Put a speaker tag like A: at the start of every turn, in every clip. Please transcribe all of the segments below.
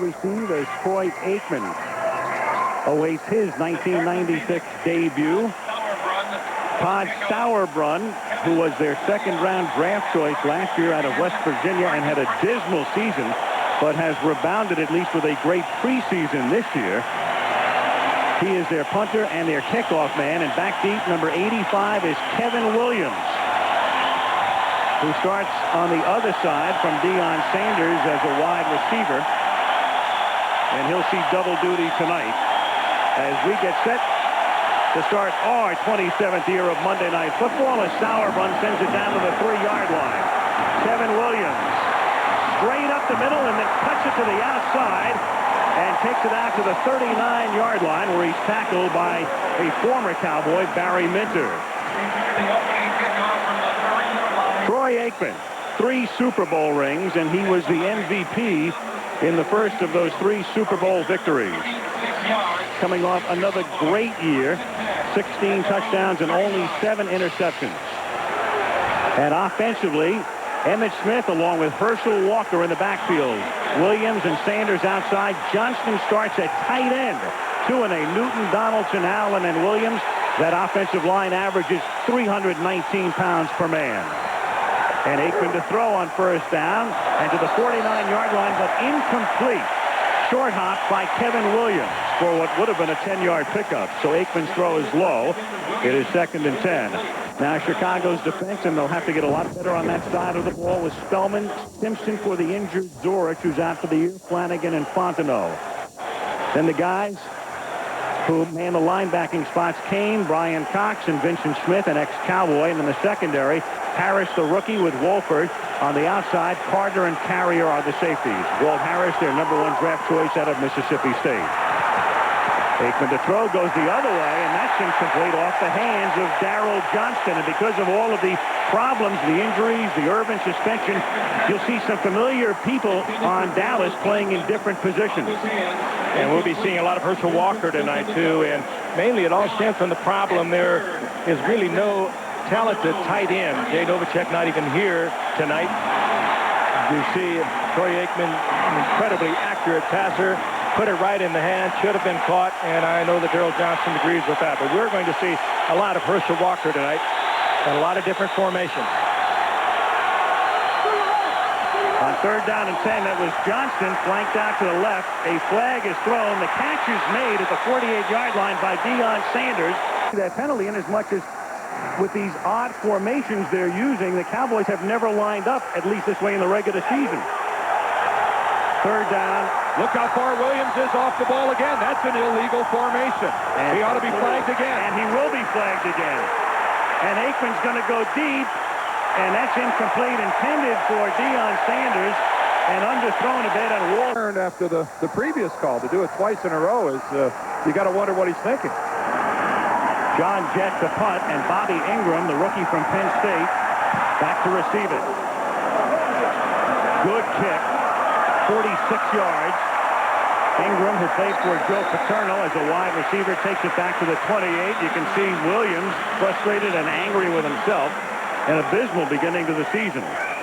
A: receive as Troy Aikman awaits his 1996 debut. Todd Sauerbrunn, who was their second-round draft choice last year out of West Virginia and had a dismal season, but has rebounded at least with a great preseason this year. He is their punter and their kickoff man, and back deep, number 85 is Kevin Williams, who starts on the other side from Deion Sanders as a wide receiver, and he'll see double duty tonight as we get set to start our 27th year of Monday Night Football as Sauerbrunn sends it down to the 3-yard line. Kevin Williams straight up the middle and then cuts it to the outside and takes it out to the 39-yard line where he's tackled by a former Cowboy, Barry Minter. Troy Aikman, 3 Super Bowl rings, and he was the MVP in the first of those 3 Super Bowl victories. Coming off another great year, 16 touchdowns and only 7 interceptions. And offensively, Emmitt Smith along with Herschel Walker in the backfield. Williams and Sanders outside. Johnston starts at tight end. 2 and a Newton, Donaldson, Allen, and Williams. That offensive line averages 319 pounds per man. And Aikman to throw on first down and to the 49-yard line, but incomplete. Short hop by Kevin Williams for what would have been a 10-yard pickup. So Aikman's throw is low. It is 2nd and 10. Now Chicago's defense, and they'll have to get a lot better on that side of the ball with Spellman, Simpson for the injured Zorich, who's out for the year, Flanagan and Fontenot. Then the guys who man the linebacking spots, Kane, Brian Cox, and Vincent Smith, an ex-Cowboy. And in the secondary, Harris, the rookie, with Wolford. On the outside, Carter and Carrier are the safeties. Walt Harris, their #1 draft choice out of Mississippi State. Aikman to throw goes the other way, and that's incomplete off the hands of Darryl Johnston. And because of all of the problems, the injuries, the Irvin suspension, you'll see some familiar people on Dallas playing in different positions.
B: And we'll be seeing a lot of Herschel Walker tonight, too. And mainly it all stems from the problem there is really no talented tight end. Jay Novacek not even here tonight. You see Troy Aikman, an incredibly accurate passer, put it right in the hand, should have been caught, and I know that Darryl Johnston agrees with that. But we're going to see a lot of Herschel Walker tonight and a lot of different formations.
A: On 3rd down and 10, that was Johnston flanked out to the left. A flag is thrown. The catch is made at the 48-yard line by Deion Sanders. That penalty, in as much as with these odd formations they're using, the Cowboys have never lined up, at least this way in the regular season. 3rd down.
B: Look how far Williams is off the ball again. That's an illegal formation. And he ought to be flagged again.
A: And he will be flagged again. And Aikman's going to go deep, and that's incomplete, intended for Deion Sanders, and underthrown a bit, and Wall.
C: After the previous call, to do it twice in a row is, you got to wonder what he's thinking.
A: John Jett to punt, and Bobby Ingram, the rookie from Penn State, back to receive it. Good kick, 46 yards. Ingram, who played for Joe Paterno as a wide receiver, takes it back to the 28. You can see Williams frustrated and angry with himself. An abysmal beginning to the season.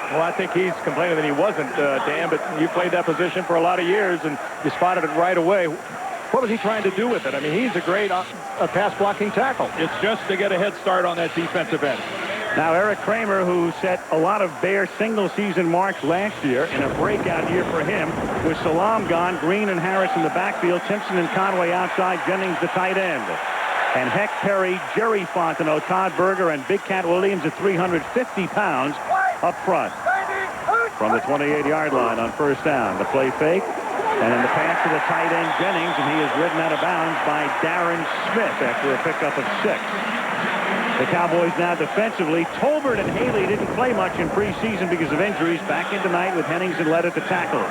B: Well, I think he's complaining that he wasn't, Dan, but you played that position for a lot of years, and you spotted it right away. What was he trying to do with it? I mean, he's a great pass-blocking tackle.
D: It's just to get a head start on that defensive end.
A: Now, Eric Kramer, who set a lot of Bear single-season marks last year, in a breakout year for him, with Salam gone, Green and Harris in the backfield, Simpson and Conway outside, Jennings the tight end. And Heck Perry, Jerry Fontenot, Todd Berger, and Big Cat Williams at 350 pounds up front. From the 28-yard line on 1st down, the play fake. And in the pass to the tight end, Jennings, and he is ridden out of bounds by Darren Smith after a pickup of 6. The Cowboys now defensively. Tolbert and Haley didn't play much in preseason because of injuries. Back in tonight with Hennings and Lett at the tackles.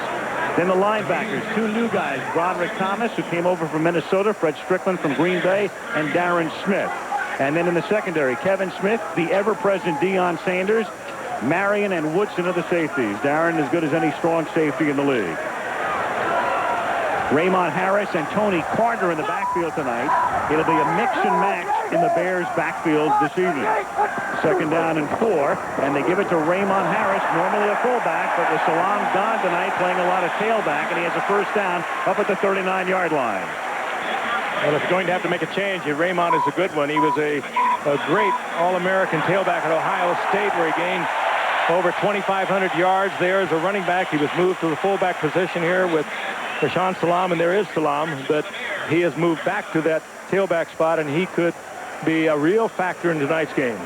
A: Then the linebackers, 2 new guys, Broderick Thomas, who came over from Minnesota, Fred Strickland from Green Bay, and Darren Smith. And then in the secondary, Kevin Smith, the ever-present Deion Sanders, Marion and Woodson are the safeties. Darren as good as any strong safety in the league. Raymond Harris and Tony Carter in the backfield tonight. It'll be a mix and match in the Bears' backfield this evening. Second down and 4, and they give it to Raymond Harris, normally a fullback, but with Salam gone tonight, playing a lot of tailback, and he has a first down up at the 39-yard line.
B: Well, if you're going to have to make a change, Raymond is a good one. He was a great All-American tailback at Ohio State, where he gained over 2,500 yards there as a running back. He was moved to the fullback position here with Rashaan Salam, and there is Salam, but he has moved back to that tailback spot, and he could be a real factor in tonight's game.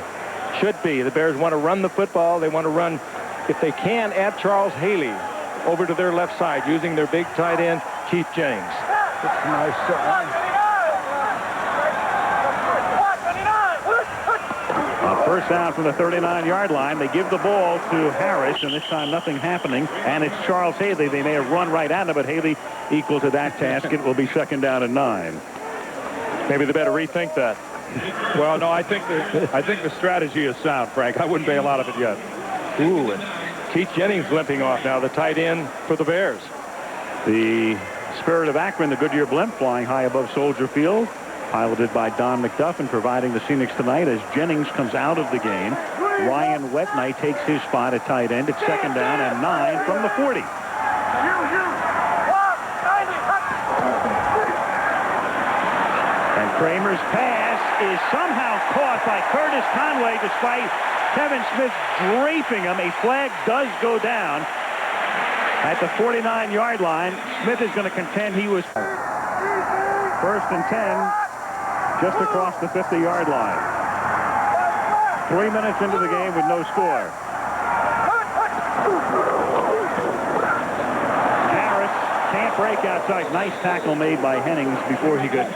B: Should be. The Bears want to run the football. They want to run, if they can, add Charles Haley over to their left side using their big tight end, Keith Jennings.
C: Nice.
A: First down from the 39-yard line. They give the ball to Harris, and this time nothing happening. And it's Charles Haley. They may have run right at him, but Haley equal to that task. It will be second down and 9.
B: Maybe they better rethink that.
D: Well, no, I think the strategy is sound, Frank. I wouldn't bail out of it yet.
B: Ooh, and Keith Jennings limping off now, the tight end for the Bears.
A: The Spirit of Akron, the Goodyear blimp, flying high above Soldier Field, piloted by Don McDuffin, providing the scenics tonight as Jennings comes out of the game. Ryan Wetnight takes his spot at tight end. It's second down and 9 from the 40. And Kramer's pass is somehow caught by Curtis Conway, despite Kevin Smith draping him. A flag does go down at the 49-yard line. Smith is going to contend he was first and 10 just across the 50-yard line. 3 minutes into the game with no score. Harris can't break outside. Nice tackle made by Hennings before he could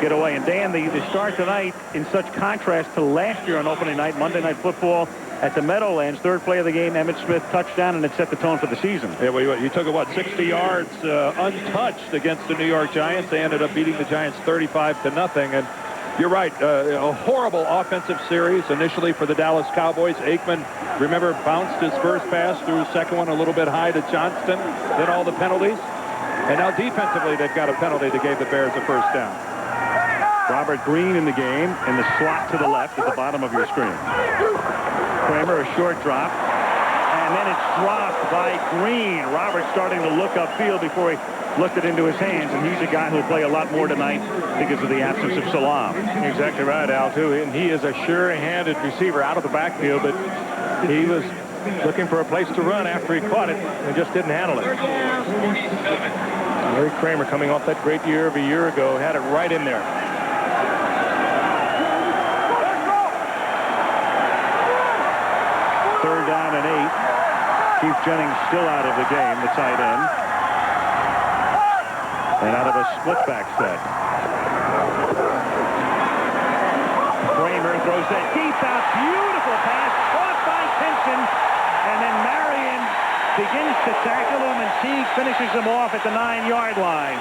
A: get away. And Dan, the start tonight in such contrast to last year on opening night, Monday Night Football at the Meadowlands. Third play of the game, Emmitt Smith touchdown, and it set the tone for the season.
D: Yeah, well, you took it, 60 yards untouched against the New York Giants. They ended up beating the Giants 35-0. And you're right, a horrible offensive series initially for the Dallas Cowboys. Aikman, remember, bounced his first pass, threw his second one a little bit high to Johnston, then all the penalties. And now defensively, they've got a penalty that gave the Bears a first down.
A: Robert Green in the game, in the slot to the left at the bottom of your screen. Kramer, a short drop, and then it's dropped by Green. Robert starting to look upfield before he looked it into his hands, and he's a guy who'll play a lot more tonight because of the absence of Salam.
B: Exactly right, Al, too. And he is a sure-handed receiver out of the backfield, but he was looking for a place to run after he caught it and just didn't handle it. Larry Kramer, coming off that great year of a year ago, had it right in there.
A: Third down and 8. Keith Jennings still out of the game, the tight end. And out of a split back set. Kramer throws that deep out. Beautiful pass. Caught by Pinson. And then Marion begins to tackle him, and Teague finishes him off at the 9-yard line.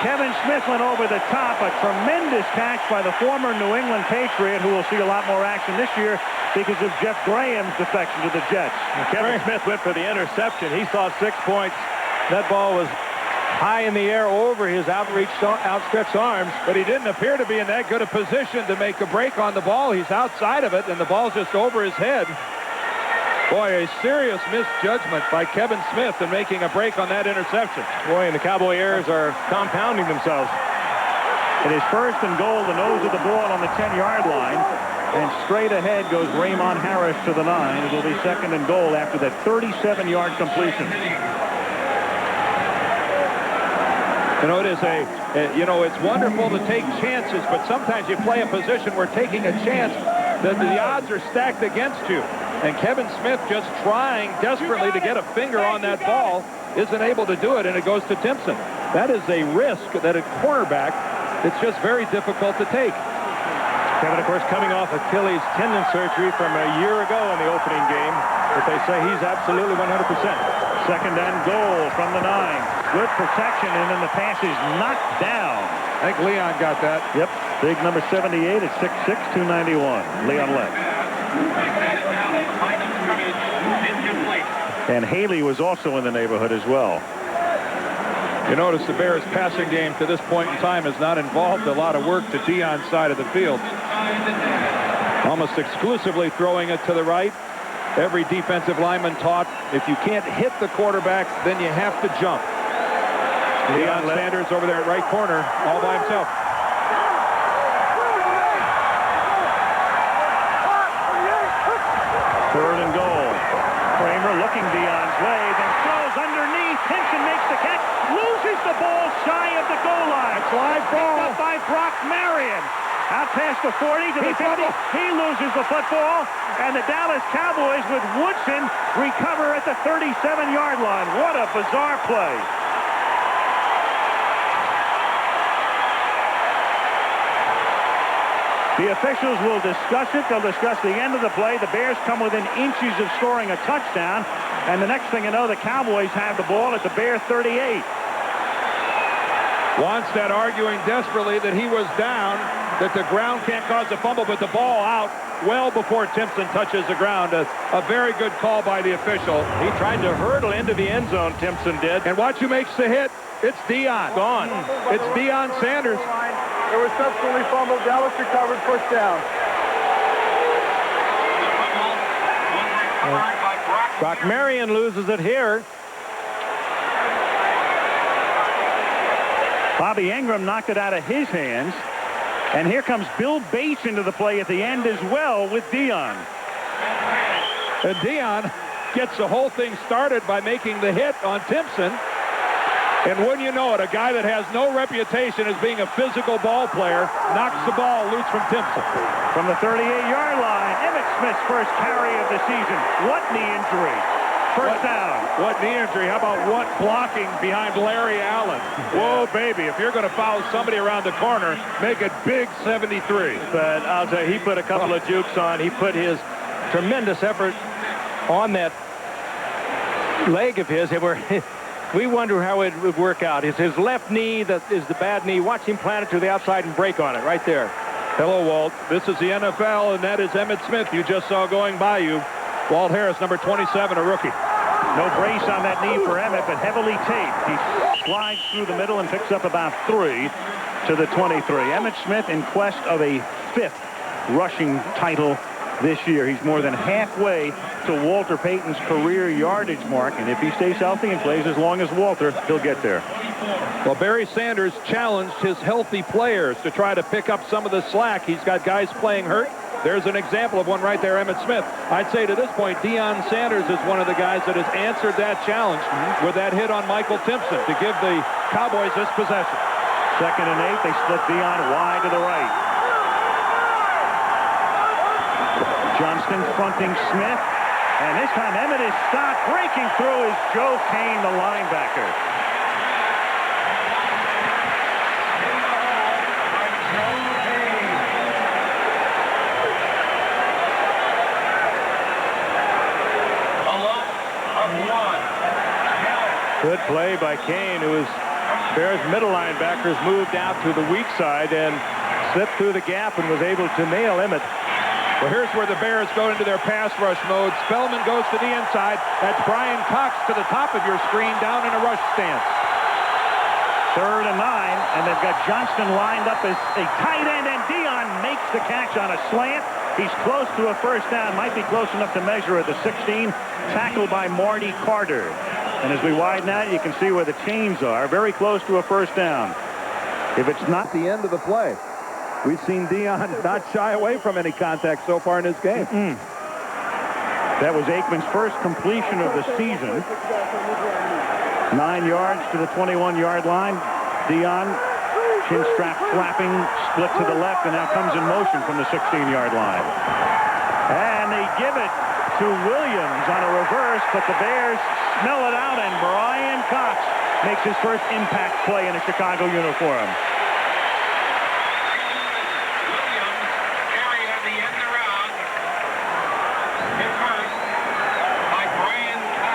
A: Kevin Smith went over the top. A tremendous catch by the former New England Patriot, who will see a lot more action this year because of Jeff Graham's defection to the Jets.
B: Kevin Smith went for the interception. He saw 6 points. That ball was high in the air over his outstretched arms.
D: But he didn't appear to be in that good a position to make a break on the ball. He's outside of it, and the ball's just over his head. Boy, a serious misjudgment by Kevin Smith in making a break on that interception.
B: Boy, and the Cowboy errors are compounding themselves.
A: It is first and goal, the nose of the ball on the 10-yard line. And straight ahead goes Raymond Harris to the 9. It will be second and goal after that 37-yard completion.
D: You know, it is it's wonderful to take chances, but sometimes you play a position where taking a chance, that the odds are stacked against you. And Kevin Smith just trying desperately to get a finger on that ball, isn't able to do it, and it goes to Timpson. That is a risk that at cornerback, it's just very difficult to take.
B: Kevin, of course, coming off Achilles tendon surgery from a year ago in the opening game, but they say he's absolutely 100%.
A: Second and goal from the 9. Good protection, and then the pass is knocked down.
D: I think Leon got that.
A: Yep, big number 78 at 6'6", 291. Leon left. And Haley was also in the neighborhood as well.
D: You notice the Bears' passing game to this point in time has not involved a lot of work to Dion's side of the field. Almost exclusively throwing it to the right. Every defensive lineman taught if you can't hit the quarterback, then you have to jump. Deion Sanders over there at right corner, all by himself.
A: Third and goal. Kramer looking Deion's way, then throws underneath. Timpson makes the catch, loses the ball shy of the goal line.
C: Slide ball.
A: Picked up by Brock Marion. Out past the 40 to the 50. He loses the football, and the Dallas Cowboys with Woodson recover at the 37-yard line. What a bizarre play. The officials will discuss it. They'll discuss the end of the play. The Bears come within inches of scoring a touchdown. And the next thing you know, the Cowboys have the ball at the Bear 38.
D: Wannstedt arguing desperately that he was down, that the ground can't cause a fumble, but the ball out well before Timpson touches the ground. A very good call by the official.
B: He tried to hurdle into the end zone, Timpson did.
D: And watch who makes the hit. It's Deion.
B: Gone.
D: It's Deion Sanders.
C: There was subsequently fumbled. Dallas recovered, first down.
B: Brock Marion loses it here.
A: Bobby Ingram knocked it out of his hands. And here comes Bill Bates into the play at the end as well with Deion.
D: And Deion gets the whole thing started by making the hit on Timpson. And wouldn't you know it, a guy that has no reputation as being a physical ball player knocks the ball loose from Timpson.
A: From the 38-yard line, Emmitt Smith's first carry of the season. What knee injury? First down.
D: What knee injury? How about what blocking behind Larry Allen? Whoa, baby, if you're going to foul somebody around the corner, make it big 73.
B: But I'll tell you, he put a couple of jukes on. He put his tremendous effort on that leg of his. We wonder how it would work out. It's his left knee that is the bad knee. Watch him plant it to the outside and break on it right there.
D: Hello, Walt. This is the NFL, and that is Emmitt Smith you just saw going by you. Walt Harris, number 27, a rookie.
A: No brace on that knee for Emmitt, but heavily taped. He slides through the middle and picks up about 3 to the 23. Emmitt Smith in quest of a 5th rushing title this year. He's more than halfway to Walter Payton's career yardage mark, and if he stays healthy and plays as long as Walter, he'll get there.
D: Well, Barry Sanders challenged his healthy players to try to pick up some of the slack. He's got guys playing hurt. There's an example of one right there, Emmitt Smith. I'd say to this point, Deion Sanders is one of the guys that has answered that challenge with that hit on Michael Timpson to give the Cowboys this possession.
A: 2nd and 8, they split Deion wide to the right. Johnston fronting Smith, and this time Emmitt is stopped. Breaking through is Joe Kane, the linebacker.
B: Good play by Kane, who was Bears middle linebackers, moved out to the weak side and slipped through the gap and was able to nail Emmitt.
D: Well, here's where the Bears go into their pass rush mode. Spellman goes to the inside. That's Brian Cox to the top of your screen down in a rush stance.
A: 3rd and 9, and they've got Johnston lined up as a tight end, and Deion makes the catch on a slant. He's close to a first down, might be close enough to measure at the 16. Tackled by Marty Carter. And as we widen out, you can see where the chains are. Very close to a first down. If it's not
C: The end of the play. We've seen Deion not shy away from any contact so far in this game.
A: That was Aikman's first completion of the season. 9 yards to the 21-yard line. Deion, chin strap flapping, split to the left, and now comes in motion from the 16-yard line. And they give it to Williams on a reverse, but the Bears smell it out, and Brian Cox makes his first impact play in a Chicago uniform.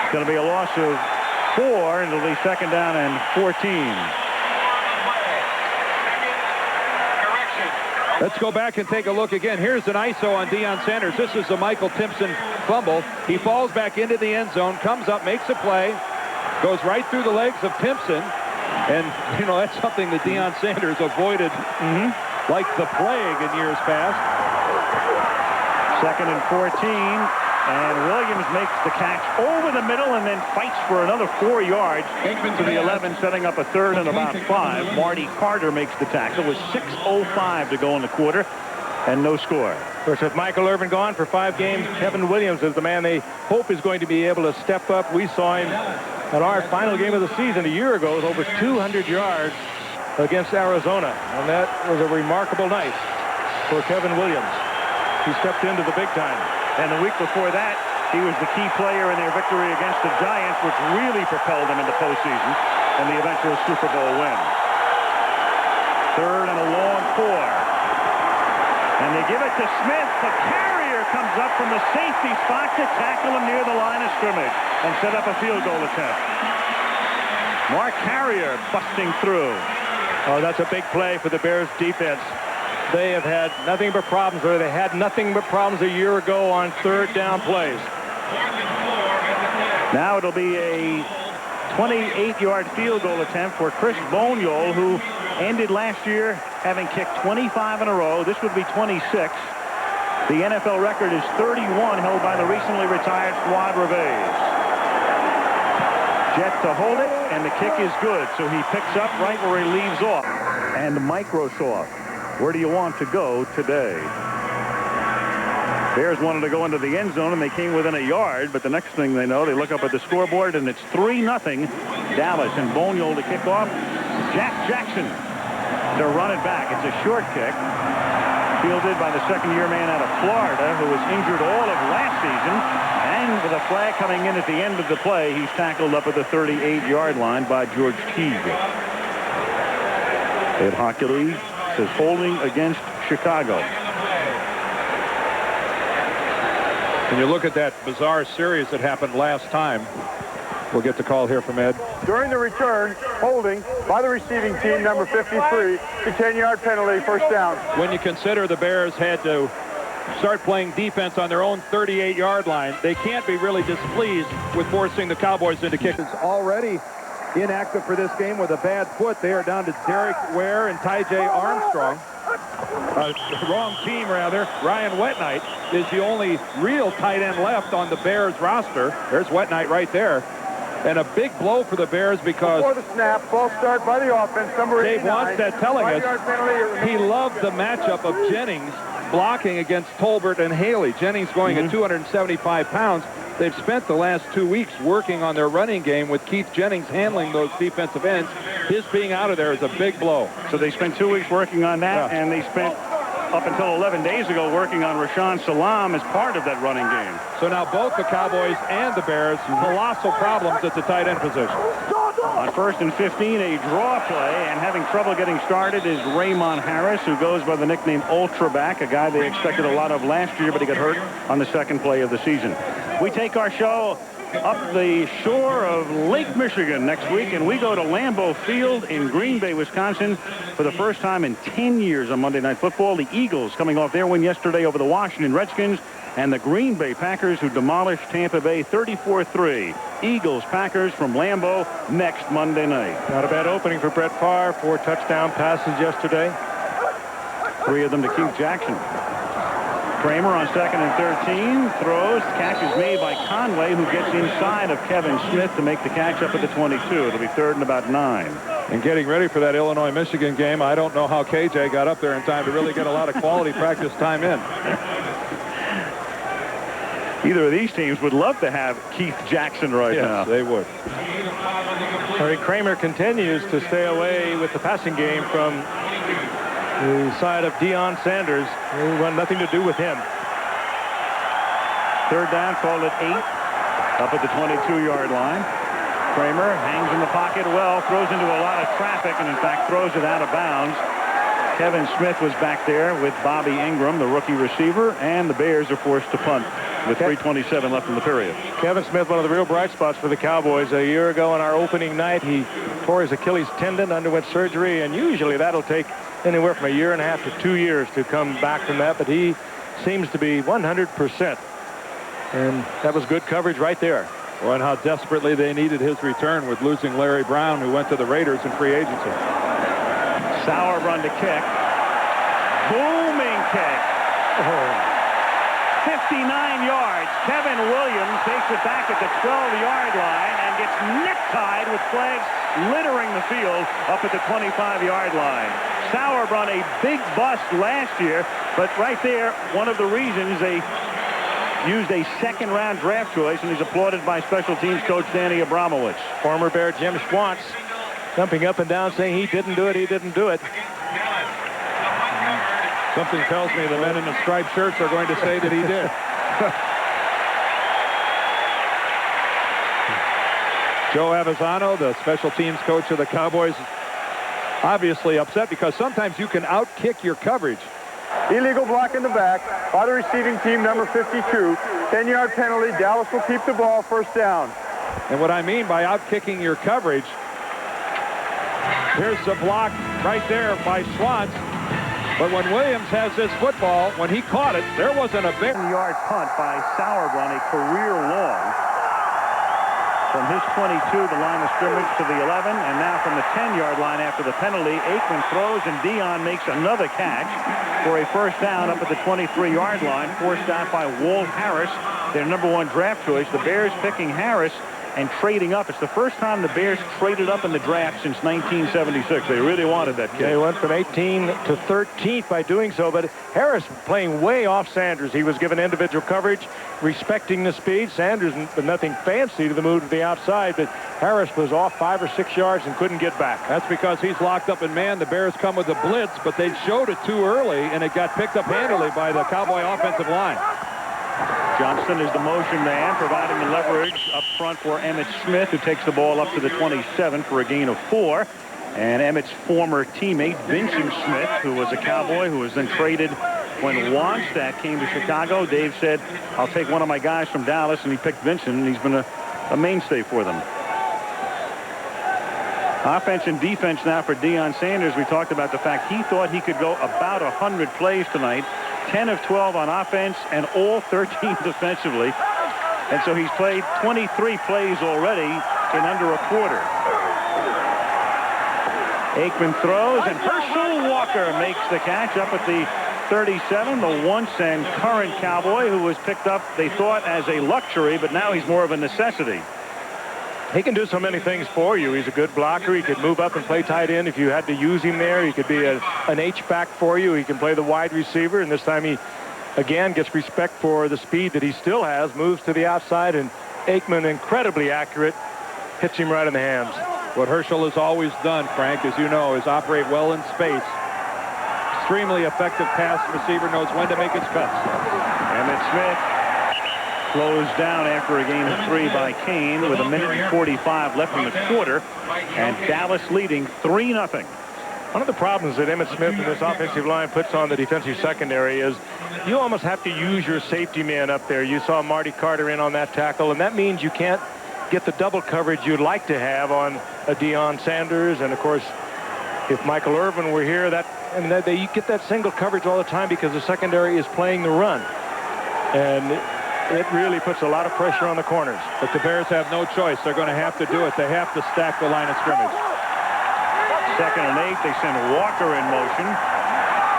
A: It's going to be a loss of 4, and it'll be 2nd down and 14.
D: Let's go back and take a look again. Here's an ISO on Deion Sanders. This is the Michael Timpson fumble. He falls back into the end zone, comes up, makes a play, goes right through the legs of Timpson. And, you know, that's something that Deion Sanders avoided like the plague in years past.
A: Second and 14. And Williams makes the catch over the middle and then fights for another 4 yards to the 11, setting up a third and about 5. Marty Carter makes the tackle with 6:05 to go in the quarter and no score.
B: Of course, with Michael Irvin gone for 5 games, Kevin Williams is the man they hope is going to be able to step up. We saw him at our final game of the season a year ago with over 200 yards against Arizona. And that was a remarkable night for Kevin Williams. He stepped into the big time.
A: And the week before that, he was the key player in their victory against the Giants, which really propelled them into postseason and the eventual Super Bowl win. Third and a long 4. And they give it to Smith, but Carrier comes up from the safety spot to tackle him near the line of scrimmage and set up a field goal attempt. Mark Carrier busting through.
B: Oh, that's a big play for the Bears defense. They have had nothing but problems, or they had nothing but problems a year ago on third down plays.
A: Now it'll be a 28-yard field goal attempt for Chris Boniol, who ended last year having kicked 25 in a row. This would be 26. The NFL record is 31, held by the recently retired Fuad Reveiz. Jet to hold it, and the kick is good. So he picks up right where he leaves off. And Microsoft, where do you want to go today? Bears wanted to go into the end zone, and they came within a yard. But the next thing they know, they look up at the scoreboard, and it's 3-0 Dallas. And Boniol to kick off. Jack Jackson to run it back. It's a short kick, fielded by the second-year man out of Florida, who was injured all of last season. And with a flag coming in at the end of the play, he's tackled up at the 38-yard line by George Teague. Ed Hockley says holding against Chicago.
D: When you look at that bizarre series that happened last time, we'll get the call here from Ed.
E: During the return, holding by the receiving team, number 53, the 10-yard penalty, first down.
D: When you consider the Bears had to start playing defense on their own 38-yard line, they can't be really displeased with forcing the Cowboys into kicks.
C: Already inactive for this game with a bad foot. They are down to Derek Ware and Ty J. Armstrong.
D: Wrong team, rather. Ryan Wetnight is the only real tight end left on the Bears roster. There's Wetnight right there. And a big blow for the Bears because
E: before the snap, false start by the offense, number 89.
D: Dave Wanstead telling us he loved the matchup of Jennings blocking against Tolbert and Haley. Jennings going at 275 pounds. They've spent the last 2 weeks working on their running game with Keith Jennings handling those defensive ends. His being out of there is a big blow.
A: So they spent 2 weeks working on that, and they spent up until 11 days ago working on Rashawn Salam as part of that running game.
D: So now both the Cowboys and the Bears, colossal problems at the tight end position.
A: On 1st and 15, a draw play, and having trouble getting started is Raymond Harris, who goes by the nickname Ultraback, a guy they expected a lot of last year, but he got hurt on the second play of the season. We take our show up the shore of Lake Michigan next week, and we go to Lambeau Field in Green Bay, Wisconsin for the first time in 10 years on Monday Night Football. The Eagles coming off their win yesterday over the Washington Redskins, and the Green Bay Packers, who demolished Tampa Bay 34-3. Eagles Packers from Lambeau next Monday night.
B: Not a bad opening for Brett Favre. 4 touchdown passes yesterday.
A: 3 of them to Keith Jackson. Kramer on 2nd and 13 throws. The catch is made by Conway, who gets inside of Kevin Smith to make the catch up at the 22. It'll be 3rd and about 9.
D: And getting ready for that Illinois-Michigan game, I don't know how KJ got up there in time to really get a lot of quality practice time in.
A: Either of these teams would love to have Keith Jackson right now.
D: Yes, they would.
B: Harry Kramer continues to stay away with the passing game from the side of Deion Sanders, who had nothing to do with him.
A: 3rd down, called at 8, up at the 22-yard line. Kramer hangs in the pocket well, throws into a lot of traffic, and in fact throws it out of bounds. Kevin Smith was back there with Bobby Ingram, the rookie receiver, and the Bears are forced to punt with 3:27 left in the period.
B: Kevin Smith, one of the real bright spots for the Cowboys. A year ago on our opening night, he tore his Achilles tendon, underwent surgery, and usually that'll take anywhere from 1.5 to 2 years to come back from that, but he seems to be 100%. And that was good coverage right there.
D: Well, and how desperately they needed his return with losing Larry Brown, who went to the Raiders in free agency.
A: Sauer run to kick. Booming kick. 59 yards. Kevin Williams takes it back at the 12-yard line and gets necktied with flags littering the field up at the 25-yard line. Sauerbrunn, a big bust last year, but right there, one of the reasons they used a second-round draft choice, and he's applauded by special teams coach Danny Abramowitz.
B: Former Bear Jim Schwantz jumping up and down saying he didn't do it, he didn't do it.
D: Something tells me the men in the striped shirts are going to say that he did. Joe Avizano, the special teams coach of the Cowboys, obviously upset because sometimes you can outkick your coverage.
E: Illegal block in the back by the receiving team, number 52. 10-yard penalty. Dallas will keep the ball, first down.
D: And what I mean by outkicking your coverage, here's the block right there by Schwantz. But when Williams has this football, when he caught it, there wasn't a big
A: 10-yard punt by Sauerbrunn, a career long. From his 22, the line of scrimmage, to the 11, and now from the 10-yard line after the penalty, Aikman throws, and Dion makes another catch for a first down up at the 23-yard line, forced out by Walt Harris, their #1 draft choice. The Bears picking Harris and trading up. It's the first time the Bears traded up in the draft since 1976. They really wanted that kid.
B: They went from 18 to 13th by doing so, but Harris playing way off Sanders. He was given individual coverage, respecting the speed. Sanders, nothing fancy to the move to the outside, but Harris was off 5 or 6 yards and couldn't get back.
D: That's because he's locked up in man. The Bears come with a blitz, but they showed it too early, and it got picked up handily by the Cowboy offensive line.
A: Johnston is the motion man, providing the leverage up front for Emmitt Smith, who takes the ball up to the 27 for a gain of 4. And Emmitt's former teammate, Vincent Smith, who was a Cowboy, who was then traded when Wannstedt came to Chicago. Dave said, I'll take one of my guys from Dallas, and he picked Vincent, and he's been a mainstay for them. Offense and defense now for Deion Sanders. We talked about the fact he thought he could go about 100 plays tonight. 10 of 12 on offense and all 13 defensively. And so he's played 23 plays already in under a quarter. Aikman throws, and Herschel Walker makes the catch up at the 37, the once and current Cowboy, who was picked up, they thought, as a luxury, but now he's more of a necessity.
B: He can do so many things for you. He's a good blocker. He could move up and play tight end if you had to use him there. He could be an H-back for you. He can play the wide receiver, and this time he, again, gets respect for the speed that he still has, moves to the outside, and Aikman, incredibly accurate, hits him right in the hands.
D: What Herschel has always done, Frank, as you know, is operate well in space. Extremely effective pass receiver, knows when to make his cuts.
A: Emmitt Smith closed down after a gain of 3 by Kane with 1:45 left in the quarter, and Dallas leading 3-0.
B: One of the problems that Emmitt Smith and this offensive line puts on the defensive secondary is you almost have to use your safety man up there. You saw Marty Carter in on that tackle, and that means you can't get the double coverage you'd like to have on a Deion Sanders. And of course, if Michael Irvin were here, you get that single coverage all the time because the secondary is playing the run, and it really puts a lot of pressure on the corners.
D: But the Bears have no choice. They're going to have to do it. They have to stack the line of scrimmage.
A: 2nd and 8. They send Walker in motion.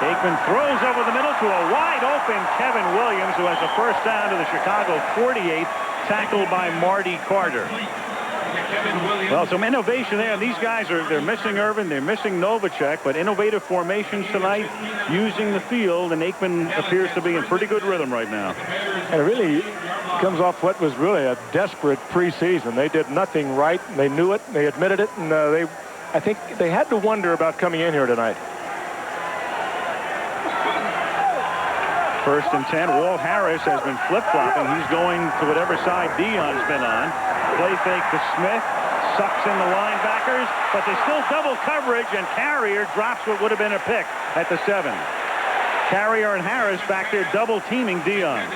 A: Aikman throws over the middle to a wide-open Kevin Williams, who has the first down to the Chicago 48, tackled by Marty Carter. Well, some innovation there. These guys they're missing Irvin, they're missing Novacek, but innovative formations tonight using the field, and Aikman appears to be in pretty good rhythm right now.
B: And it really comes off what was really a desperate preseason. They did nothing right. They knew it. They admitted it, and I think they had to wonder about coming in here tonight.
A: 1st and 10. Walt Harris has been flip-flopping. He's going to whatever side Deion's been on. Play fake to Smith. Sucks in the linebackers, but they still double coverage, and Carrier drops what would have been a pick at the 7. Carrier and Harris back there double-teaming Deion.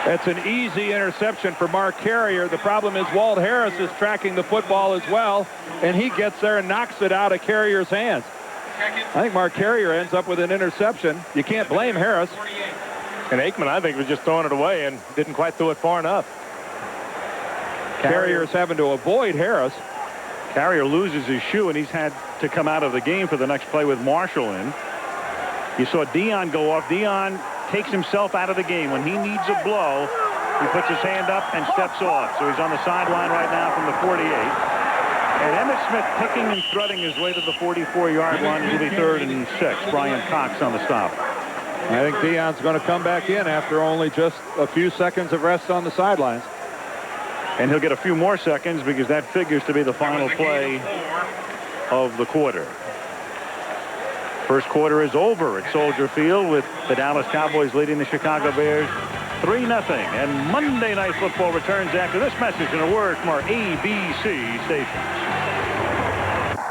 D: That's an easy interception for Mark Carrier. The problem is Walt Harris is tracking the football as well, and he gets there and knocks it out of Carrier's hands. I think Mark Carrier ends up with an interception. You can't blame Harris.
B: And Aikman, I think, was just throwing it away and didn't quite throw it far enough.
D: Carrier's having to avoid Harris.
A: Carrier loses his shoe, and he's had to come out of the game for the next play with Marshall in. You saw Deion go off. Deion takes himself out of the game. When he needs a blow, he puts his hand up and steps off. So he's on the sideline right now from the 48. And Emmitt Smith picking and strutting his way to the 44-yard line. It'll be 3rd and 6. Brian Cox on the stop.
D: I think Deion's going to come back in after only just a few seconds of rest on the sidelines.
A: And he'll get a few more seconds because that figures to be the final play of the quarter. First quarter is over at Soldier Field with the Dallas Cowboys leading the Chicago Bears 3-0. And Monday Night Football returns after this message and a word from our ABC station.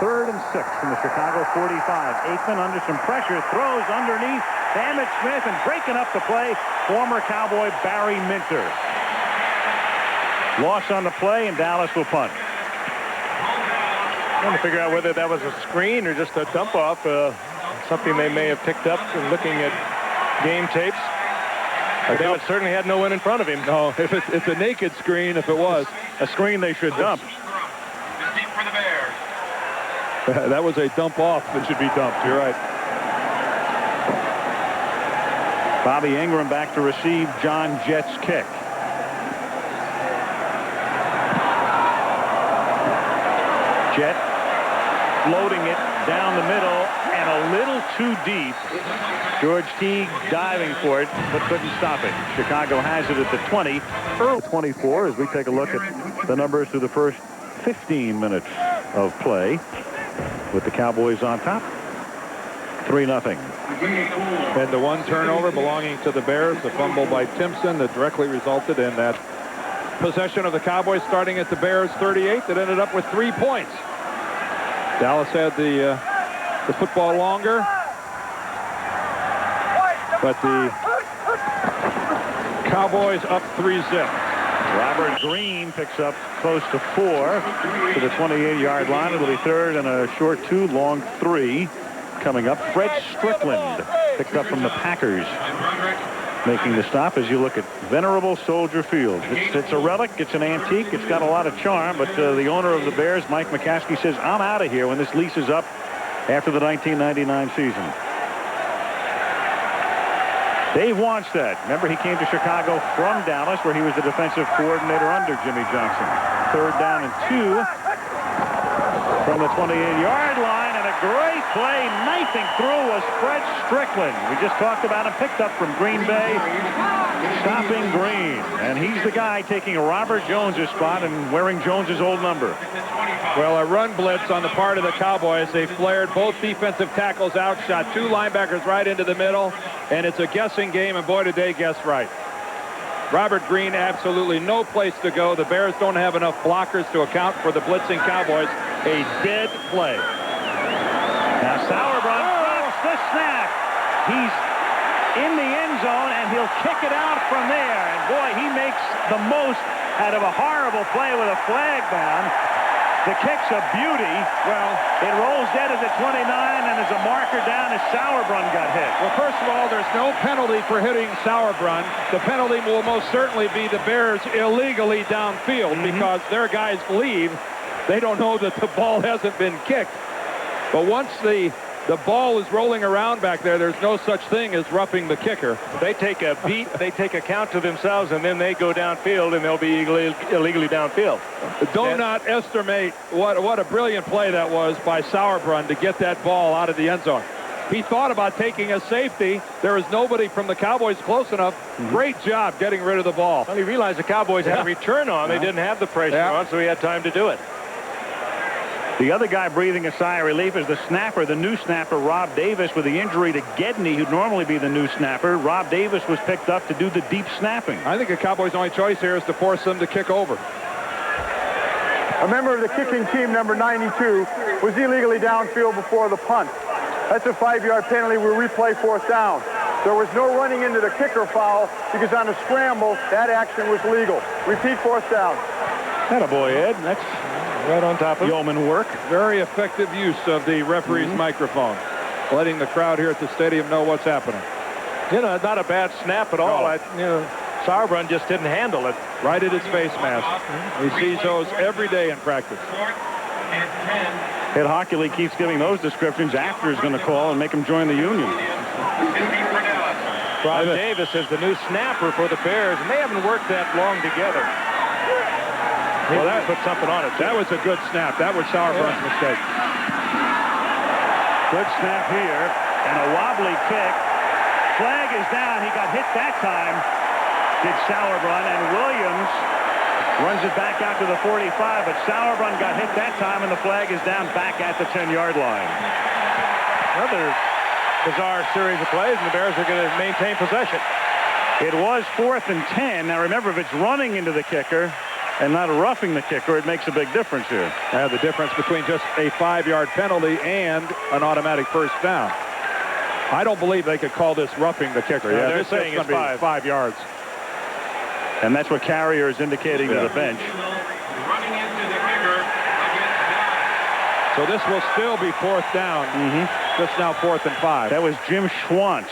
A: 3rd and 6 from the Chicago 45. Aikman under some pressure, throws underneath to Emmitt Smith, and breaking up the play, former Cowboy Barry Minter. Loss on the play, and Dallas will punt.
B: Trying to figure out whether that was a screen or just a dump off. Something they may have picked up from looking at game tapes. David certainly had no one in front of him.
D: No, if it's a naked screen, if it was.
A: A screen they should dump.
F: Deep for the Bears.
D: That was a dump off that should be dumped. You're right.
A: Bobby Ingram back to receive John Jett's kick. Jett floating it down the middle and a little too deep. George Teague diving for it, but couldn't stop it. Chicago has it at the 20. Early 24 as we take a look at the numbers through the first 15 minutes of play with the Cowboys on top. 3-0.
D: And the one turnover belonging to the Bears, the fumble by Timpson that directly resulted in that possession of the Cowboys starting at the Bears 38 that ended up with 3 points. Dallas had the football longer, but the Cowboys up 3-zip.
A: Robert Green picks up close to 4 to the 28-yard line. It'll be 3rd and a short 2, long 3 coming up. Fred Strickland picked up from the Packers, making the stop as you look at venerable Soldier Field. It's a relic. It's an antique. It's got a lot of charm, but the owner of the Bears, Mike McCaskey, says, I'm out of here when this lease is up after the 1999 season. Dave Wanstead, remember he came to Chicago from Dallas where he was the defensive coordinator under Jimmy Johnson. 3rd down and 2 from the 28-yard line, and a great play knifing through was Fred Strickland. We just talked about him, picked up from Green Bay, stopping Green. And he's the guy taking Robert Jones's spot and wearing Jones's old number.
D: Well, a run blitz on the part of the Cowboys. They flared both defensive tackles out, shot 2 linebackers right into the middle, and it's a guessing game, and boy, did they guess right. Robert Green, absolutely no place to go. The Bears don't have enough blockers to account for the blitzing Cowboys. A dead play.
A: Now Sauerbrunn drops the snap. He's in the end zone, and he'll kick it out from there. And boy, he makes the most out of a horrible play with a flag down. The kick's a beauty. Well, it rolls dead at the 29, and there's a marker down as Sauerbrunn got hit.
D: Well, first of all, there's no penalty for hitting Sauerbrunn. The penalty will most certainly be the Bears illegally downfield because their guys leave. They don't know that the ball hasn't been kicked. But once the ball is rolling around back there, there's no such thing as roughing the kicker.
B: They take a beat, they take a count to themselves, and then they go downfield, and they'll be illegally downfield.
D: Do not estimate what a brilliant play that was by Sauerbrunn to get that ball out of the end zone. He thought about taking a safety. There was nobody from the Cowboys close enough. Great job getting rid of the ball.
B: Well, he realized the Cowboys had a return on. They didn't have the pressure on, so he had time to do it.
A: The other guy breathing a sigh of relief is the snapper, the new snapper, Rob Davis, with the injury to Gedney, who'd normally be the new snapper. Rob Davis was picked up to do the deep snapping.
D: I think the Cowboys' only choice here is to force them to kick over.
E: A member of the kicking team, number 92, was illegally downfield before the punt. That's a 5-yard penalty. We'll replay 4th down. There was no running into the kicker foul because on a scramble, that action was legal. Repeat 4th down.
A: Attaboy, Ed. That's right on top of yeoman work.
D: Very effective use of the referee's microphone, letting the crowd here at the stadium know what's happening.
B: Not a bad snap at all. Sauerbrunn just didn't handle it.
D: Right at his face mask. He sees those every day in practice.
A: Ed Hockley keeps giving those descriptions after he's going to call and make him join the union.
B: Rob Davis is the new snapper for the Bears, and they haven't worked that long together.
D: Well, that
B: put something on it.
D: That was a good snap. That was Sauerbrun's mistake.
A: Good snap here, and a wobbly kick. Flag is down. He got hit that time, did Sauerbrunn, and Williams runs it back out to the 45, but Sauerbrunn got hit that time, and the flag is down back at the 10-yard line.
B: Another bizarre series of plays, and the Bears are going to maintain possession.
A: It was 4th and 10. Now remember, if it's running into the kicker and not roughing the kicker, it makes a big difference here.
D: The difference between just a 5-yard penalty and an automatic first down. I don't believe they could call this roughing the kicker.
B: Yeah,
D: they're saying it's 5 yards.
A: And that's what Carrier is indicating to the bench.
F: Running into the kicker against Dallas.
D: So this will still be 4th down. Just now 4th and 5.
A: That was Jim Schwantz.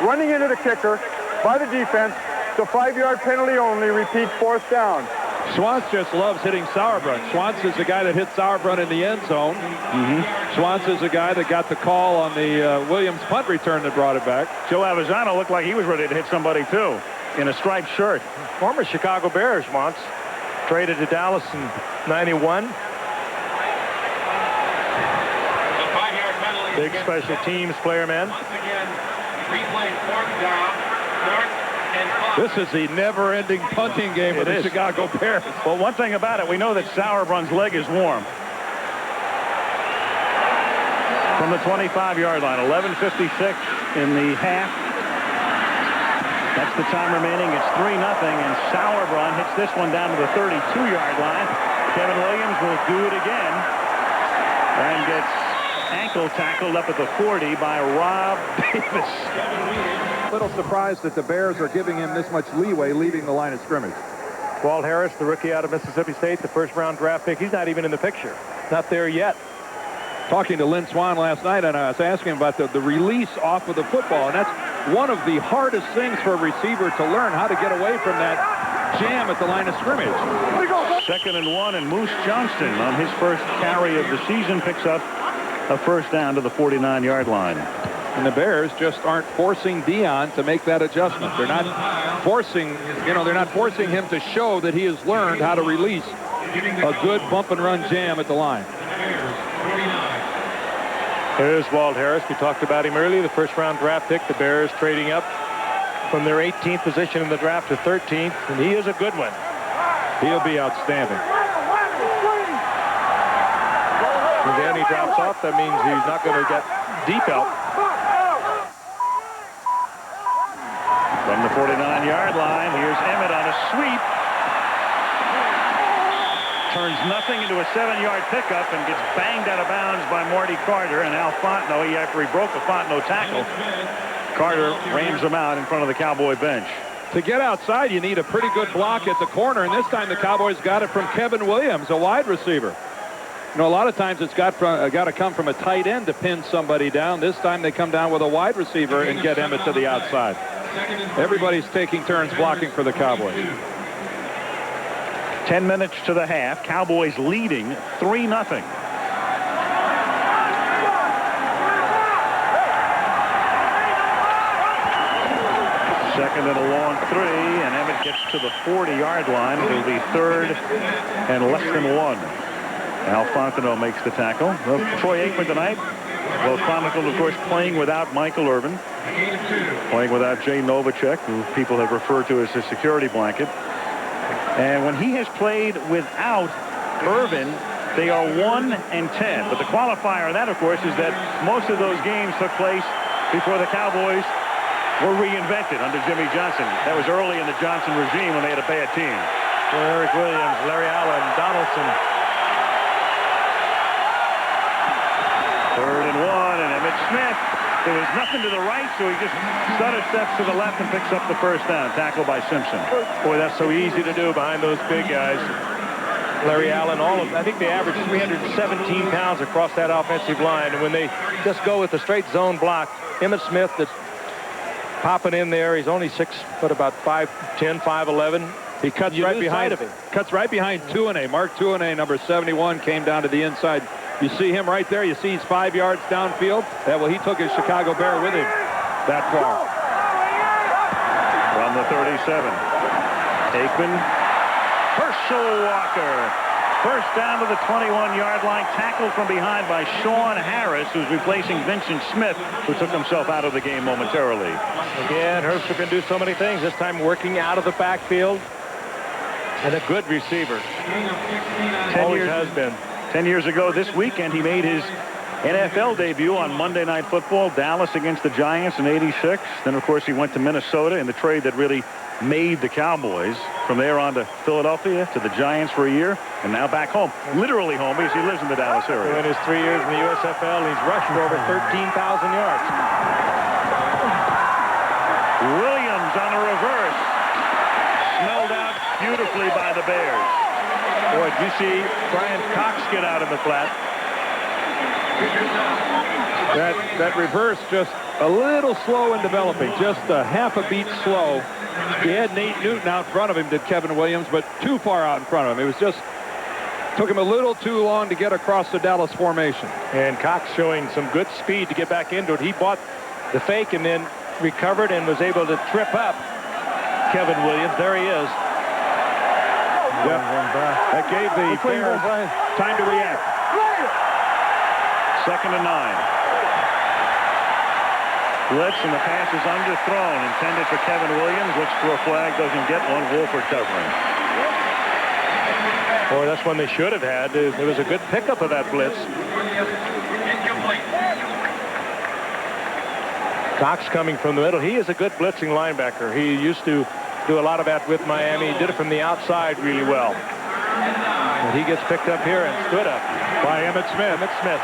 E: Running into the kicker by the defense. The 5-yard penalty only. Repeat, 4th down.
D: Schwantz just loves hitting Sauerbrunn. Schwantz is the guy that hit Sauerbrunn in the end zone. Schwantz is the guy that got the call on the Williams punt return that brought it back.
A: Joe Avisano looked like he was ready to hit somebody, too, in a striped shirt.
B: Former Chicago Bears once traded to Dallas in '91.
F: The 5-yard penalty.
B: Big special teams player, man.
F: Once again, replay 4th down, 4th and 5.
D: This is the never-ending punting game of the Chicago Bears.
A: Well, one thing about it, we know that Sauerbrunn's leg is warm. From the 25-yard line, 11:56 in the half. That's the time remaining. It's 3-0, and Sauerbrunn hits this one down to the 32-yard line. Kevin Williams will do it again and gets ankle tackled up at the 40 by Rob Davis.
C: A little surprised that the Bears are giving him this much leeway leaving the line of scrimmage.
B: Walt Harris, the rookie out of Mississippi State, the first-round draft pick. He's not even in the picture. Not there yet.
D: Talking to Lynn Swan last night, and I was asking him about the release off of the football, and that's one of the hardest things for a receiver to learn, how to get away from that jam at the line of scrimmage.
A: 2nd and 1, and Moose Johnston on his first carry of the season picks up a first down to the 49-yard line.
D: And the Bears just aren't forcing Dion to make that adjustment. They're not forcing, they're not forcing him to show that he has learned how to release a good bump and run jam at the line.
B: Here's Walt Harris. We talked about him earlier, the first-round draft pick. The Bears trading up from their 18th position in the draft to 13th, and he is a good one.
D: He'll be outstanding.
B: When Danny drops off, that means he's not going to get deep help.
A: From the 49-yard line, here's Emmett on a sweep. Turns nothing into a 7-yard pickup and gets banged out of bounds by Marty Carter. And Al Fontenot, after he broke the Fontenot tackle, Carter rams him out in front of the Cowboy bench.
D: To get outside, you need a pretty good block at the corner, and this time the Cowboys got it from Kevin Williams, a wide receiver. A lot of times it's got to come from a tight end to pin somebody down. This time they come down with a wide receiver and get Emmett to the outside. Everybody's taking turns blocking for the Cowboys.
A: 10 minutes to the half. Cowboys leading 3-0. Second and a long 3, and Emmett gets to the 40-yard line. It'll be 3rd and less than 1. Al Fontenot makes the tackle. Well, Troy Aikman tonight, well chronicled, of course, playing without Michael Irvin, playing without Jay Novacek, who people have referred to as his security blanket. And when he has played without Irvin, they are 1-10. But the qualifier on that, of course, is that most of those games took place before the Cowboys were reinvented under Jimmy Johnson. That was early in the Johnson regime when they had a bad team.
B: Eric Williams, Larry Allen, Donaldson.
A: 3rd and 1, and Emmett Smith. There was nothing to the right, so he just stutter steps to the left and picks up the first down. Tackled by Simpson.
B: Boy, that's so easy to do behind those big guys. Larry Allen, I think they average 317 pounds across that offensive line. And when they just go with the straight zone block, Emmett Smith that's popping in there. He's only about 5'10", 5'11".
D: He cuts right behind him. Cuts right behind Tuanay. Mark Tuanay, number 71, came down to the inside. You see him right there. You see he's 5 yards downfield. Well, he took his Chicago Bear with him that far.
A: from the 37. Aikman. Herschel Walker. First down to the 21-yard line. Tackled from behind by Sean Harris, who's replacing Vincent Smith, who took himself out of the game momentarily.
B: Again, Herschel can do so many things. This time working out of the backfield. And a good receiver.
A: 10 years ago this weekend, he made his NFL debut on Monday Night Football. Dallas against the Giants in '86. Then, of course, he went to Minnesota in the trade that really made the Cowboys. From there on to Philadelphia, to the Giants for a year, and now back home. Literally home, because he lives in the Dallas area.
B: In his 3 years in the USFL, he's rushed for over 13,000 yards.
A: Williams on a reverse. Smelled out beautifully by the Bears.
B: Boy, did you see Brian Cox get out in the flat?
D: That reverse just a little slow in developing, just a half a beat slow. He had Nate Newton out in front of him, did Kevin Williams, but too far out in front of him. It was just, took him a little too long to get across the Dallas formation.
B: And Cox showing some good speed to get back into it. He bought the fake and then recovered and was able to trip up Kevin Williams. There he is.
D: Yep. That gave the Bears time to react.
A: 2nd and 9. Blitz, and the pass is underthrown. Intended for Kevin Williams. Looks for a flag. Doesn't get one. Wolford covering.
B: Boy, that's one they should have had. It was a good pickup of that blitz. Cox coming from the middle. He is a good blitzing linebacker. He used to do a lot of that with Miami. He did it from the outside really well. And he gets picked up here and stood up
D: By Emmitt Smith.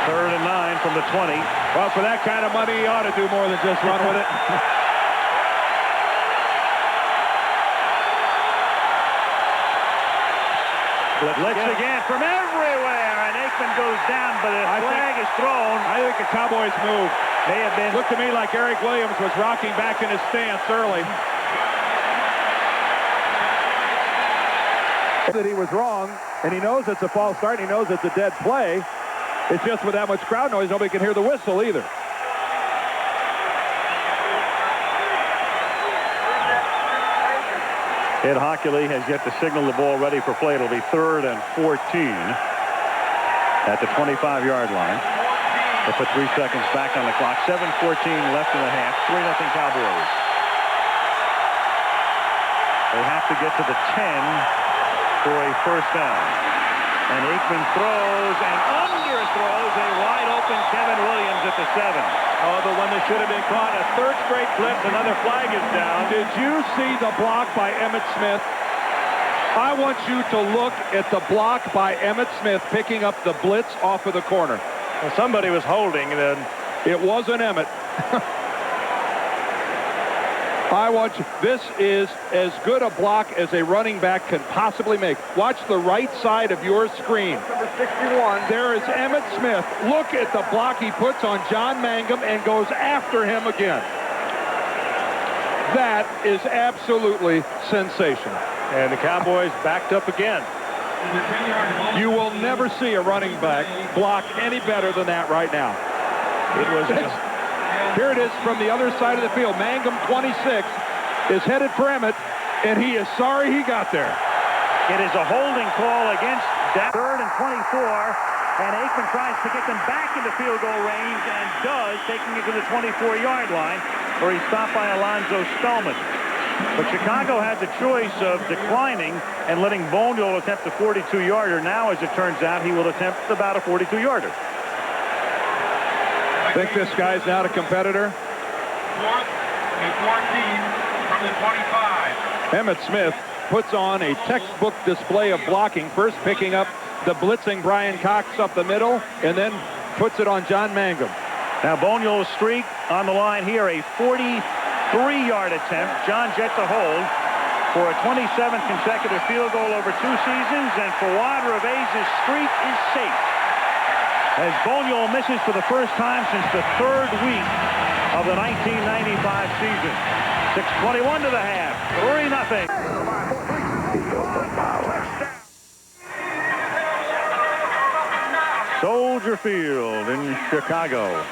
A: 3rd and 9 from the 20.
D: Well, for that kind of money, he ought to do more than just run with it.
A: Blitz again from everywhere, and Aikman goes down, but a flag is thrown.
D: I think the Cowboys move.
A: May have been.
D: Looked to me like Eric Williams was rocking back in his stance early. That he was wrong, and he knows it's a false start. He knows it's a dead play. It's just with that much crowd noise, nobody can hear the whistle either.
A: Ed Hockley has yet to signal the ball ready for play. It'll be 3rd and 14 at the 25-yard line. They'll put 3 seconds back on the clock. 7:14 left in the half. 3-0 Cowboys. They have to get to the 10 for a first down. And Aikman throws and underthrows a wide-open Kevin Williams at the 7.
B: Oh, the one that should have been caught. A 3rd straight blitz. Another flag is down.
D: Did you see the block by Emmitt Smith? I want you to look at the block by Emmitt Smith picking up the blitz off of the corner.
B: Well, somebody was holding, and then
D: it wasn't Emmitt. I want you. This is as good a block as a running back can possibly make. Watch the right side of your screen.
E: Number 61.
D: There is Emmitt Smith. Look at the block he puts on John Mangum and goes after him again. That is absolutely sensational.
B: And the Cowboys backed up again.
D: You will never see a running back block any better than that right now.
B: It was.
D: Here it is from the other side of the field. Mangum, 26, is headed for Emmitt, and he is sorry he got there.
A: It is a holding call against 3rd and 24, and Aikman tries to get them back into field goal range and does, taking it to the 24-yard line, where he's stopped by Alonzo Spellman. But Chicago had the choice of declining and letting Boneyol attempt a 42-yarder. Now, as it turns out, he will attempt about a 42-yarder.
D: Think this guy's not a competitor?
F: 4th and 14 from the 25.
D: Emmitt Smith puts on a textbook display of blocking, first picking up the blitzing Brian Cox up the middle, and then puts it on John Mangum.
A: Now Boneyol's streak on the line here, a 43-yard attempt. John Jett to hold for a 27th consecutive field goal over 2 seasons, and Fawad Revez's streak is safe, as Boneyol misses for the first time since the 3rd week of the 1995 season. 6:21 to the half. 3-0. Soldier Field in Chicago.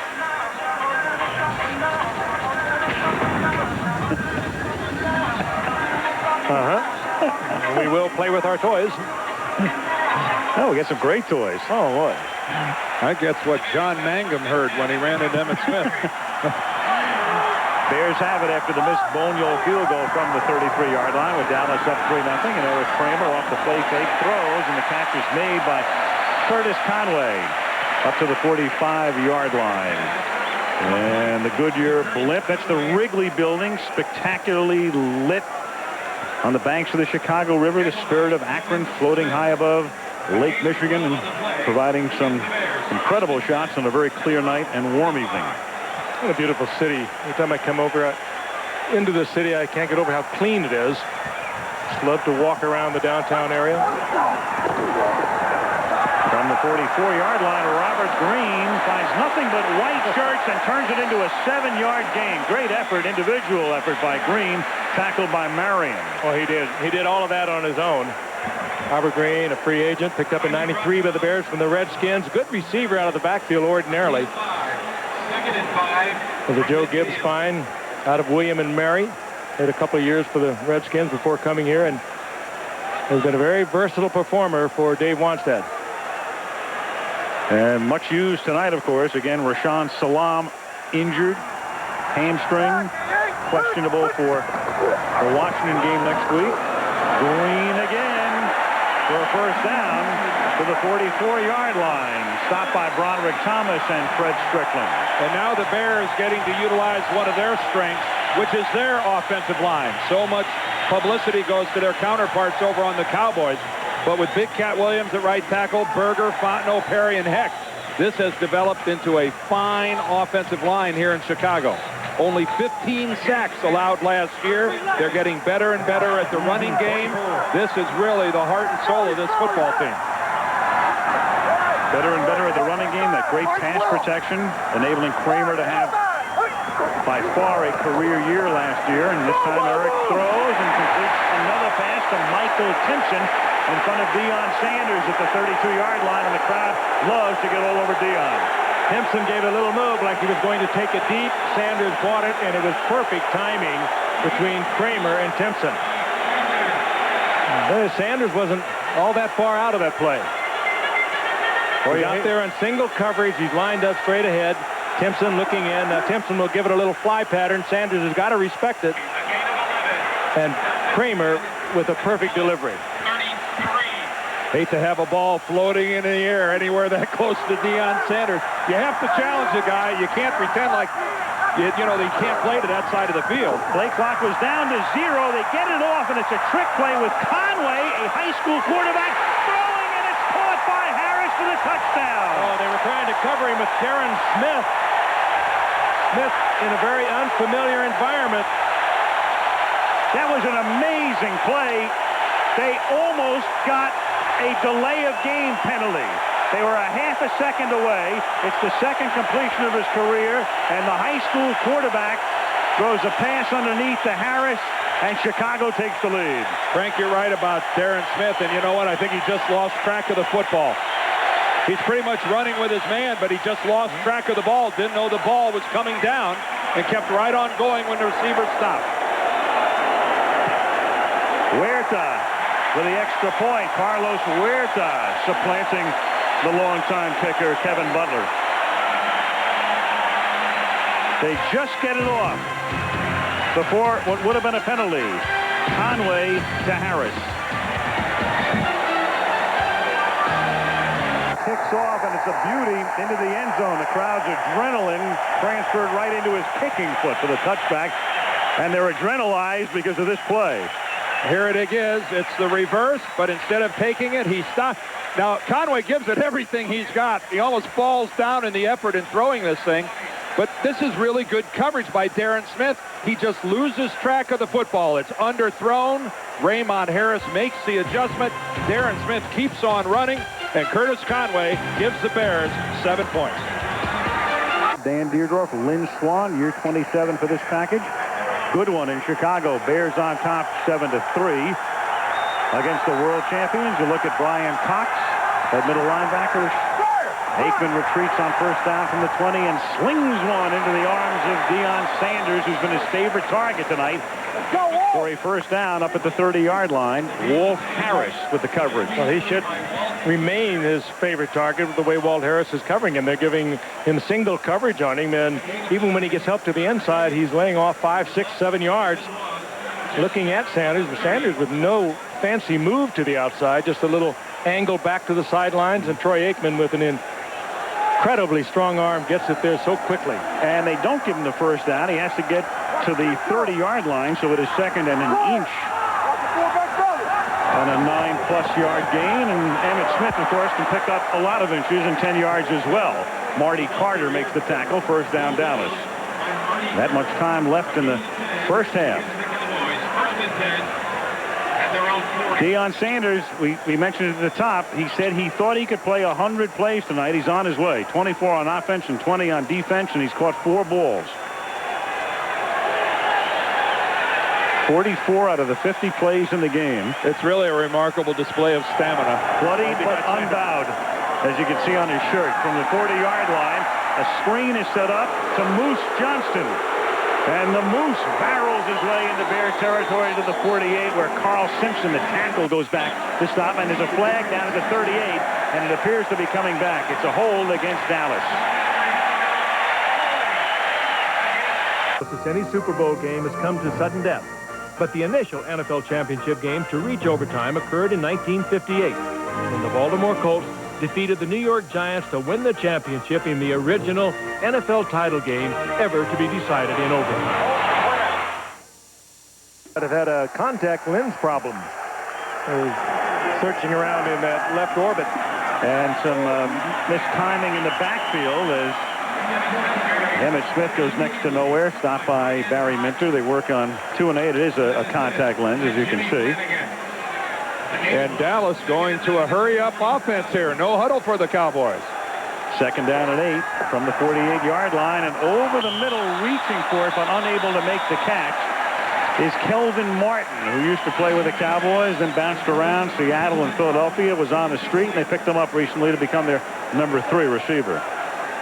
B: We will play with our toys.
A: Oh, we got some great toys.
B: Oh, what?
D: I guess what John Mangum heard when he ran into Emmitt Smith.
A: Bears have it after the missed Boneyard field goal from the 33-yard line with Dallas up 3-0. And Eric Kramer off the play fake throws, and the catch is made by Curtis Conway up to the 45-yard line. And the Goodyear blimp, that's the Wrigley building, spectacularly lit on the banks of the Chicago River, the Spirit of Akron floating high above Lake Michigan and providing some incredible shots on a very clear night and warm evening.
B: What a beautiful city. Every time I come over into the city, I can't get over how clean it is. Just love to walk around the downtown area.
A: From the 44-yard line, Robert Green finds nothing but white shirts and turns it into a 7-yard gain. Great effort, individual effort by Green, tackled by Marion.
B: Oh, he did. He did all of that on his own. Robert Green, a free agent, picked up in '93 by the Bears from the Redskins. Good receiver out of the backfield ordinarily.
F: Second and 5.
B: Was a Joe Gibbs fine out of William and Mary. Played a couple of years for the Redskins before coming here, and has been a very versatile performer for Dave Wanstead.
A: And much used tonight, of course. Again, Rashaan Salam injured, hamstring, questionable for the Washington game next week. Green again for a first down to the 44-yard line. Stopped by Broderick Thomas and Fred Strickland.
D: And now the Bears getting to utilize one of their strengths, which is their offensive line. So much publicity goes to their counterparts over on the Cowboys. But with Big Cat Williams at right tackle, Berger, Fontenot, Perry, and Heck, this has developed into a fine offensive line here in Chicago. Only 15 sacks allowed last year. They're getting better and better at the running game. This is really the heart and soul of this football team.
A: Better and better at the running game. That great pass protection, enabling Kramer to have by far a career year last year. And this time Eric throws and completes another pass to Michael Timpson in front of Deion Sanders at the 32-yard line, and the crowd loves to get all over Deion.
B: Timpson gave a little move like he was going to take it deep. Sanders caught it, and it was perfect timing between Kramer and Timpson. Sanders wasn't all that far out of that play. He's out there on single coverage. He's lined up straight ahead. Timpson looking in. Now Timpson will give it a little fly pattern. Sanders has got to respect it. And Kramer with a perfect delivery.
D: Hate to have a ball floating in the air anywhere that close to Deion Sanders. You have to challenge the guy. You can't pretend like, you know, they can't play to that side of the field.
A: Play clock was down to 0. They get it off, and it's a trick play with Conway, a high school quarterback, throwing, and it's caught by Harris for the touchdown.
B: Oh, they were trying to cover him with Darren Smith. Smith in a very unfamiliar environment.
A: That was an amazing play. They almost got a delay of game penalty. They were a half a second away. It's the second completion of his career, and the high school quarterback throws a pass underneath to Harris, and Chicago takes the lead.
D: Frank, you're right about Darren Smith, and you know what? I think he just lost track of the football. He's pretty much running with his man, but he just lost track of the ball, didn't know the ball was coming down, and kept right on going when the receiver stopped.
A: Huerta with the extra point. Carlos Huerta supplanting the longtime kicker, Kevin Butler. They just get it off before what would have been a penalty. Conway to Harris. Kicks off, and it's a beauty into the end zone. The crowd's adrenaline transferred right into his kicking foot for the touchback, and they're adrenalized because of this play.
D: Here it is. It's the reverse, but instead of taking it, he stopped. Now, Conway gives it everything he's got. He almost falls down in the effort in throwing this thing. But this is really good coverage by Darren Smith. He just loses track of the football. It's underthrown. Raymond Harris makes the adjustment. Darren Smith keeps on running, and Curtis Conway gives the Bears 7 points.
A: Dan Deerdorf, Lynn Swan, year 27 for this package. Good one in Chicago. Bears on top 7-3 against the world champions. You look at Brian Cox, that middle linebacker. Aikman retreats on first down from the 20 and slings one into the arms of Deion Sanders, who's been his favorite target tonight for a first down up at the 30-yard line. Walt Harris with the coverage.
B: Well, he should remain his favorite target with the way Walt Harris is covering him. They're giving him single coverage on him, and even when he gets help to the inside, he's laying off 5, 6, 7 yards. Looking at Sanders, but Sanders with no fancy move to the outside, just a little angle back to the sidelines, and Troy Aikman with an incredibly strong arm gets it there so quickly.
A: And they don't give him the first down. He has to get to the 30-yard line, so it is second and an inch. And a 9+ yard gain, and Emmitt Smith, of course, can pick up a lot of inches and 10 yards as well. Marty Carter makes the tackle, first down Dallas. That much time left in the first half. Deion Sanders, we mentioned it at the top, he said he thought he could play 100 plays tonight. He's on his way. 24 on offense and 20 on defense, and he's caught 4 balls. 44 out of the 50 plays in the game.
D: It's really a remarkable display of stamina.
A: Bloodied but unbowed, as you can see on his shirt. From the 40-yard line, a screen is set up to Moose Johnston. And the Moose barrels his way into Bear territory to the 48, where Carl Simpson, the tackle, goes back to stop. And there's a flag down at the 38, and it appears to be coming back. It's a hold against Dallas.
B: Any Super Bowl game has come to sudden death. But the initial NFL championship game to reach overtime occurred in 1958, when the Baltimore Colts defeated the New York Giants to win the championship in the original NFL title game ever to be decided in overtime. But have had a contact lens problem. Searching around in that left orbit.
A: And some mistiming in the backfield as Emmitt Smith goes next to nowhere, stopped by Barry Minter. They work on 2 and 8. It is a contact lens, as you can see.
D: And Dallas going to a hurry-up offense here. No huddle for the Cowboys.
A: Second down and 8 from the 48-yard line, and over the middle, reaching for it but unable to make the catch, is Kelvin Martin, who used to play with the Cowboys, then bounced around Seattle and Philadelphia, was on the street, and they picked him up recently to become their number 3 receiver,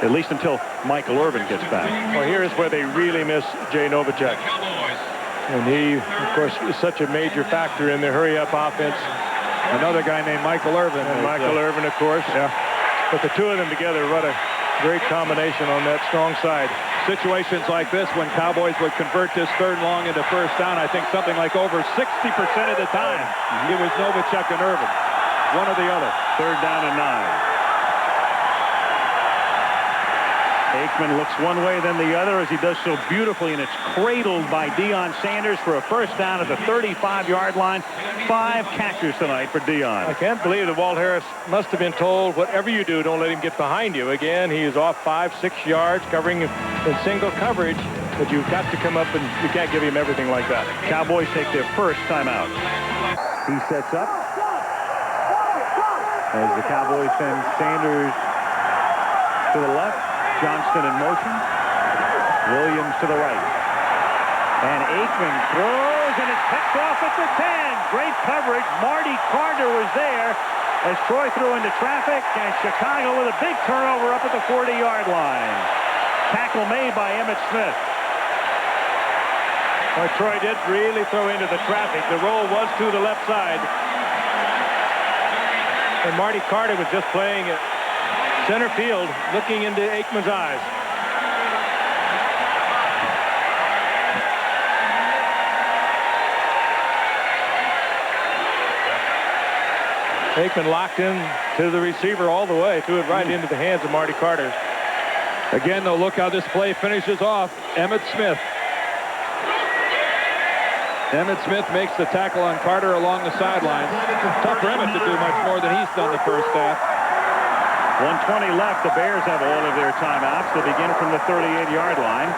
A: at least until Michael Irvin gets back.
B: Well, here's where they really miss Jay Novacek. And he, of course, is such a major factor in the hurry-up offense.
D: Another guy named Michael Irvin.
B: And Michael Irvin, of course.
D: Yeah.
B: But the two of them together run a great combination on that strong side.
D: Situations like this, when Cowboys would convert this 3rd and long into first down, I think something like over 60% of the time, it was Novacek and Irvin. One or the other.
A: 3rd down and 9. Aikman looks one way, then the other, as he does so beautifully, and it's cradled by Deion Sanders for a first down at the 35-yard line. 5 catches tonight for Deion.
B: I can't believe that Walt Harris must have been told, whatever you do, don't let him get behind you. Again, he is off 5, 6 yards, covering in single coverage, but you've got to come up, and you can't give him everything like that.
A: Cowboys take their first timeout. He sets up as the Cowboys send Sanders to the left. Johnston in motion. Williams to the right. And Aikman throws, and it's picked off at the 10. Great coverage. Marty Carter was there as Troy threw into traffic, and Chicago with a big turnover up at the 40-yard line. Tackle made by Emmitt Smith.
B: Well, Troy did really throw into the traffic. The roll was to the left side. And Marty Carter was just playing it center field, looking into Aikman's eyes. Aikman locked in to the receiver all the way, threw it right into the hands of Marty Carter.
D: Again, though, look how this play finishes off. Emmitt Smith. Emmitt Smith makes the tackle on Carter along the sideline. Tough for Emmitt to do much more than he's done the first half.
A: 1:20 left. The Bears have all of their timeouts. They begin from the 38-yard line.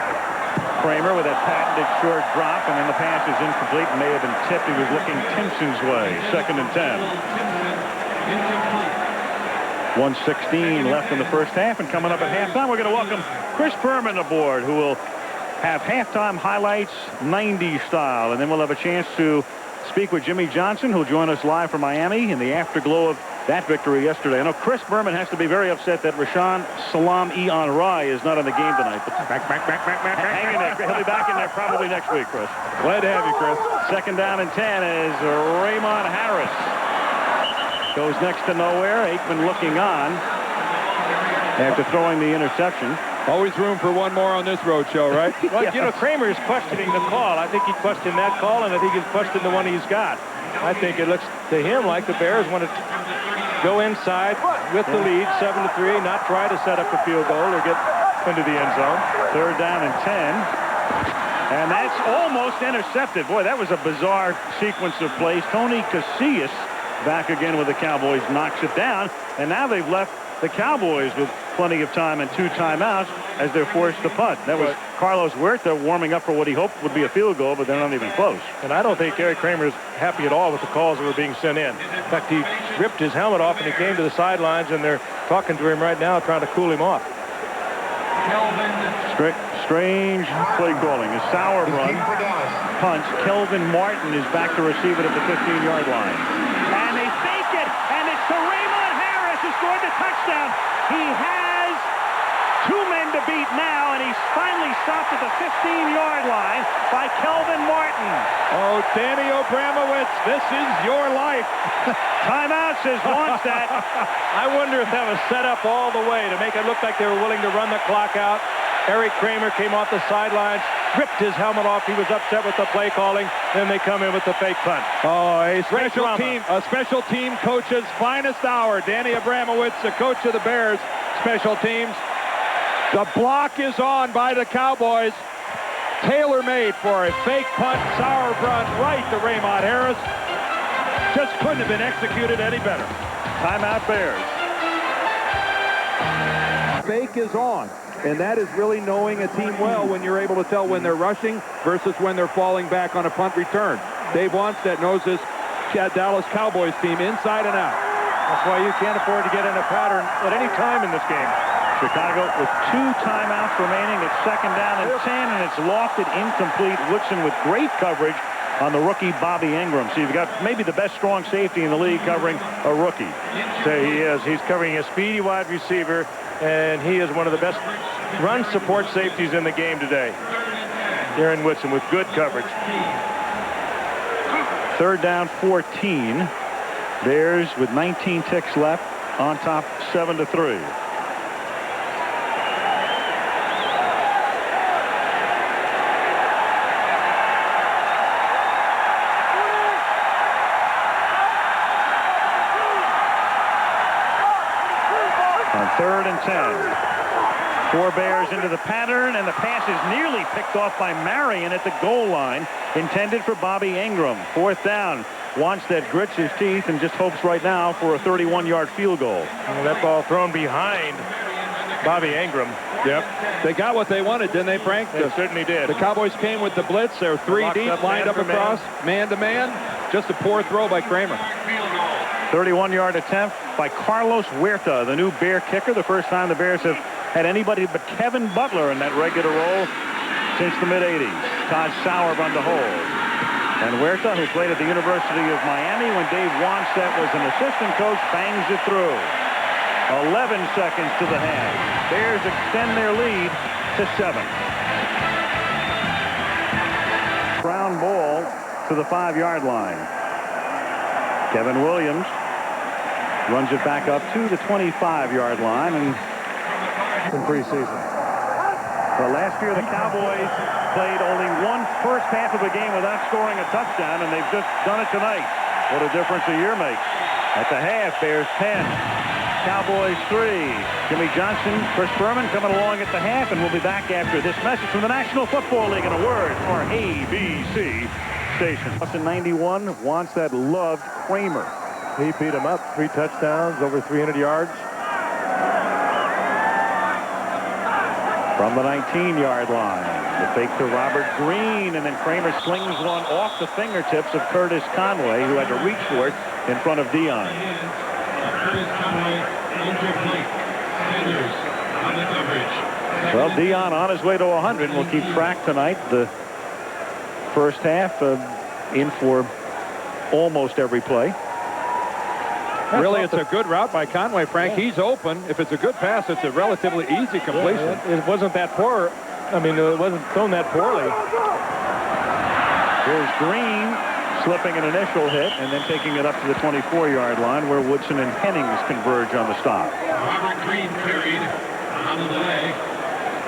A: Kramer with that patented short drop, and then the pass is incomplete and may have been tipped. He was looking Timpson's way. 2nd and 10. 1:16 left in the first half, and coming up at halftime, we're going to welcome Chris Berman aboard, who will have halftime highlights 90s style, and then we'll have a chance to speak with Jimmy Johnson, who'll join us live from Miami in the afterglow of that victory yesterday. I know Chris Berman has to be very upset that Rashaan Salam Eon Rai is not on the game tonight. But hang in there. He'll be back in there probably next week, Chris.
D: Glad to have you, Chris.
A: Second down and 10 as Raymond Harris goes next to nowhere. Aikman looking on after throwing the interception.
D: Always room for one more on this road show, right?
B: Well, you know, Kramer is questioning the call. I think he questioned that call, and I think he's questioned the one he's got. I think it looks to him like the Bears want to go inside with the lead, 7-3, not try to set up a field goal or get into the end zone.
A: Third down and 10. And that's almost intercepted. Boy, that was a bizarre sequence of plays. Tony Casillas back again with the Cowboys, knocks it down. And now they've left the Cowboys with plenty of time and 2 timeouts as they're forced to punt. That was Carlos Huerta warming up for what he hoped would be a field goal, but they're not even close.
B: And I don't think Eric Kramer is happy at all with the calls that were being sent in. In fact, he ripped his helmet off and he came to the sidelines, and they're talking to him right now trying to cool him off.
A: Strange play calling. A sour run punch. Kelvin Martin is back to receive it at the 15-yard line. And they fake it, and it's to Raymond Harris who scored the touchdown. He has 2 men to beat now, and he's finally stopped at the 15-yard line by Kelvin Martin.
D: Oh, Danny Abramowitz, this is your life.
A: Timeout, says Wannstedt.
B: I wonder if that was set up all the way to make it look like they were willing to run the clock out. Eric Kramer came off the sidelines, ripped his helmet off. He was upset with the play calling. Then they come in with the fake punt.
D: Oh, a special team coach's finest hour. Danny Abramowitz, the coach of the Bears special teams. The block is on by the Cowboys. Tailor-made for a fake punt, sour run right to Raymond Harris. Just couldn't have been executed any better.
A: Timeout, Bears.
C: Fake is on. And that is really knowing a team well when you're able to tell when they're rushing versus when they're falling back on a punt return. Dave Wannstedt knows this Dallas Cowboys team inside and out.
B: That's why you can't afford to get in a pattern at any time in this game.
A: Chicago with 2 timeouts remaining. It's second down and 10, and it's lofted incomplete. Woodson with great coverage on the rookie Bobby Ingram. So you've got maybe the best strong safety in the league covering a rookie.
B: So he is. He's covering a speedy wide receiver, and he is one of the best run support safeties in the game today. Darren Woodson with good coverage.
A: Third down, 14. Bears with 19 ticks left on top, 7-3. Third and 10. 4 Bears into the pattern, and the pass is nearly picked off by Marion at the goal line, intended for Bobby Ingram. Fourth down. Wannstedt grits his teeth and just hopes right now for a 31-yard field goal.
B: And that ball thrown behind Bobby Ingram.
D: Yep. They got what they wanted, didn't they, Frank?
B: They certainly did.
D: The Cowboys came with the blitz. They're 3 deep, lined up across, man-to-man. Just a poor throw by Kramer.
A: 31-yard attempt by Carlos Huerta, the new Bear kicker. The first time the Bears have had anybody but Kevin Butler in that regular role since the mid-'80s. Todd Sauer run to hold. And Huerta, who played at the University of Miami when Dave Wannstedt was an assistant coach, bangs it through. 11 seconds to the half. Bears extend their lead to 7. Ground ball to the 5-yard line. Kevin Williams runs it back up to the 25-yard line and in preseason. Well, last year the Cowboys played only one first half of a game without scoring a touchdown, and they've just done it tonight. What a difference a year makes. At the half, Bears 10, Cowboys 3. Jimmy Johnson, Chris Berman coming along at the half, and we'll be back after this message from the National Football League and a word for ABC station. In 91, Wannstedt loved Kramer.
B: He beat him up. 3 touchdowns, over 300 yards.
A: From the 19-yard line, the fake to Robert Green, and then Kramer slings one off the fingertips of Curtis Conway, who had to reach for it in front of Dion. Well, Dion on his way to 100. We'll keep track tonight. The first half in for almost every play.
D: Really, it's a good route by Conway, Frank. He's open. If it's a good pass, it's a relatively easy completion.
B: It wasn't that poor. I mean, it wasn't thrown that poorly.
A: Here's Green slipping an initial hit and then taking it up to the 24-yard line where Woodson and Hennings converge on the stop.
F: Robert Green carried on the leg.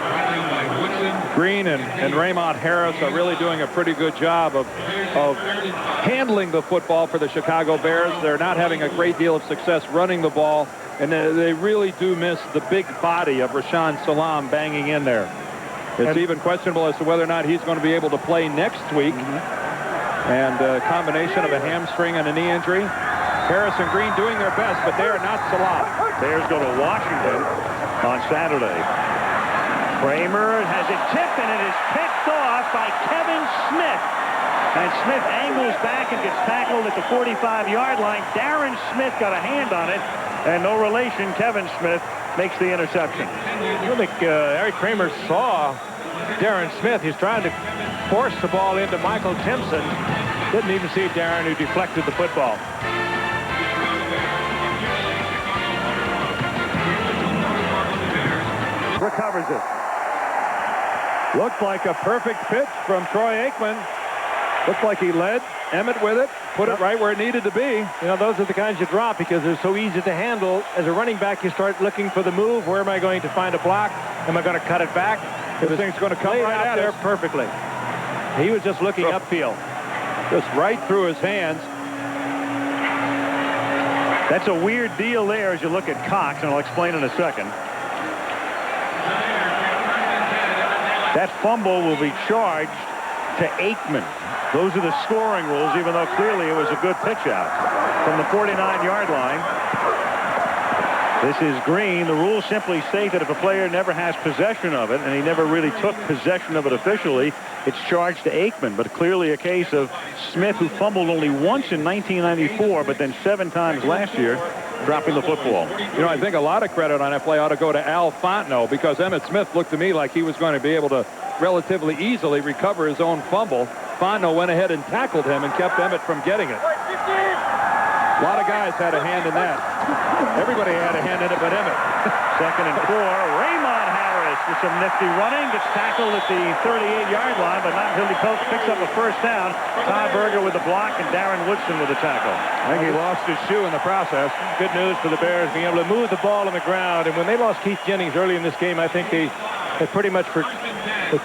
F: By Woodson.
D: Green and Raymond Harris are really doing a pretty good job of handling the football for the Chicago Bears. They're not having a great deal of success running the ball, and they really do miss the big body of Rashaan Salam banging in there. It's even questionable as to whether or not he's going to be able to play next week. And a combination of a hamstring and a knee injury. Harris and Green doing their best, but they are not Salam.
A: Bears go to Washington on Saturday. Kramer has it tipped, and it is picked off by Kevin Smith. And Smith angles back and gets tackled at the 45-yard line. Darren Smith got a hand on it, and no relation, Kevin Smith makes the interception.
B: I don't think Eric Kramer saw Darren Smith. He's trying to force the ball into Michael Timpson. Didn't even see Darren, who deflected the football.
A: Recovers it.
D: Looked like a perfect pitch from Troy Aikman. Looked like he led Emmett with it, put it right where it needed to be.
B: You know, those are the kinds you drop because they're so easy to handle. As a running back, you start looking for the move. Where am I going to find a block? Am I going to cut it back?
D: This thing's going to come right
B: out
D: at
B: there
D: us.
B: perfectly. He was just looking upfield.
D: Just right through his hands.
A: That's a weird deal there as you look at Cox, and I'll explain in a second. That fumble will be charged to Aikman. Those are the scoring rules, even though clearly it was a good pitch out from the 49-yard line. This is Green. The rules simply state that if a player never has possession of it, and he never really took possession of it officially, it's charged to Aikman. But clearly a case of Smith, who fumbled only once in 1994, but then 7 times last year, dropping the football.
D: You know, I think a lot of credit on that play ought to go to Al Fontenot, because Emmitt Smith looked to me like he was going to be able to relatively easily recover his own fumble. Fontenot went ahead and tackled him and kept Emmett from getting it. A lot of guys had a hand in that. Everybody had a hand in it but Emmett.
A: 2nd and 4. Raymond Harris with some nifty running. Gets tackled at the 38-yard line, but not until he picks up a first down. Todd Berger with the block and Darren Woodson with the tackle.
D: I think he lost his shoe in the process.
B: Good news for the Bears being able to move the ball on the ground. And when they lost Keith Jennings early in this game, I think they pretty much were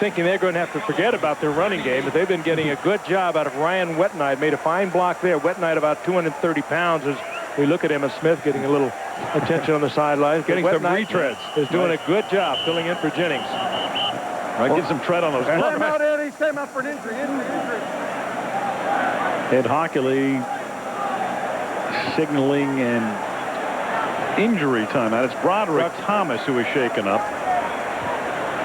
B: thinking they're going to have to forget about their running game, but they've been getting a good job out of Ryan Wetnight. Made a fine block there. Wetnight about 230 pounds as we look at him as Smith getting a little attention on the sidelines.
D: Getting some retreads.
B: Is doing a good job filling in for Jennings.
A: Right, get some tread on those gloves.
E: Time out, Eddie. Time out for an injury.
A: Ed Hockley signaling an injury timeout. It's Broderick Thomas who is shaken up.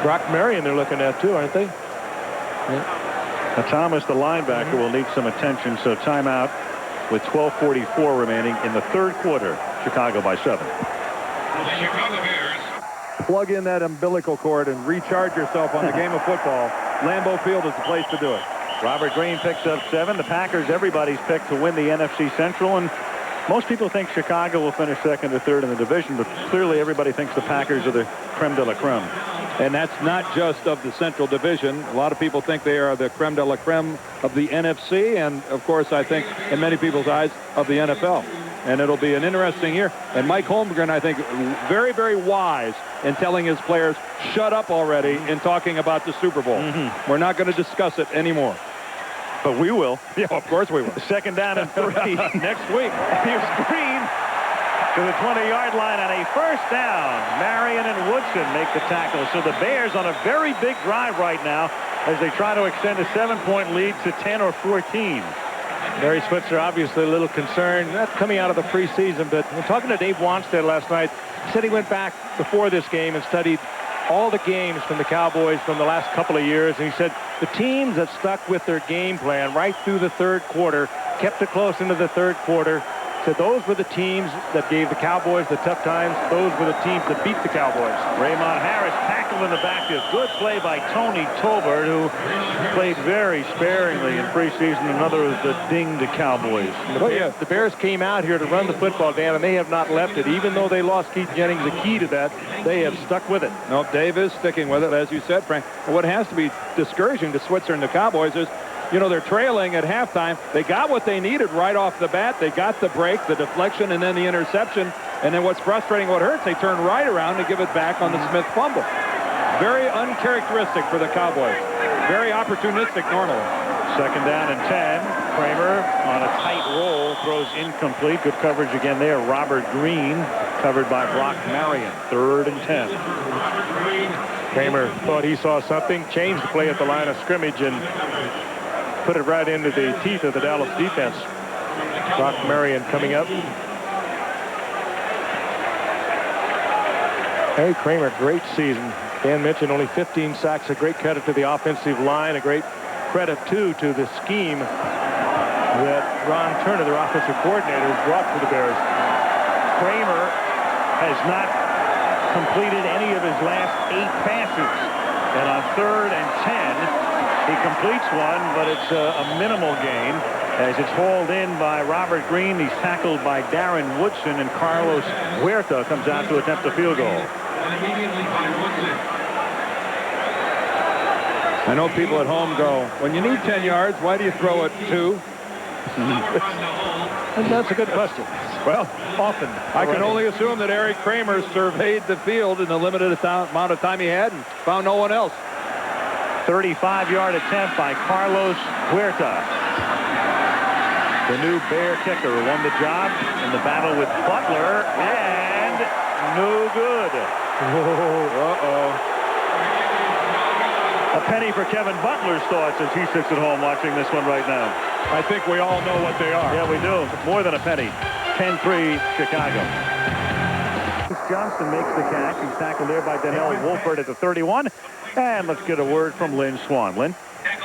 B: Brock Marion they're looking at too, aren't they?
A: Now, Thomas, the linebacker, will need some attention, so timeout with 12:44 remaining in the 3rd quarter. Chicago by 7.
F: The Chicago Bears.
D: Plug in that umbilical cord and recharge yourself on the game of football. Lambeau Field is the place to do it.
A: Robert Green picks up 7. The Packers, everybody's picked to win the NFC Central, and most people think Chicago will finish 2nd or 3rd in the division, but clearly everybody thinks the Packers are the creme de la creme.
D: And that's not just of the Central Division. A lot of people think they are the creme de la creme of the NFC, and of course I think in many people's eyes of the NFL. And it'll be an interesting year. And Mike Holmgren, I think, very, very wise in telling his players, shut up already in talking about the Super Bowl. We're not going to discuss it anymore.
A: But we will.
D: Yeah, of course we will.
A: 2nd down and 3
D: next week.
A: Here's Green to the 20-yard line on a first down. Marion and Woodson make the tackle. So the Bears on a very big drive right now as they try to extend a 7-point lead to 10 or 14.
B: Barry Switzer obviously a little concerned. That's coming out of the preseason, but when talking to Dave Wanstead last night, he said he went back before this game and studied all the games from the Cowboys from the last couple of years, and he said the teams that stuck with their game plan right through the 3rd quarter, kept it close into the 3rd quarter, said those were the teams that gave the Cowboys the tough times. Those were the teams that beat the Cowboys.
A: Raymond Harris tackled in the backfield. Good play by Tony Tolbert, who played very sparingly in preseason. Another of the dinged Cowboys.
B: The Bears came out here to run the football, Dan, and they have not left it. Even though they lost Keith Jennings, the key to that, they have stuck with it.
D: No, Dave is sticking with it, as you said, Frank. What has to be discouraging to Switzer and the Cowboys is, you know, they're trailing at halftime. They got what they needed right off the bat. They got the break, the deflection, and then the interception. And then what's frustrating, what hurts, they turn right around and give it back on the Smith fumble. Very uncharacteristic for the Cowboys. Very opportunistic normally.
A: Second down and 10. Kramer on a tight roll throws incomplete. Good coverage again there. Robert Green covered by Brock Marion. 3rd and 10.
B: Kramer thought he saw something, changed the play at the line of scrimmage, and put it right into the teeth of the Dallas defense. Brock Marion coming up. Harry Kramer, great season. Dan mentioned only 15 sacks. A great credit to the offensive line. A great credit, too, to the scheme that Ron Turner, their offensive coordinator, has brought to the Bears.
A: Kramer has not completed any of his last 8 passes. And on 3rd and 10, he completes one, but it's a minimal gain as it's hauled in by Robert Green. He's tackled by Darren Woodson, and Carlos Huerta comes out to attempt a field goal.
D: I know people at home go, when you need 10 yards, why do you throw it 2?
B: And that's a good question.
D: Well, often. I can only assume that Eric Kramer surveyed the field in the limited amount of time he had and found no one else.
A: 35-yard attempt by Carlos Huerta. The new Bear kicker who won the job in the battle with Butler, and no good.
D: Uh-oh.
A: A penny for Kevin Butler's thoughts as he sits at home watching this one right now.
D: I think we all know what they are.
A: Yeah, we do. More than a penny. 10-3 Chicago. Johnston makes the catch. He's tackled there by Donnell Wolford at the 31. And let's get a word from Lynn Swan. Lynn?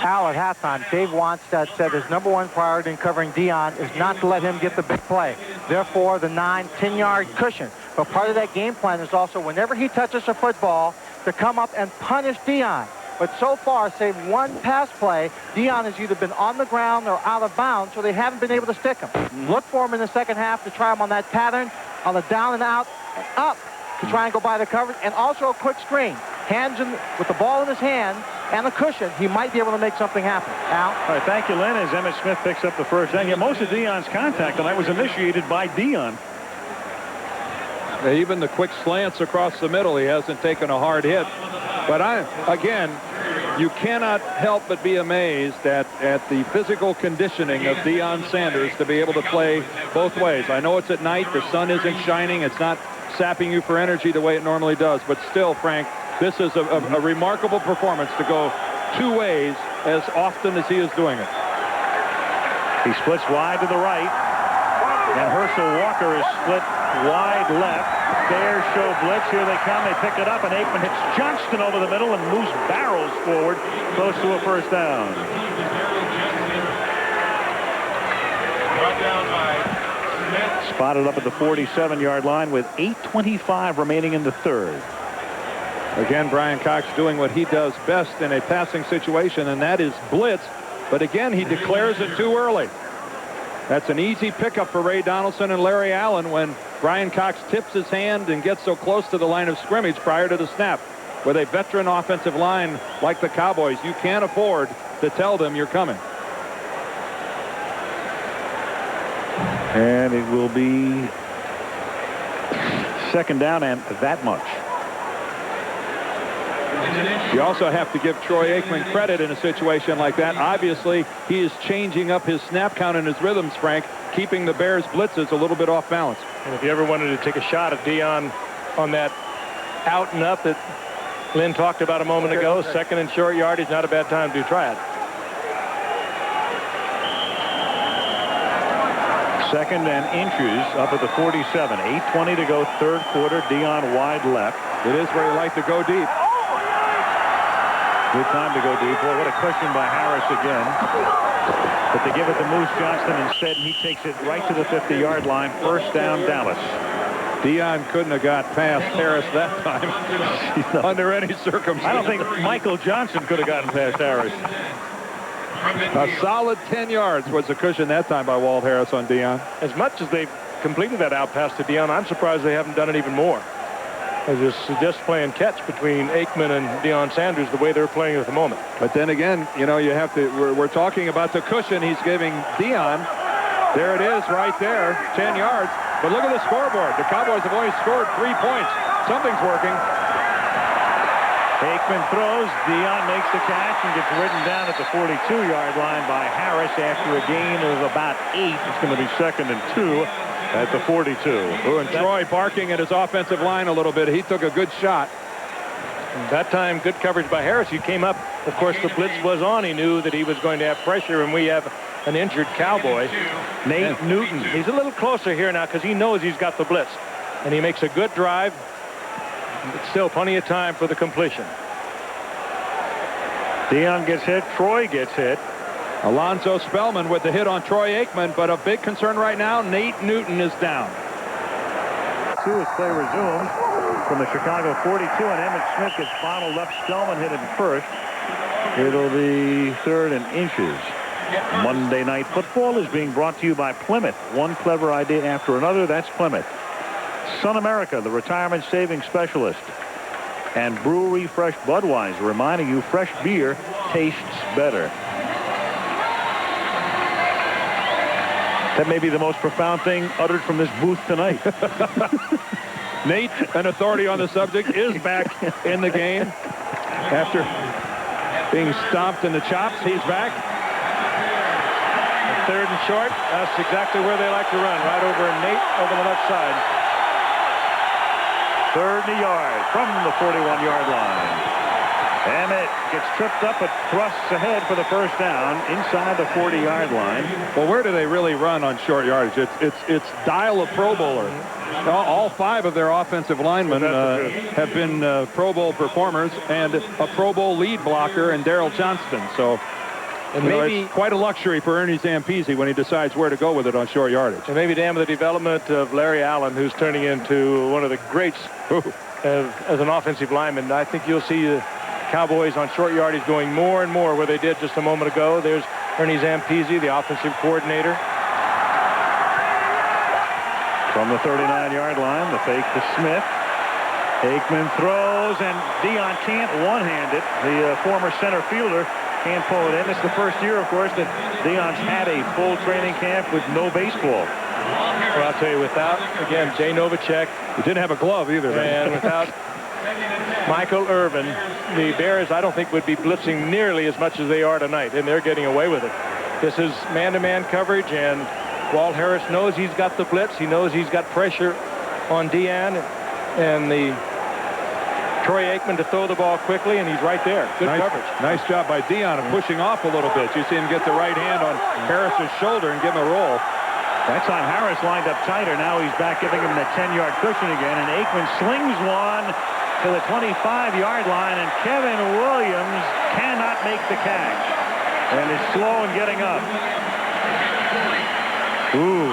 G: Al, at halftime, Dave Wanstead said his #1 priority in covering Dion is not to let him get the big play. Therefore, the 9-10-yard cushion. But part of that game plan is also whenever he touches the football to come up and punish Dion. But so far, save one pass play, Dion has either been on the ground or out of bounds, so they haven't been able to stick him. Look for him in the second half to try him on that pattern, on the down and out, and up to try and go by the coverage, and also a quick screen. Hands in, with the ball in his hand and the cushion, he might be able to make something happen. Al?
A: All right, thank you, Lynn, as Emmitt Smith picks up the first down. Yeah, most of Dion's contact tonight was initiated by Dion.
D: Even the quick slants across the middle, he hasn't taken a hard hit. But again, you cannot help but be amazed at the physical conditioning of Deion Sanders to be able to play both ways. I know it's at night, the sun isn't shining, it's not sapping you for energy the way it normally does, but still, Frank, this is a remarkable performance to go 2 ways as often as he is doing it.
A: He splits wide to the right, and Herschel Walker is split wide left. Bears show blitz. Here they come. They pick it up, and Aikman hits Johnston over the middle, and Moose barrels forward close to a first down. Spotted up at the 47-yard line with 8:25 remaining in the third.
D: Again, Brian Cox doing what he does best in a passing situation, and that is blitz. But again, he declares it too early. That's an easy pickup for Ray Donaldson and Larry Allen when Brian Cox tips his hand and gets so close to the line of scrimmage prior to the snap. With a veteran offensive line like the Cowboys, you can't afford to tell them you're coming.
A: And it will be second down and that much.
D: You also have to give Troy Aikman credit in a situation like that. Obviously, he is changing up his snap count and his rhythms, Frank, keeping the Bears' blitzes a little bit off balance.
B: And if you ever wanted to take a shot at Dion on that out and up that Lynn talked about a moment ago, second and short yardage, not a bad time to try it.
A: Second and inches up at the 47. 8:20 to go, third quarter. Dion wide left.
D: It is where you like to go deep.
A: Good time to go deep. Boy, what a cushion by Harris again. The But they give it to Moose Johnston instead, and he takes it right to the 50-yard line. First down, Dallas.
D: Dion couldn't have got past Harris that time under any circumstance.
A: I don't think Michael Johnson could have gotten past Harris.
D: A solid 10 yards was the cushion that time by Walt Harris on Dion.
B: As much as they've completed that out pass to Dion, I'm surprised they haven't done it even more. They're just playing catch between Aikman and Deion Sanders the way they're playing at the moment.
D: But then again, you know, you have to, we're talking about the cushion he's giving Dion. There it is right there, 10 yards. But look at the scoreboard. The Cowboys have only scored 3 points. Something's working.
A: Aikman throws. Dion makes the catch and gets ridden down at the 42-yard line by Harris after a gain of about 8. It's going to be 2nd and 2 at the 42.
D: Ooh, and Troy barking at his offensive line a little bit. He took a good shot.
B: That time, good coverage by Harris. He came up. Of course, the blitz was on. He knew that he was going to have pressure, and we have an injured Cowboy. Nate Newton. He's a little closer here now because he knows he's got the blitz. And he makes a good drive. It's still plenty of time for the completion.
A: Dion gets hit. Troy gets hit.
D: Alonzo Spellman with the hit on Troy Aikman, but a big concern right now, Nate Newton is down.
A: 2 as play resumes from the Chicago 42, and Emmett Smith gets bottled up. Spellman hit him first. It'll be 3rd and inches. Monday Night Football is being brought to you by Plymouth. One clever idea after another. That's Plymouth. Sun America, the retirement savings specialist. And Brewery Fresh Budweiser, reminding you fresh beer tastes better. That may be the most profound thing uttered from this booth tonight.
D: Nate, an authority on the subject, is back in the game. After being stomped in the chops, he's back.
B: 3rd and short. That's exactly where they like to run. Right over Nate over the left side.
A: 3rd and a yard from the 41-yard line. Emmett gets tripped up but thrusts ahead for the first down inside the 40-yard line.
D: Well, where do they really run on short yardage? It's dial a Pro Bowler. All 5 of their offensive linemen have been Pro Bowl performers, and a Pro Bowl lead blocker in Daryl Johnston. So, and maybe it's quite a luxury for Ernie Zampese when he decides where to go with it on short yardage.
B: And maybe damn the development of Larry Allen, who's turning into one of the greats as an offensive lineman. I think you'll see the Cowboys on short yardage going more and more where they did just a moment ago. There's Ernie Zampese, the offensive coordinator.
A: From the 39-yard line, the fake to Smith. Aikman throws, and Dion can't one-hand it. The former center fielder can't pull it in. It's the first year, of course, that Dion's had a full training camp with no baseball.
B: Well, I'll tell you, without, again, Jay Novacek.
D: He didn't have a glove either.
B: And without Michael Irvin, the Bears, I don't think, would be blitzing nearly as much as they are tonight, and they're getting away with it. This is man-to-man coverage, and Walt Harris knows he's got the blitz. He knows he's got pressure on Dion, and the Troy Aikman to throw the ball quickly, and he's right there. Good coverage.
D: Nice job by Dion of pushing off a little bit. You see him get the right hand on Harris's shoulder and give him a roll.
A: That time Harris lined up tighter. Now he's back giving him that 10-yard cushion again, and Aikman slings one to the 25-yard line, and Kevin Williams cannot make the catch and is slow in getting up. Ooh.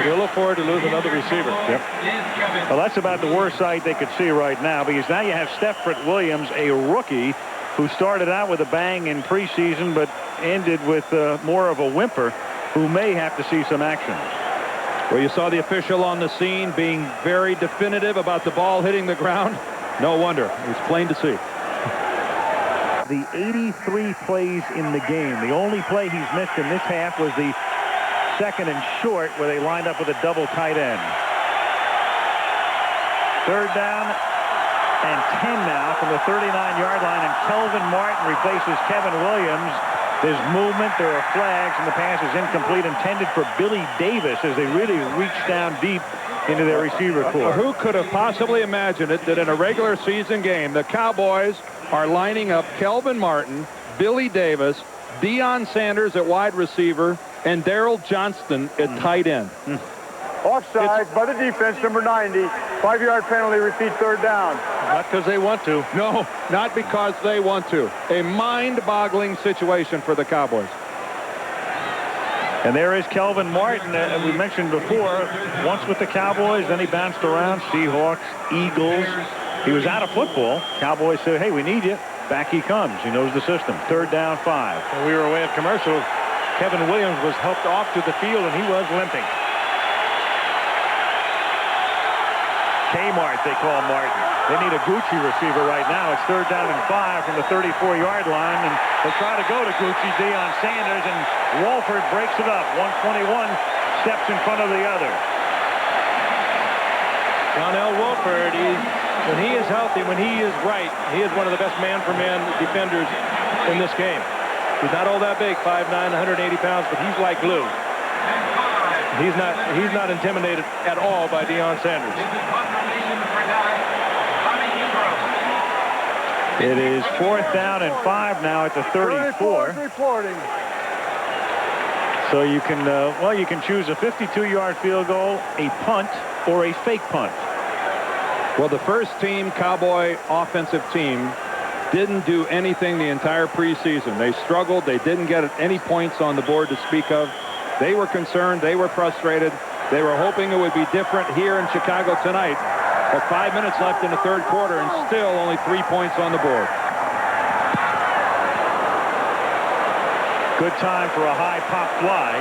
B: We'll look forward to losing another receiver.
A: Yep. Well, that's about the worst sight they could see right now, because now you have Stepford Williams, a rookie, who started out with a bang in preseason but ended with more of a whimper, who may have to see some action.
D: Well, you saw the official on the scene being very definitive about the ball hitting the ground. No wonder. It's plain to see.
A: The 83 plays in the game. The only play he's missed in this half was the 2nd and short, where they lined up with a double tight end. 3rd down and 10 now from the 39-yard line, and Kelvin Martin replaces Kevin Williams. There's movement, there are flags, and the pass is incomplete, intended for Billy Davis as they really reach down deep into their receiver corps.
D: Who could have possibly imagined it that in a regular season game, the Cowboys are lining up Kelvin Martin, Billy Davis, Deion Sanders at wide receiver, and Daryl Johnston at tight end.
E: Offside by the defense, number 90. 5-yard penalty, repeat 3rd down.
B: Not because they want to.
D: No, not because they want to. A mind-boggling situation for the Cowboys.
A: And there is Kelvin Martin, we mentioned before, once with the Cowboys, then he bounced around, Seahawks, Eagles. He was out of football. Cowboys said, hey, we need you. Back he comes. He knows the system. 3rd down, 5.
B: When we were away at commercial, Kevin Williams was helped off to the field, and he was limping.
A: Kmart, they call Martin. They need a Gucci receiver right now. It's 3rd down and 5 from the 34-yard line, and they try to go to Gucci. Deion Sanders, and Walford breaks it up. 121 steps in front of the other.
B: Donnell Wolford, when he is healthy, when he is right, he is one of the best man-for-man defenders in this game. He's not all that big, 5'9", 180 pounds, but he's like glue. He's not intimidated at all by Deion Sanders.
A: It is 4th down and 5 now at the 34.
E: Reporting.
A: So you can, you can choose a 52-yard field goal, a punt, or a fake punt.
C: Well, the first team Cowboy offensive team didn't do anything the entire preseason. They struggled. They didn't get any points on the board to speak of. They were concerned. They were frustrated. They were hoping it would be different here in Chicago tonight. But 5 minutes left in the 3rd quarter, and still only 3 points on the board.
A: Good time for a high pop fly.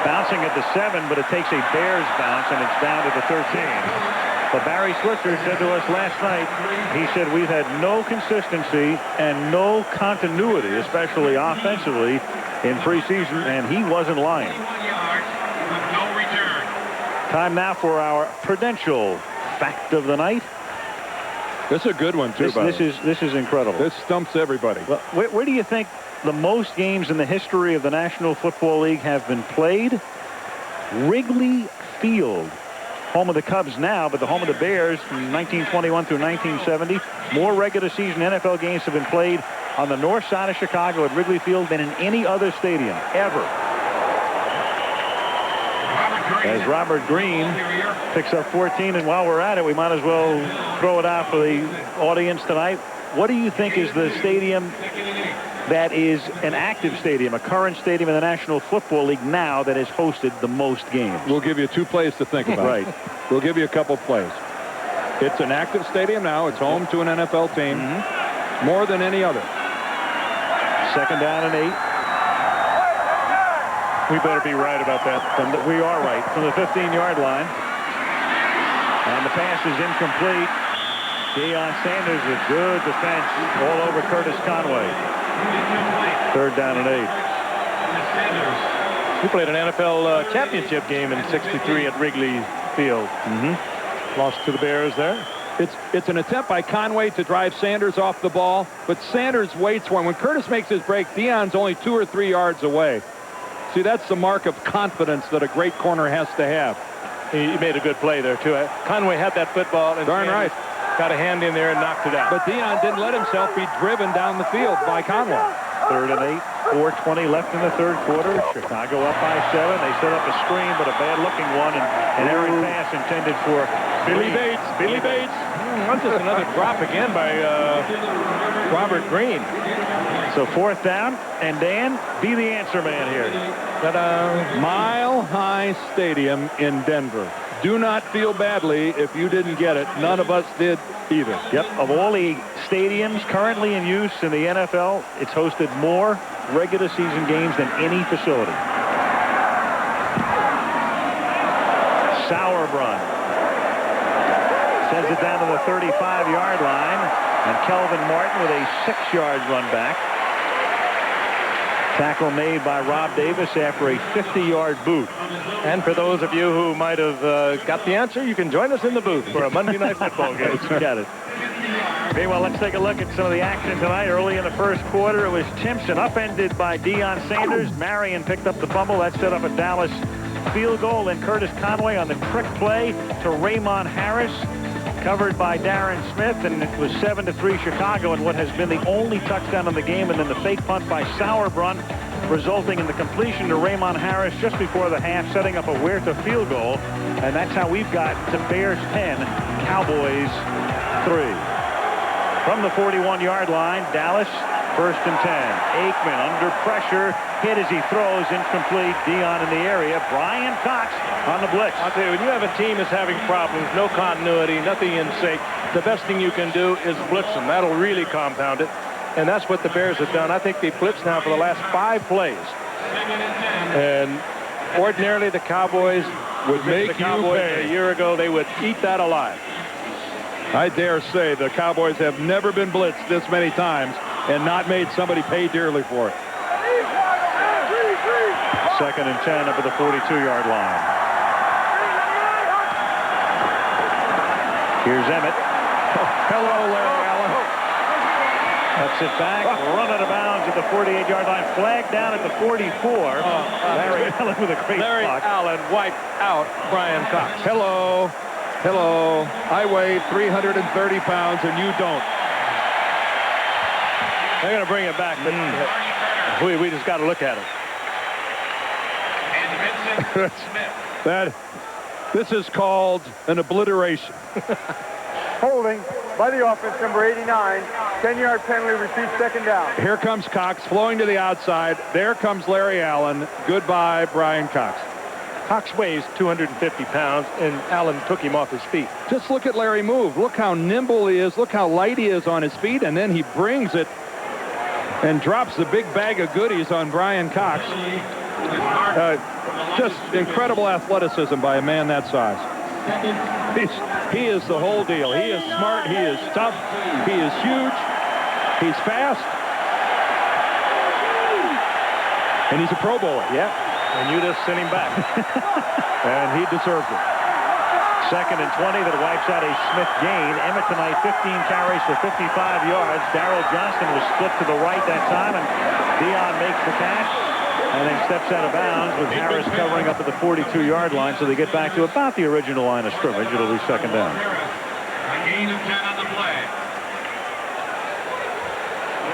A: Bouncing at the 7, but it takes a Bears bounce, and it's down to the 13. But Barry Switzer said to us last night, he said, we've had no consistency and no continuity, especially offensively, in preseason, and he wasn't lying. Time now for our Prudential Fact of the Night.
C: This is a good one, too,
A: This is incredible.
C: This stumps everybody.
A: Well, where do you think the most games in the history of the National Football League have been played? Wrigley Field. Home of the Cubs now, but the home of the Bears from 1921 through 1970. More regular season NFL games have been played on the north side of Chicago at Wrigley Field than in any other stadium ever. As Robert Green picks up 14, and while we're at it, we might as well throw it out for the audience tonight. What do you think is the stadium that is an active stadium, a current stadium in the National Football League now that has hosted the most games?
C: We'll give you 2 plays to think about.
A: Right.
C: We'll give you a couple plays. It's an active stadium now. It's home to an NFL team. More than any other.
A: 2nd down and 8.
B: We better be right about that.
A: We are right. From the 15-yard line. And the pass is incomplete. Deion Sanders with good defense all over Curtis Conway. 3rd down and 8.
B: He played an NFL championship game in '63 at Wrigley Field. Lost to the Bears there.
C: It's an attempt by Conway to drive Sanders off the ball, but Sanders waits for him. When Curtis makes his break, Deion's only 2 or 3 yards away. See, that's the mark of confidence that a great corner has to have.
B: He made a good play there, too. Conway had that football, and
C: darn right.
B: Got a hand in there and knocked it out.
C: But Deion didn't let himself be driven down the field by Conway.
A: 3rd and 8, 4:20 left in the 3rd quarter. Chicago up by 7. They set up a screen, but a bad-looking one, and an errant pass intended for
B: Billy Bates. Billy Bates. Just another drop again by Robert Green.
A: So 4th down, and Dan, be the answer man here.
C: Mile High Stadium in Denver. Do not feel badly if you didn't get it. None of us did either.
A: Yep, of all the stadiums currently in use in the NFL, it's hosted more regular season games than any facility. Sauerbrunn sends it down to the 35-yard line, and Kelvin Martin with a 6-yard run back. Tackle made by Rob Davis after a 50-yard boot.
B: And for those of you who might have got the answer, you can join us in the booth for a Monday Night Football game.
A: You got it. Okay, well, let's take a look at some of the action tonight. Early in the 1st quarter, it was Timpson upended by Deion Sanders. Marion picked up the fumble. That set up a Dallas field goal. And Curtis Conway on the trick play to Raymond Harris, covered by Darren Smith, and it was 7-3 Chicago in what has been the only touchdown in the game, and then the fake punt by Sauerbrunn, resulting in the completion to Raymond Harris just before the half, setting up a Huerta field goal, and that's how we've got to Bears 10, Cowboys 3. From the 41-yard line, Dallas First and 10. Aikman under pressure. Hit as he throws. Incomplete. Dion in the area. Brian Cox on the blitz.
B: I'll tell you, when you have a team that's having problems, no continuity, nothing in sync, the best thing you can do is blitz them. That'll really compound it. And that's what the Bears have done. I think they blitzed now for the last 5 plays. And ordinarily the Cowboys
D: would make
B: the Cowboys a year ago, they would eat that alive.
D: I dare say the Cowboys have never been blitzed this many times and not made somebody pay dearly for it.
A: Second and 10 up at the 42-yard line. Here's Emmett.
D: Hello, Larry Allen.
A: Cuts it back, run out of bounds at the 48-yard line. Flag down at the 44. Larry Allen with a great
B: Larry
A: block.
B: Allen wiped out Brian Cox.
D: Hello. Hello. I weigh 330 pounds and you don't.
B: They're going to bring it back, but we just got to look at it.
F: And Vincent Smith.
D: This is called an obliteration.
E: Holding by the offense, number 89. 10-yard penalty, repeat second down.
D: Here comes Cox flowing to the outside. There comes Larry Allen. Goodbye, Brian Cox.
B: Cox weighs 250 pounds, and Allen took him off his feet.
D: Just look at Larry move. Look how nimble he is. Look how light he is on his feet, and then he brings it and drops the big bag of goodies on Brian Cox. Just incredible athleticism by a man that size. He is the whole deal. He is smart. He is tough. He is huge. He's fast. And he's a Pro Bowler.
B: Yeah. And you just sent him back.
D: And he deserves it.
A: Second and 20 that wipes out a Smith gain. Emmett tonight 15 carries for 55 yards. Darrell Johnston was split to the right that time, and Dion makes the catch and then steps out of bounds with Harris covering up at the 42-yard line, so they get back to about the original line of scrimmage. It'll be second down.
F: A gain of 10 on the play.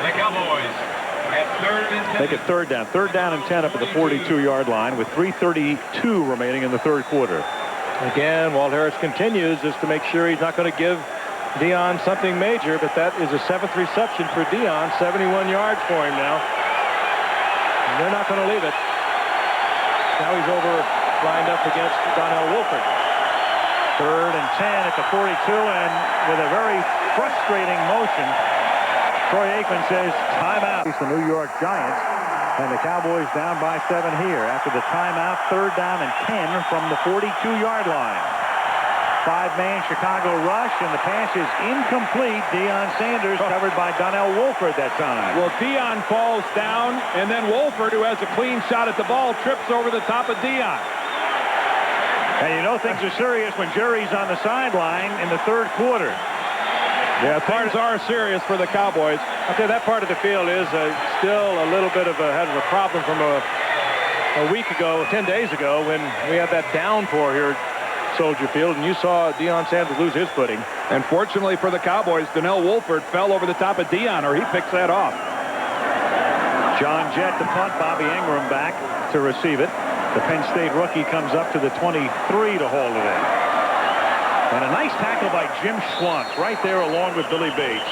F: The Cowboys at third and 10.
A: Make it third down. Third down and 10 up at the 42-yard line with 3:32 remaining in the third quarter.
B: Again, Walt Harris continues just to make sure he's not going to give Dion something major, but that is a 7th reception for Dion. 71 yards for him now. And they're not going to leave it. Now he's over lined up against Donnell Wolford.
A: Third and 10 at the 42, and with a very frustrating motion, Troy Aikman says timeout. It's the New York Giants, and the Cowboys down by 7 here. After the timeout, third down and 10 from the 42-yard line. 5-man Chicago rush, and the pass is incomplete. Deion Sanders covered by Donnell Wolford that time.
D: Well, Dion falls down, and then Wolford, who has a clean shot at the ball, trips over the top of Dion.
A: And you know things are serious when Jerry's on the sideline in the third quarter.
D: Yeah, things are serious for the Cowboys.
B: I'll tell you, that part of the field is still a little bit of a problem from a week ago, 10 days ago, when we had that downpour here at Soldier Field, and you saw Deion Sanders lose his footing.
D: And fortunately for the Cowboys, Donnell Wolford fell over the top of Dion, or he picks that off.
A: John Jett to punt, Bobby Ingram back to receive it. The Penn State rookie comes up to the 23 to hold it in. And a nice tackle by Jim Schwantz right there along with Billy Bates.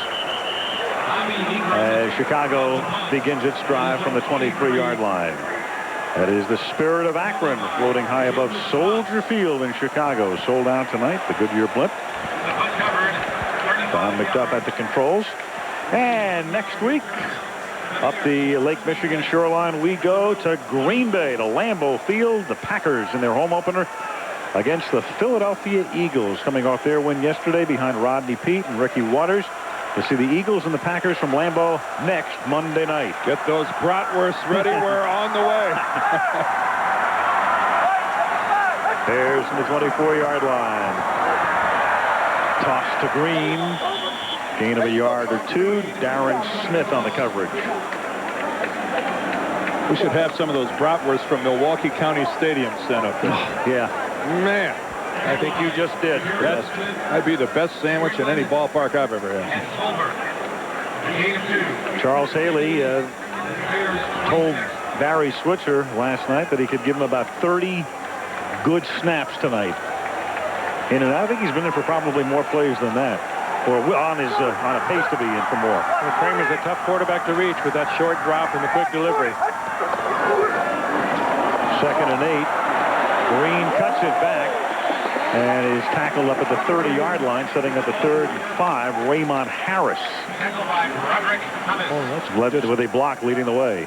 A: As Chicago begins its drive from the 23-yard line. That is the Spirit of Akron floating high above Soldier Field in Chicago. Sold out tonight, the Goodyear Blimp. Don McDuff at the controls. And next week, up the Lake Michigan shoreline, we go to Green Bay, to Lambeau Field. The Packers in their home opener against the Philadelphia Eagles, coming off their win yesterday behind Rodney Peete and Ricky Waters. To see the Eagles and the Packers from Lambeau next Monday night.
D: Get those bratwursts ready. We're on the way.
A: Bears from the 24-yard line. Toss to Green. Gain of a yard or two. Darren Smith on the coverage.
D: We should have some of those bratwursts from Milwaukee County Stadium sent up there.
A: Yeah.
D: Man.
B: I think you just did.
D: That'd be the best sandwich in any ballpark I've ever had.
A: Charles Haley told Barry Switzer last night that he could give him about 30 good snaps tonight. And I think he's been there for probably more plays than that. or on a pace to be in for more.
B: Well, Kramer's a tough quarterback to reach with that short drop and the quick delivery.
A: 2nd and 8. Green cuts it back and is tackled up at the 30-yard line, setting up a 3rd and 5. Raymond Harris. Led with a block leading the way.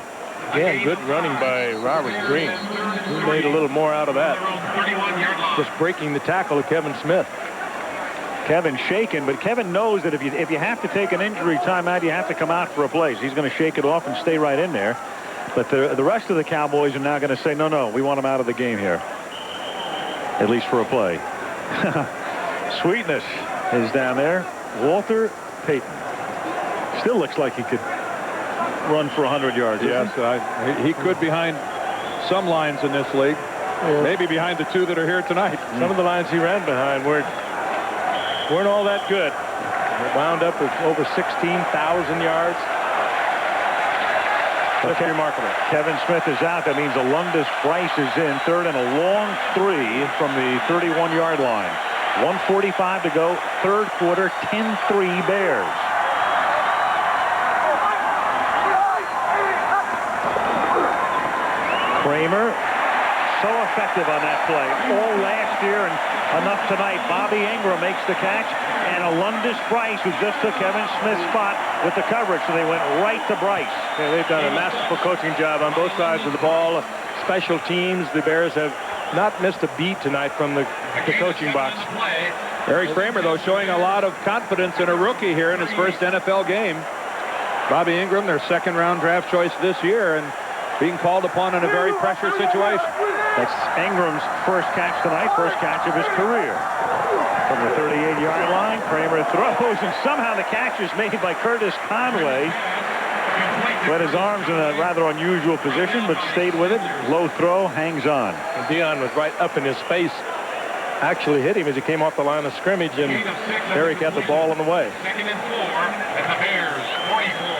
B: Again, good running by Robert Green. He made a little more out of that. Just breaking the tackle of Kevin Smith.
A: Kevin shaken, but Kevin knows that if you have to take an injury timeout, you have to come out for a play. So he's going to shake it off and stay right in there. But the rest of the Cowboys are now going to say, no, we want him out of the game here. At least for a play. Sweetness is down there. Walter Payton. Still looks like he could run for 100 yards.
D: Yes, he could behind some lines in this league. Maybe behind the 2 that are here tonight.
B: Some of the lines he ran behind weren't all that good. It wound up with over 16,000 yards. That's remarkable.
A: Kevin Smith is out. That means Alundis Bryce is in. 3rd and a long 3 from the 31-yard line. 1:45 to go. 3rd quarter. 10-3 Bears. Kramer, so effective on that play. All last year and enough tonight. Bobby Ingram makes the catch, and Alundis Bryce, who just took Kevin Smith's spot with the coverage, so they went right to Bryce.
B: Yeah, they've done a masterful coaching job on both sides of the ball. Special teams, the Bears have not missed a beat tonight from the coaching box.
D: Eric Kramer, though, showing a lot of confidence in a rookie here in his first NFL game. Bobby Ingram, their 2nd-round draft choice this year, and being called upon in a very pressure situation.
A: That's Ingram's first catch tonight, first catch of his career. From the 38-yard line, Kramer throws, and somehow the catch is made by Curtis Conway. Put his arms in a rather unusual position, but stayed with it. Low throw, hangs on.
B: And Dion was right up in his face. Actually hit him as he came off the line of scrimmage, and Eric had the ball on the way.
F: 2nd and 4 at the Bears 44.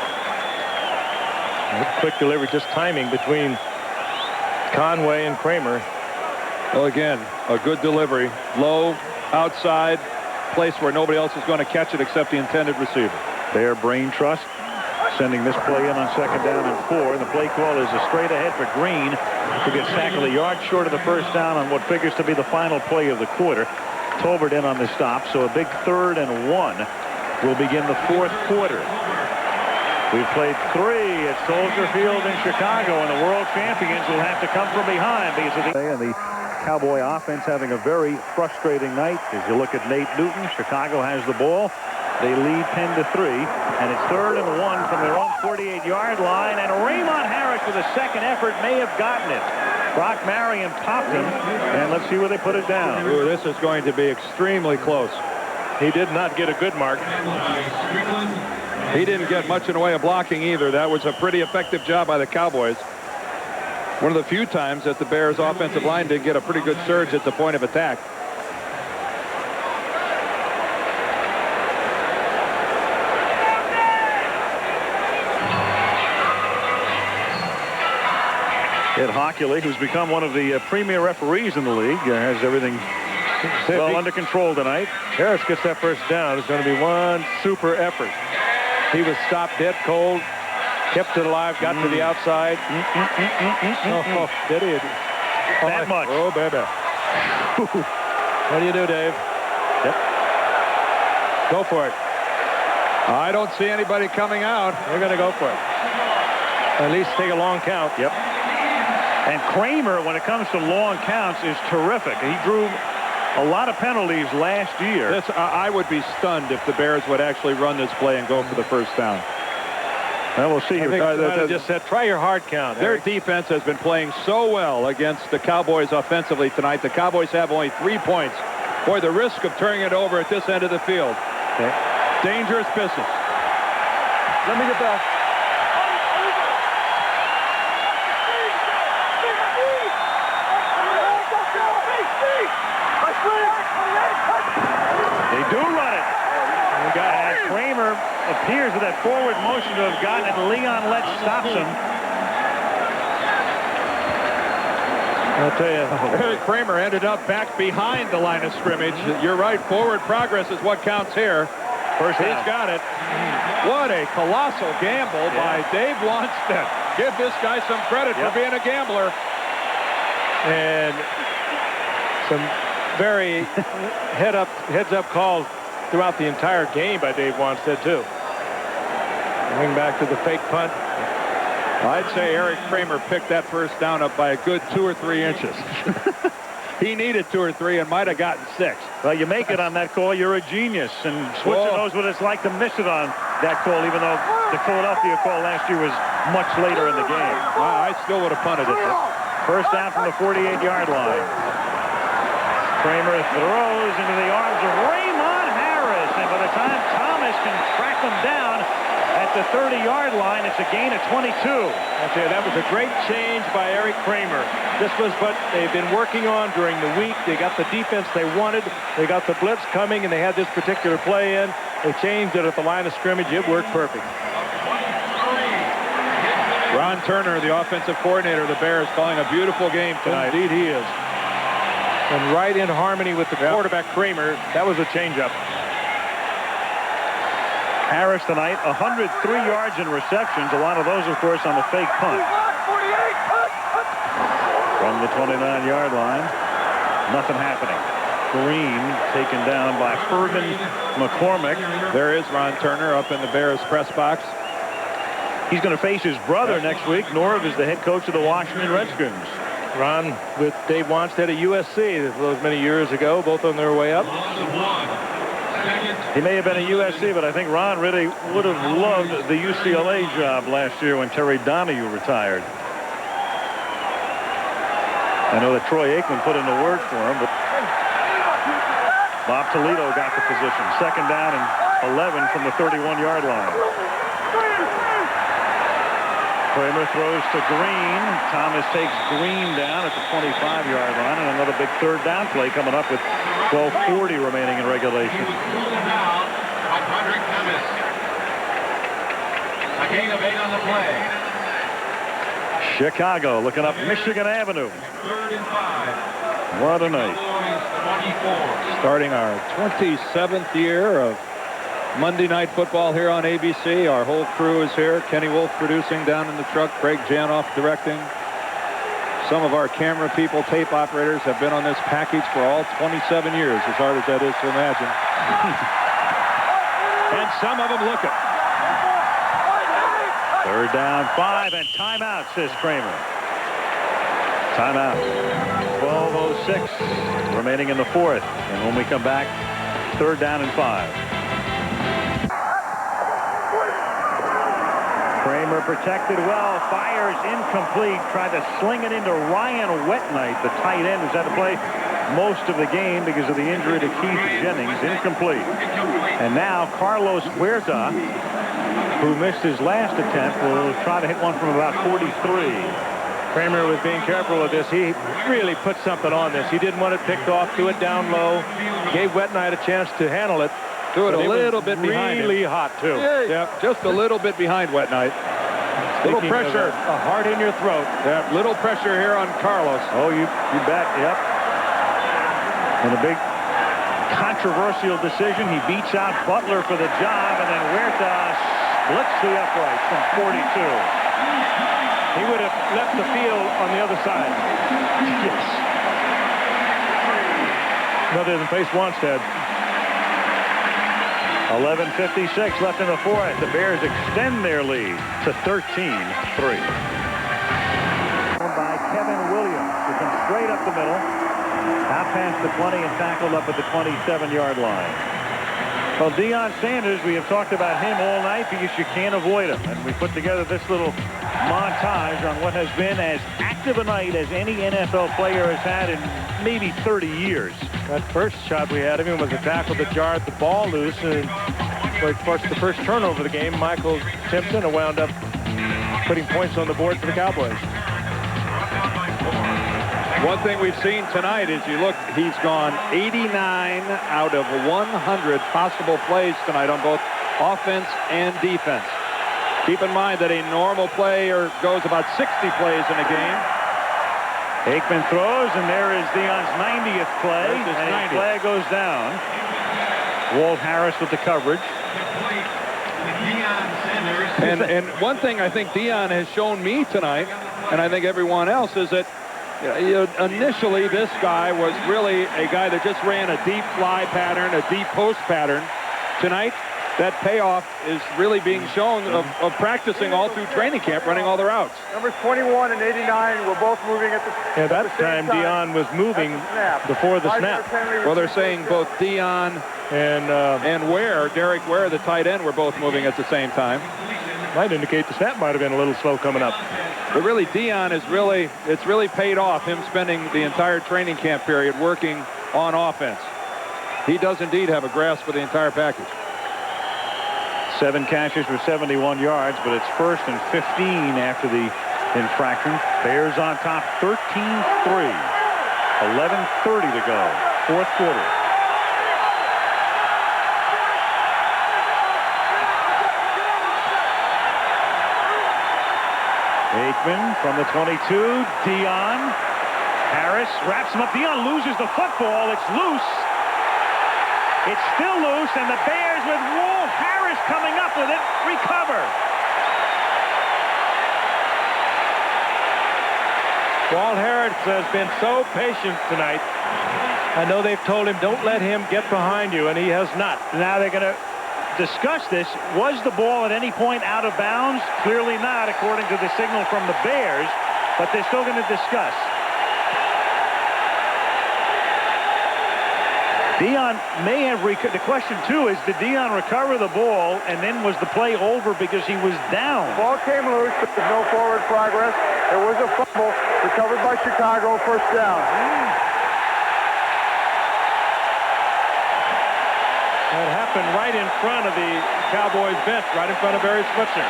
B: Quick delivery, just timing between Conway and Kramer.
D: Well, again, a good delivery. Low, outside, place where nobody else is going to catch it except the intended receiver.
A: Bear brain trust sending this play in on 2nd down and 4. And the play call is a straight ahead for Green, who gets tackled a yard short of the first down on what figures to be the final play of the quarter. Tolbert in on the stop, so a big 3rd and 1 will begin the 4th quarter. We've played 3 at Soldier Field in Chicago, and the world champions will have to come from behind because of the Cowboy offense having a very frustrating night. As you look at Nate Newton, Chicago has the ball. They lead 10-3, and it's 3rd and 1 from their own 48-yard line, and Raymond Harris with a second effort may have gotten it. Brock Marion popped him, and let's see where they put it down.
D: Ooh, this is going to be extremely close.
B: He did not get a good mark.
D: He didn't get much in the way of blocking either. That was a pretty effective job by the Cowboys. One of the few times that the Bears offensive line did get a pretty good surge at the point of attack.
A: Ed Hockley, who's become one of the premier referees in the league, has everything well under control tonight.
B: Harris gets that first down. It's going to be one super effort. He was stopped dead cold, kept it alive, got to the outside. Oh, did he?
A: That much.
B: Oh, baby. What do you do, Dave?
A: Yep.
B: Go for it.
D: I don't see anybody coming out.
B: They're going to go for it. At least take a long count.
A: Yep. And Kramer, when it comes to long counts, is terrific. He drew a lot of penalties last year.
D: I would be stunned if the Bears would actually run this play and go for the first down.
A: Well, we'll see.
B: I think just said, try your hard count.
D: Their
B: Eric.
D: defense has been playing so well against the Cowboys offensively tonight. The Cowboys have only 3 points. Boy, the risk of turning it over at this end of the field.
A: Okay.
D: Dangerous business.
C: Let me get back.
A: They do run it. Kramer appears with that forward motion to have gotten it. Leon Letts stops him.
B: I'll tell you,
D: Eric Kramer ended up back behind the line of scrimmage. You're right. Forward progress is what counts here.
A: First
D: He's
A: down.
D: got it. What a colossal gamble by Dave Wanstead. Give this guy some credit for being a gambler.
B: And some very heads-up calls throughout the entire game by Dave Wanstead, too. Going back to the fake punt.
D: I'd say Eric Kramer picked that first down up by a good 2 or 3 inches. He needed 2 or 3 and might have gotten 6.
A: Well, you make it on that call, you're a genius. And Switzer knows what it's like to miss it on that call, even though the Philadelphia call last year was much later in the game.
D: I still would have punted it.
A: First down from the 48-yard line. Kramer throws into the arms of Raymond Harris. And by the time Thomas can track him down at the 30-yard line, it's a gain of 22.
B: I tell you, that was a great change by Eric Kramer. This was what they've been working on during the week. They got the defense they wanted. They got the blitz coming, and they had this particular play in. They changed it at the line of scrimmage. It worked perfect.
D: Ron Turner, the offensive coordinator of the Bears, calling a beautiful game tonight.
B: Indeed he is. And right in harmony with the quarterback Kramer, that was a changeup.
A: Harris tonight, 103 yards in receptions. A lot of those, of course, on the fake punt. From the 29-yard line, nothing happening. Green taken down by Furman McCormick.
D: There is Ron Turner up in the Bears press box.
A: He's going to face his brother next week. Norv is the head coach of the Washington Redskins.
B: Ron with Dave Wanstead at USC those many years ago, both on their way up.
A: He may have been at USC, but I think Ron really would have loved the UCLA job last year when Terry Donahue retired. I know that Troy Aikman put in the word for him, but Bob Toledo got the position. Second down and 11 from the 31-yard line. Kramer throws to Green. Thomas takes Green down at the 25-yard line, and another big third down play coming up with 12:40 remaining in regulation.
F: A gain of 8 on the play.
A: Chicago looking up Michigan Avenue. What a night.
D: Starting our 27th year of Monday Night Football here on ABC. Our whole crew is here. Kenny Wolf producing down in the truck. Craig Janoff directing. Some of our camera people, tape operators, have been on this package for all 27 years, as hard as that is to imagine. And some of them looking.
A: Third down, 5, and timeout, says Kramer. Timeout. 12:06 remaining in the fourth. And when we come back, third down and 5. Kramer protected well, fires incomplete, tried to sling it into Ryan Wetnight, the tight end, who's had to play most of the game because of the injury to Keith Jennings. Incomplete. And now Carlos Huerta, who missed his last attempt, will try to hit one from about 43.
B: Kramer was being careful with this. He really put something on this. He didn't want it picked off, threw it down low, gave Wetnight a chance to handle it.
D: Threw it a little bit behind him.
B: Really hot, too.
D: Yeah, just a little bit behind Wetnight. Little pressure.
B: A heart in your throat.
D: Yeah, little pressure here on Carlos.
A: Oh, you bet. Yep. And a big controversial decision. He beats out Butler for the job, and then Huerta splits the uprights from 42.
B: He would have left the field on the other side.
A: Yes.
B: Rather than face Wanstead.
A: 11:56 left in the fourth. The Bears extend their lead to 13-3. By Kevin Williams, who comes straight up the middle, out past the 20 and tackled up at the 27-yard line. Well, Deion Sanders, we have talked about him all night because you can't avoid him. And we put together this little montage on what has been as active a night as any NFL player has had in maybe 30 years.
B: That first shot we had of him was a tackle that jarred the ball loose and forced the first turnover of the game. Michael Timpson wound up putting points on the board for the Cowboys.
D: One thing we've seen tonight is you look, he's gone 89 out of 100 possible plays tonight on both offense and defense. Keep in mind that a normal player goes about 60 plays in a game.
A: Aikman throws, and there is Deion's 90th play, and his flag goes down. Walt Harris with the coverage.
D: And one thing I think Dion has shown me tonight, and I think everyone else, is that initially this guy was really a guy that just ran a deep fly pattern, a deep post pattern. Tonight, that payoff is really being shown of practicing all through training camp, running all the routes.
E: Numbers 21 and 89 were both moving at the
B: Yeah, that time Dion was moving before the snap.
D: Well, they're saying both Dion and Ware, Derek Ware, the tight end, were both moving at the same time.
B: Might indicate the snap might have been a little slow coming up.
D: But really, Dion it's really paid off, him spending the entire training camp period working on offense. He does indeed have a grasp for the entire package.
A: 7 catches for 71 yards, but it's 1st and 15 after the infraction. Bears on top 13-3. 11:30 to go. 4th quarter. Aikman from the 22. Dion. Harris wraps him up. Dion loses the football. It's loose. It's still loose, and the Bears with Walt Harris coming up with it. Recover.
B: Walt Harris has been so patient tonight. I know they've told him, don't let him get behind you, and he has not.
A: Now they're going to discuss this. Was the ball at any point out of bounds? Clearly not, according to the signal from the Bears, but they're still going to discuss. Dion may have the question too is, did Dion recover the ball and then was the play over because he was down?
E: The ball came loose, but there's no forward progress. There was a fumble recovered by Chicago, 1st down.
B: That happened right in front of the Cowboys bench, right in front of Barry Switzer.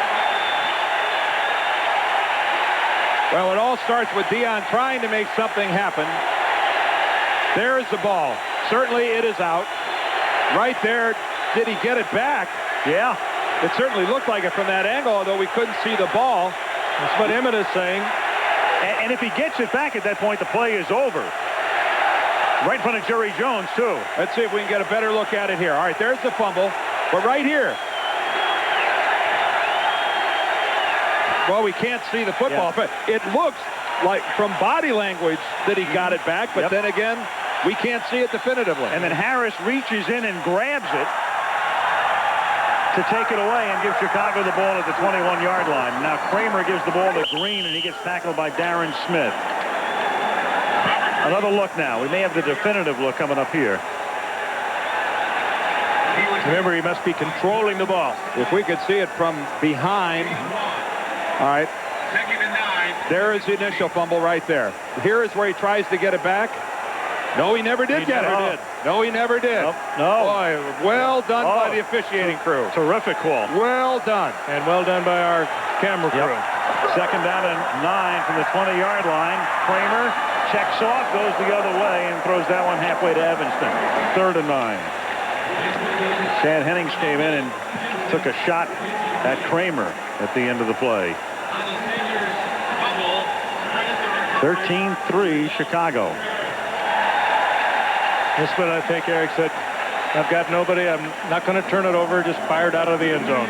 D: Well, it all starts with Dion trying to make something happen. There's the ball. Certainly it is out. Right there. Did he get it back?
A: Yeah.
D: It certainly looked like it from that angle, although we couldn't see the ball.
B: That's what Emmett is saying.
A: And if he gets it back at that point, the play is over. Right in front of Jerry Jones, too.
D: Let's see if we can get a better look at it here. All right, there's the fumble. But right here. Well, we can't see the football, but it looks like from body language that he got it back. But then again, we can't see it definitively.
A: And then Harris reaches in and grabs it to take it away and give Chicago the ball at the 21-yard line. Now Kramer gives the ball to Green, and he gets tackled by Darren Smith. Another look now. We may have the definitive look coming up here.
B: Remember, he must be controlling the ball.
D: If we could see it from behind. All right. There is the initial fumble right there. Here is where he tries to get it back. No, he never did get it. No, he never did.
A: No.
D: Boy, well done by the officiating crew.
A: Terrific call.
D: Well done.
B: And well done by our camera crew.
A: 2nd down and 9 from the 20-yard line. Kramer checks off, goes the other way, and throws that one halfway to Evanston. 3rd and 9. Chad Hennings came in and took a shot at Kramer at the end of the play. 13-3 Chicago.
B: That's what I think Eric said. I've got nobody. I'm not going to turn it over. Just fired out of the end zone.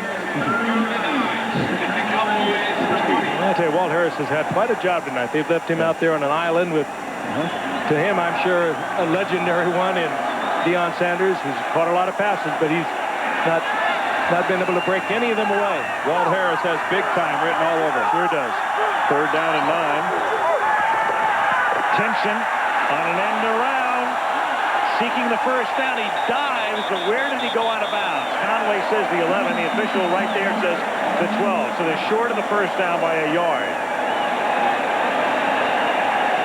B: I'll tell you, Walt Harris has had quite a job tonight. They've left him out there on an island with, to him, I'm sure, a legendary one in Deion Sanders, who's caught a lot of passes, but he's not been able to break any of them away.
D: Walt Harris has big time written all over.
A: Sure does. 3rd down and 9. Timpson on an end around, seeking the 1st down. He dives, but where did he go out of bounds? Conway says the 11. The official right there says the 12. So they're short of the 1st down by a yard.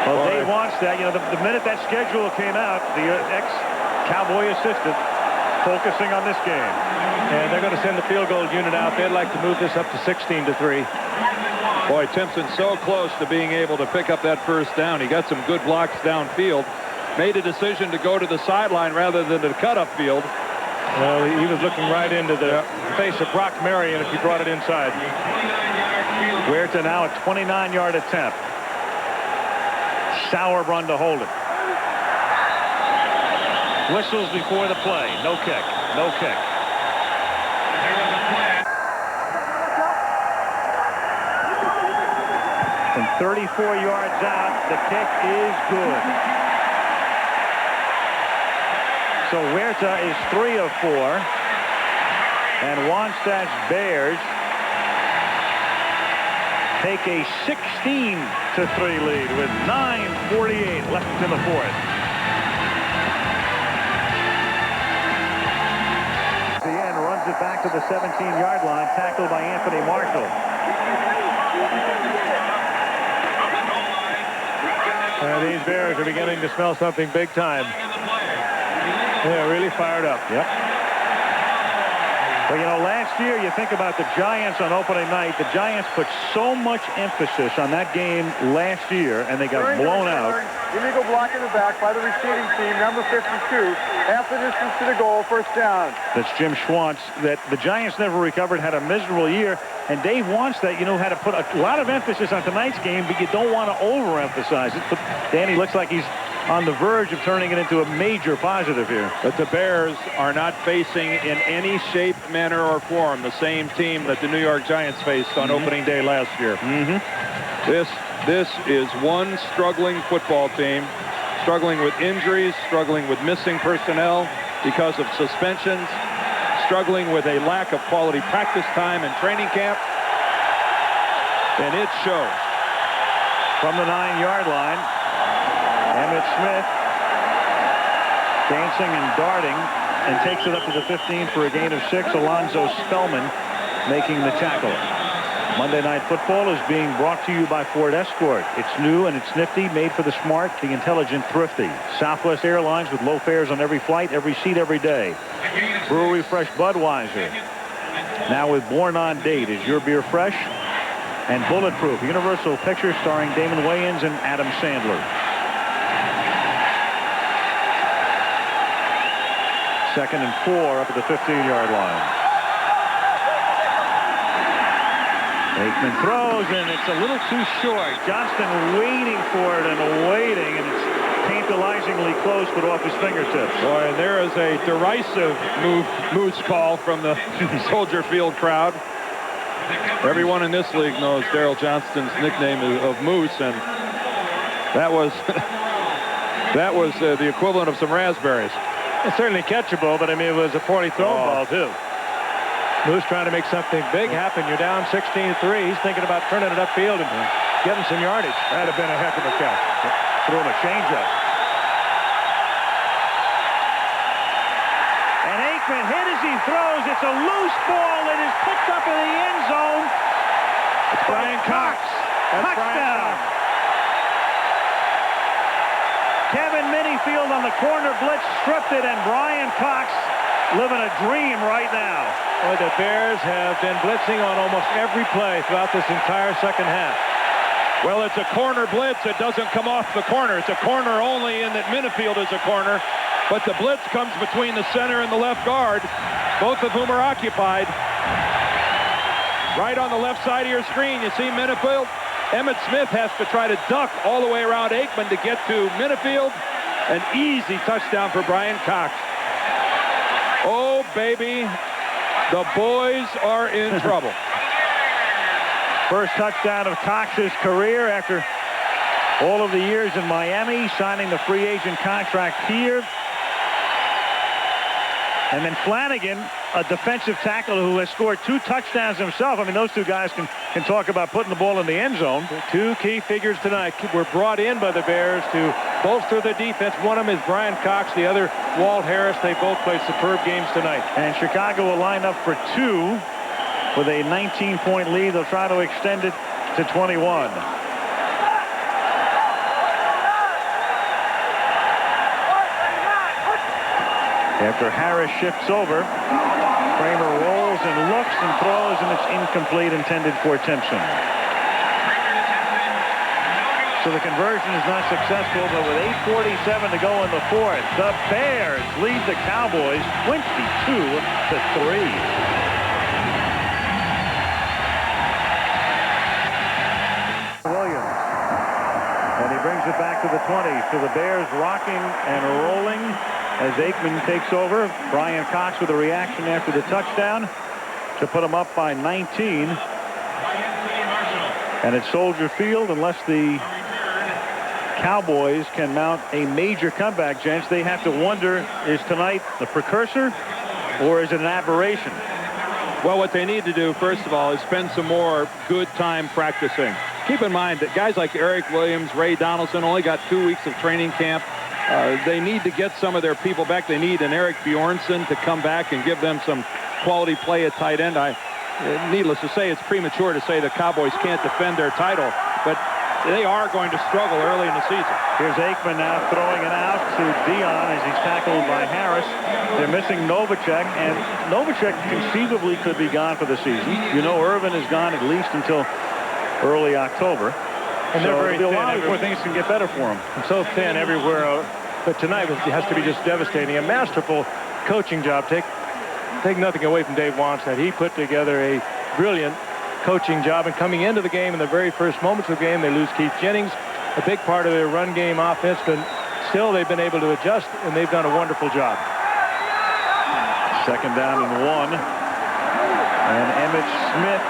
A: Well, Dave wants that. You know, the minute that schedule came out, the ex-Cowboy assistant focusing on this game.
B: And they're going to send the field goal unit out. They'd like to move this up to 16-3.
D: Boy, Timpson's so close to being able to pick up that 1st down. He got some good blocks downfield. Made a decision to go to the sideline rather than to cut upfield.
B: Well, he was looking right into the face of Brock Marion if he brought it inside.
A: We're to now a 29-yard attempt. Sauer run to hold it. Whistles before the play. No kick. No kick. 34 yards out. The kick is good. So Huerta is 3 of 4. And Wannstedt's Bears take a 16-3 lead with 9:48 left in the fourth. The end runs it back to the 17-yard line, tackled by Anthony Marshall.
B: These Bears are beginning to smell something big time. They're really fired up.
A: Yep. Well, you know, last year, you think about the Giants on opening night. The Giants put so much emphasis on that game last year, and they got blown out.
E: Illegal block in the back by the receiving team, number 52. Half the distance to the goal, first down.
A: That's Jim Schwantz. That the Giants never recovered, had a miserable year. And Dave Wannstedt, you know, had to put a lot of emphasis on tonight's game, but you don't want to overemphasize it. But Danny looks like he's on the verge of turning it into a major positive here.
D: But the Bears are not facing in any shape, manner, or form the same team that the New York Giants faced on opening day last year. This is one struggling football team, struggling with injuries, struggling with missing personnel because of suspensions, struggling with a lack of quality practice time and training camp. And it shows.
A: From the 9-yard line, Emmitt Smith dancing and darting and takes it up to the 15 for a gain of 6. Alonzo Spellman making the tackle. Monday Night Football is being brought to you by Ford Escort. It's new and it's nifty, made for the smart, the intelligent, thrifty. Southwest Airlines with low fares on every flight, every seat, every day. Brewery Fresh Budweiser. Now with Born on Date. Is your beer fresh? And Bulletproof, Universal Pictures starring Damon Wayans and Adam Sandler. 2nd and 4 up at the 15-yard line. Aikman throws, and it's a little too short. Johnston waiting for it and waiting, and it's tantalizingly close, but off his fingertips.
D: Boy, and there is a derisive moose call from the Soldier Field crowd. Everyone in this league knows Daryl Johnston's nickname of Moose, and that was the equivalent of some raspberries.
B: It's certainly catchable, but I mean, it was a poorly thrown ball, too. Moose trying to make something big happen. You're down 16-3. He's thinking about turning it upfield and getting some yardage.
A: That'd have been a heck of a catch. Threw him a changeup. And Aikman hit as he throws. It's a loose ball that is picked up in the end zone. It's Brian Cox. Touchdown. Kevin Minifield on the corner blitz stripped it, and Brian Cox living a dream right now.
B: Well, the Bears have been blitzing on almost every play throughout this entire second half.
D: Well, it's a corner blitz. It doesn't come off the corner. It's a corner only in that Minifield is a corner. But the blitz comes between the center and the left guard, both of whom are occupied. Right on the left side of your screen, you see Minifield. Emmitt Smith has to try to duck all the way around Aikman to get to Minifield. An easy touchdown for Brian Cox. Oh, baby, the boys are in trouble.
A: First touchdown of Cox's career after all of the years in Miami, signing the free agent contract here. And then Flanagan, a defensive tackle who has scored 2 touchdowns himself. I mean, those two guys can talk about putting the ball in the end zone.
B: 2 key figures tonight were brought in by the Bears to bolster the defense. One of them is Brian Cox, the other Walt Harris. They both played superb games tonight.
A: And Chicago will line up for 2 with a 19-point lead. They'll try to extend it to 21. After Harris shifts over, Kramer rolls and looks and throws, and it's incomplete, intended for Timpson. So the conversion is not successful, but with 8:47 to go in the fourth, the Bears lead the Cowboys 22-3. Williams, and he brings it back to the 20. So the Bears rocking and rolling as Aikman takes over. Brian Cox with a reaction after the touchdown to put him up by 19. And at Soldier Field, unless the Cowboys can mount a major comeback, gents, they have to wonder, is tonight the precursor or is it an aberration?
D: Well, what they need to do, first of all, is spend some more good time practicing. Keep in mind that guys like Eric Williams, Ray Donaldson only got 2 weeks of training camp. They need to get some of their people back. They need an Eric Bjornsson to come back and give them some quality play at tight end. Needless to say, it's premature to say the Cowboys can't defend their title, but they are going to struggle early in the season.
A: Here's Aikman now throwing it out to Dion as he's tackled by Harris. They're missing Novacek, and Novacek conceivably could be gone for the season. You know, Irvin is gone at least until early October.
B: And they're very
A: it'll be a
B: thin
A: while before things can get better for them.
B: And so thin everywhere. But tonight it has to be just devastating. A masterful coaching job. Take nothing away from Dave Wannstedt. He put together a brilliant coaching job, and coming into the game in the very first moments of the game, they lose Keith Jennings, a big part of their run game offense, but still they've been able to adjust, and they've done a wonderful job.
A: Second down and 1, and Emmitt Smith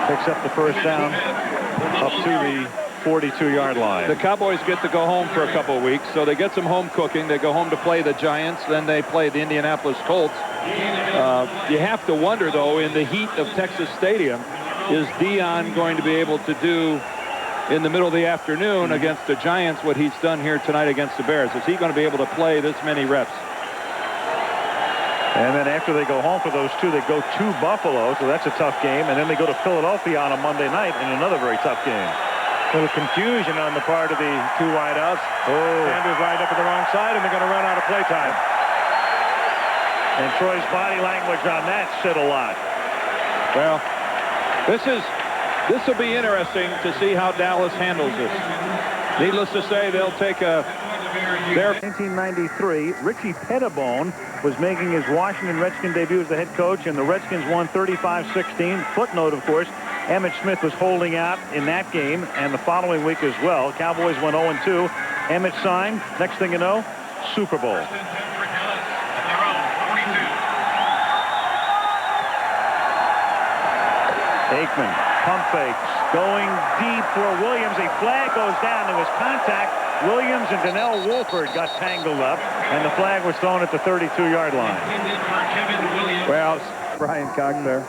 A: picks up the first down up to the 42-yard line.
D: The Cowboys get to go home for a couple of weeks, so they get some home cooking. They go home to play the Giants, then they play the Indianapolis Colts. You have to wonder, though, in the heat of Texas Stadium, is Dion going to be able to do in the middle of the afternoon against the Giants what he's done here tonight against the Bears? Is he going to be able to play this many reps?
A: And then after they go home for those two, they go to Buffalo, so that's a tough game. And then they go to Philadelphia on a Monday night in another very tough game.
B: A little confusion on the part of the two wideouts. Sanders lined up at the wrong side, and they're going to run out of playtime.
A: And Troy's body language on that said a lot.
D: Well, this will be interesting to see how Dallas handles this. Needless to say, they'll take their
A: 1993, Richie Pettibone was making his Washington Redskin debut as the head coach, and the Redskins won 35-16. Footnote, of course, Emmitt Smith was holding out in that game and the following week as well. Cowboys went 0-2. Emmitt signed. Next thing you know, Super Bowl. Aikman, pump fakes, going deep for Williams. A flag goes down. There was contact. Williams and Donnell Wolford got tangled up, and the flag was thrown at the 32-yard line.
C: Well, Brian Cox there.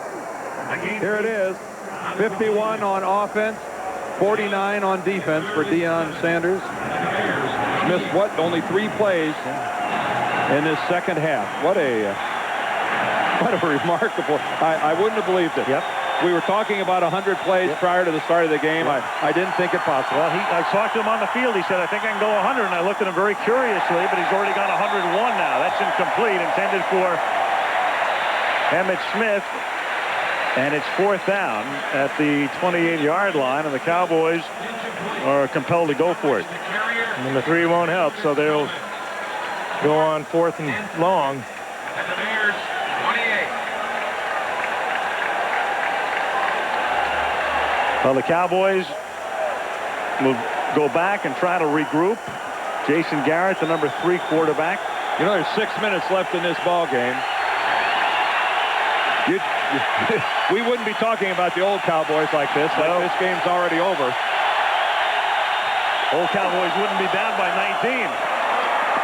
C: Here it is. 51 on offense, 49 on defense for Deion Sanders.
D: missed only 3 plays in this second half. What a remarkable. I wouldn't have believed it.
A: Yep.
D: We were talking about 100 plays prior to the start of the game.
A: Yep.
D: I didn't think it possible.
A: Well, I talked to him on the field. He said, I think I can go 100, and I looked at him very curiously, but he's already got 101 now. That's incomplete, intended for Emmitt Smith, and it's 4th down at the 28-yard line, and the Cowboys are compelled to go for it.
B: And the 3 won't help, so they'll go on 4th and long.
F: And the Bears, 28.
A: Well, the Cowboys will go back and try to regroup. Jason Garrett, the number 3 quarterback.
D: You know, there's 6 minutes left in this ball game. We wouldn't be talking about the old Cowboys like this. Like this game's already over.
A: Old Cowboys wouldn't be down by 19.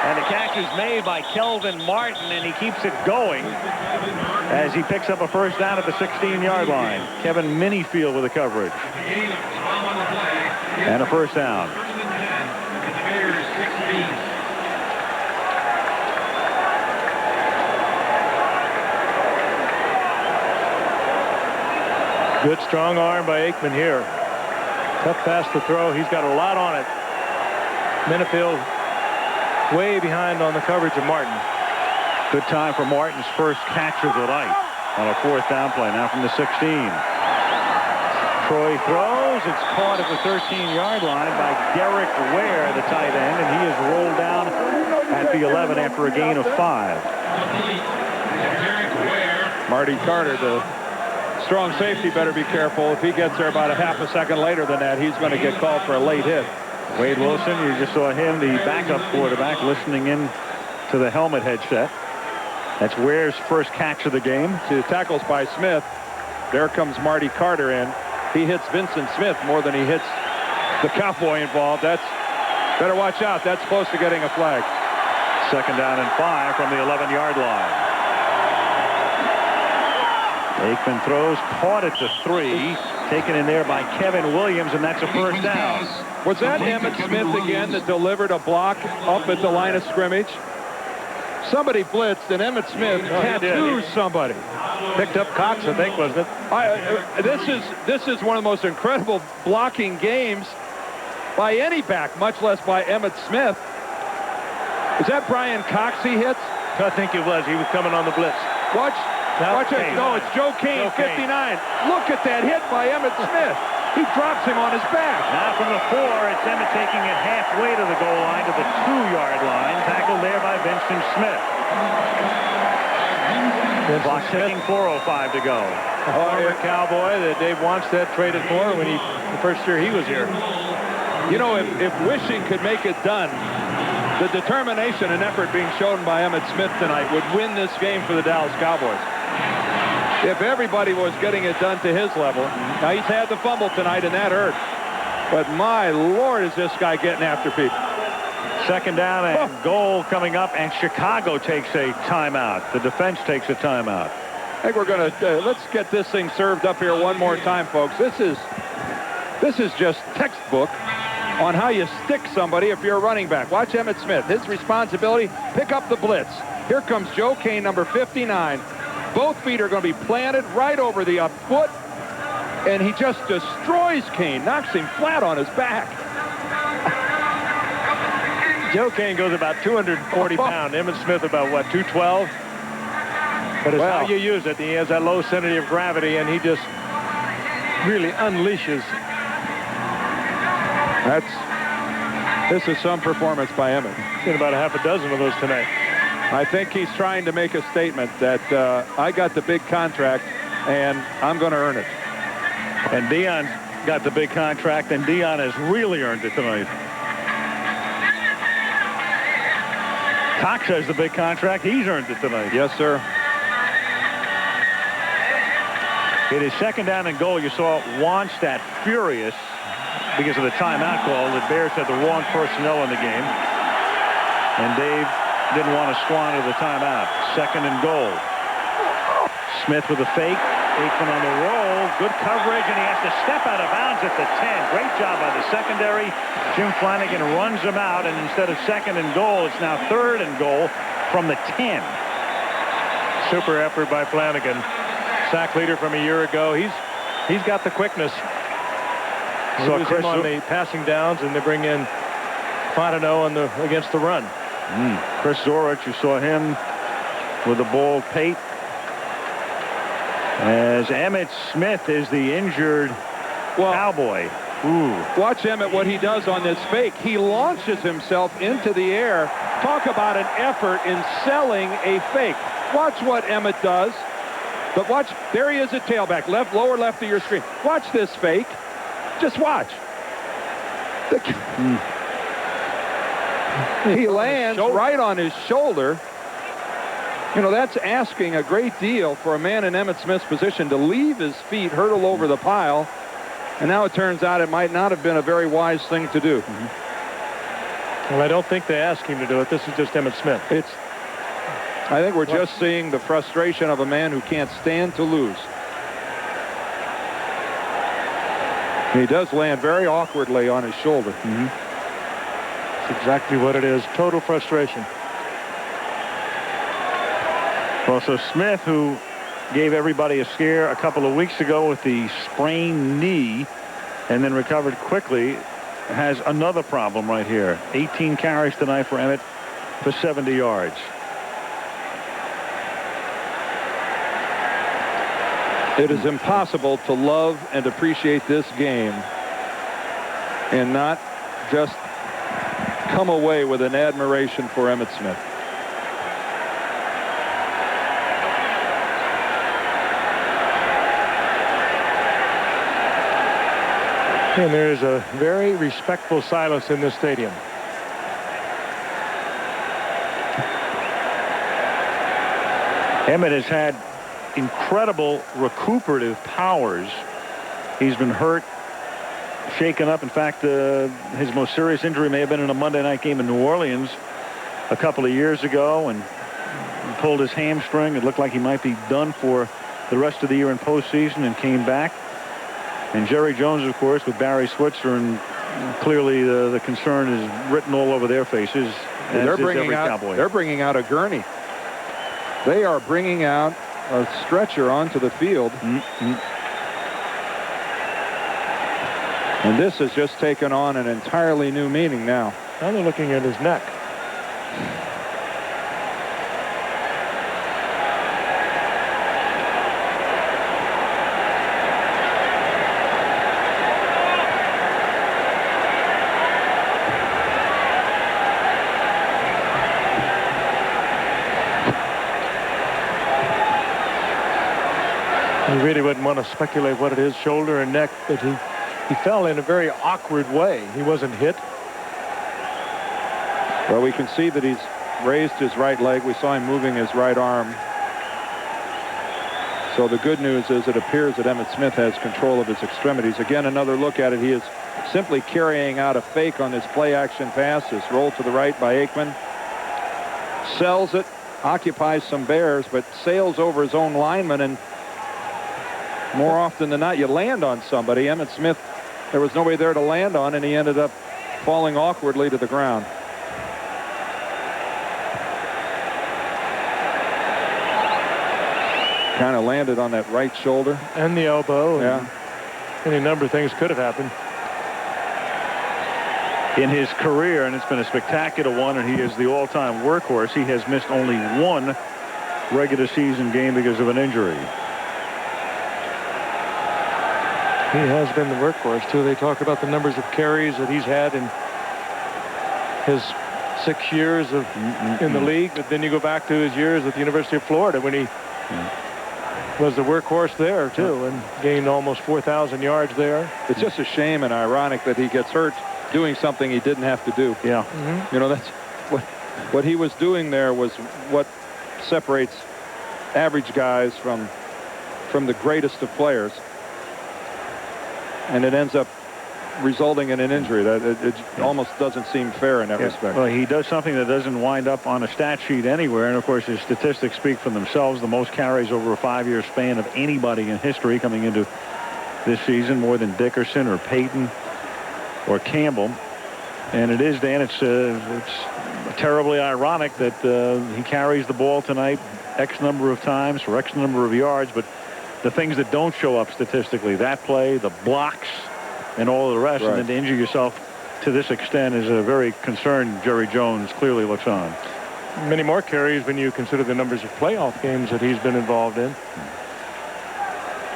A: And the catch is made by Kelvin Martin, and he keeps it going as he picks up a 1st down at the 16-yard line. Kevin Minifield with the coverage. And a 1st down.
B: Good strong arm by Aikman here. Tough pass to throw. He's got a lot on it. Minifield way behind on the coverage of Martin.
A: Good time for Martin's first catch of the night on a 4th down play. Now from the 16. Troy throws. It's caught at the 13-yard line by Derek Ware, the tight end, and he is rolled down at the 11 after a gain of 5.
D: Marty Carter, the strong safety, better be careful. If he gets there about a half a second later than that, he's going to get called for a late hit.
A: Wade Wilson, you just saw him, the backup quarterback, listening in to the helmet headset. That's Ware's first catch of the game.
D: See the tackles by Smith. There comes Marty Carter in. he hits Vincent Smith more than he hits the Cowboy involved. That's better watch out. That's close to getting a flag.
A: 2nd down and 5 from the 11-yard line. Aikman throws, caught at the 3, taken in there by Kevin Williams, and that's a 1st down.
D: Was that Emmitt Smith again that delivered a block up at the line of scrimmage? Somebody blitzed, and Emmitt Smith tattooed somebody.
B: Picked up Cox, I think, wasn't it?
D: This is one of the most incredible blocking games by any back, much less by Emmitt Smith. Is that Brian Cox he hits?
B: I think it was. He was coming on the blitz.
D: Watch it. No, it's Joe Kane, 59. Look at that hit by Emmitt Smith. He drops him on his back.
A: Now from the 4, it's Emmett taking it halfway to the goal line to the 2-yard line. Tackled there by Vincent Smith. Clock ticking, 4:05 to go.
B: Former Cowboy that Dave Wanstead traded for when the first year he was here.
D: You know, if wishing could make it done, the determination and effort being shown by Emmitt Smith tonight would win this game for the Dallas Cowboys. If everybody was getting it done to his level. Now, he's had the fumble tonight, and that hurt. But my Lord, is this guy getting after people.
A: 2nd down and goal coming up, and Chicago takes a timeout. The defense takes a timeout.
D: I think we're going to let's get this thing served up here one more time, folks. This is just textbook on how you stick somebody if you're a running back. Watch Emmitt Smith. His responsibility, pick up the blitz. Here comes Joe Kane, number 59. Both feet are going to be planted right over the up foot, and he just destroys Kane, knocks him flat on his back.
B: Joe Kane goes about 240 pounds. Emmitt Smith about, what, 212? But it's how you use it. He has that low center of gravity, and he just really unleashes.
D: This is some performance by Emmitt.
B: Seen about a half a dozen of those tonight.
D: I think he's trying to make a statement that I got the big contract, and I'm going to earn it.
A: And Dion got the big contract, and Dion has really earned it tonight. Cox has the big contract. He's earned it tonight.
D: Yes, sir.
A: It is 2nd down and goal. You saw Wanstead furious because of the timeout call. The Bears had the wrong personnel in the game. And Dave didn't want to squander the timeout. 2nd and goal. Smith with a fake. Aikman on the roll. Good coverage, and he has to step out of bounds at the 10. Great job by the secondary. Jim Flanagan runs him out, and instead of 2nd and goal, it's now 3rd and goal from the 10.
B: Super effort by Flanagan. Sack leader from a year ago. He's got the quickness. So Chris on the passing downs, and they bring in Fontenot against the run.
A: Chris Zorich, you saw him with a bald pate. As Emmitt Smith is the injured Cowboy.
D: Watch Emmitt, what he does on this fake. He launches himself into the air. Talk about an effort in selling a fake. Watch what Emmitt does. But watch, there he is at tailback, lower left of your screen. Watch this fake. Just watch. He lands right on his shoulder. You know, that's asking a great deal for a man in Emmitt Smith's position to leave his feet, hurtle over the pile. And now it turns out it might not have been a very wise thing to do.
B: Well, I don't think they asked him to do it. This is just Emmitt Smith.
D: I think we're just seeing the frustration of a man who can't stand to lose. He does land very awkwardly on his shoulder.
B: That's exactly what it is. Total frustration.
A: Well, so Smith, who gave everybody a scare a couple of weeks ago with the sprained knee and then recovered quickly, has another problem right here. 18 carries tonight for Emmitt for 70 yards.
D: It is impossible to love and appreciate this game and not just come away with an admiration for Emmitt Smith.
B: And there's a very respectful silence in this stadium.
A: Emmitt has had incredible recuperative powers He's been hurt, shaken up. In fact, his most serious injury may have been in a Monday night game in New Orleans a couple of years ago, and he pulled his hamstring. It looked like he might be done for the rest of the year in postseason, and came back. And Jerry Jones, of course, with Barry Switzer, and clearly the concern is written all over their faces.
C: They're bringing out a gurney. They are bringing out a stretcher onto the field. And this has just taken on an entirely new meaning now.
B: Now they're looking at his neck. You really wouldn't want to speculate what it is, shoulder and neck, but he fell in a very awkward way. He wasn't hit.
C: Well, we can see that he's raised his right leg. We saw him moving his right arm. So the good news is it appears that Emmitt Smith has control of his extremities. Again, another look at it. He is simply carrying out a fake on this play-action pass. This roll to the right by Aikman. Sells it, occupies some bears, but sails over his own lineman, and more often than not, you land on somebody. Emmitt Smith, there was nobody there to land on, and he ended up falling awkwardly to the ground. Kind of landed on that right shoulder.
B: And the elbow.
C: Yeah.
B: Any number of things could have happened.
A: In his career, and it's been a spectacular one, and he is the all-time workhorse, he has missed only one regular season game because of an injury.
B: He has been the workhorse, too. They talk about the numbers of carries that he's had in his 6 years in the league, but then you go back to his years at the University of Florida when he was the workhorse there, too, and gained almost 4,000 yards there.
C: It's just a shame and ironic that he gets hurt doing something he didn't have to do.
A: Yeah.
C: You know, that's what he was doing there was what separates average guys from the greatest of players. And it ends up resulting in an injury. That it almost doesn't seem fair in that respect.
A: Well, he does something that doesn't wind up on a stat sheet anywhere, and of course his statistics speak for themselves. The most carries over a 5-year span of anybody in history coming into this season, more than Dickerson or Payton or Campbell. And it is, Dan, it's terribly ironic that he carries the ball tonight X number of times for X number of yards, but the things that don't show up statistically, that play, the blocks, and all of the rest, and then to injure yourself to this extent is a very concerned Jerry Jones clearly looks on.
B: Many more carries when you consider the numbers of playoff games that he's been involved in.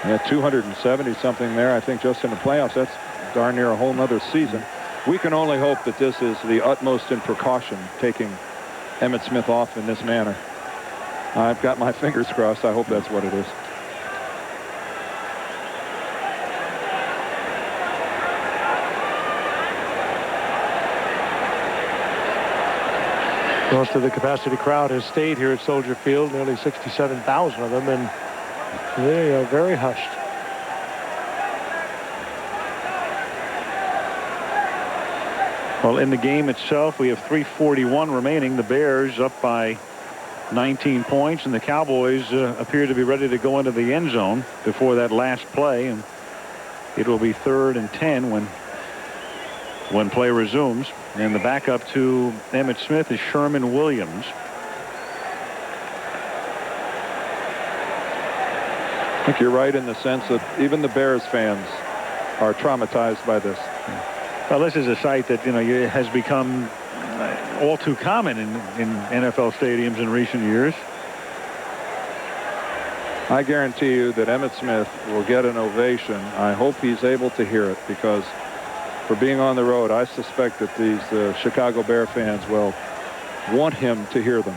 C: Yeah, 270-something there, I think, just in the playoffs. That's darn near a whole nother season. We can only hope that this is the utmost in precaution, taking Emmitt Smith off in this manner. I've got my fingers crossed. I hope that's what it is.
B: Most of the capacity crowd has stayed here at Soldier Field, nearly 67,000 of them, and they are very hushed.
A: Well, in the game itself, we have 3:41 remaining. The Bears up by 19 points, and the Cowboys appear to be ready to go into the end zone before that last play, and it will be 3rd and 10 when play resumes. And the backup to Emmitt Smith is Sherman Williams.
C: I think you're right in the sense that even the Bears fans are traumatized by this.
A: Well, this is a sight that, has become all too common in NFL stadiums in recent years.
C: I guarantee you that Emmitt Smith will get an ovation. I hope he's able to hear it, because for being on the road, I suspect that these Chicago Bear fans will want him to hear them.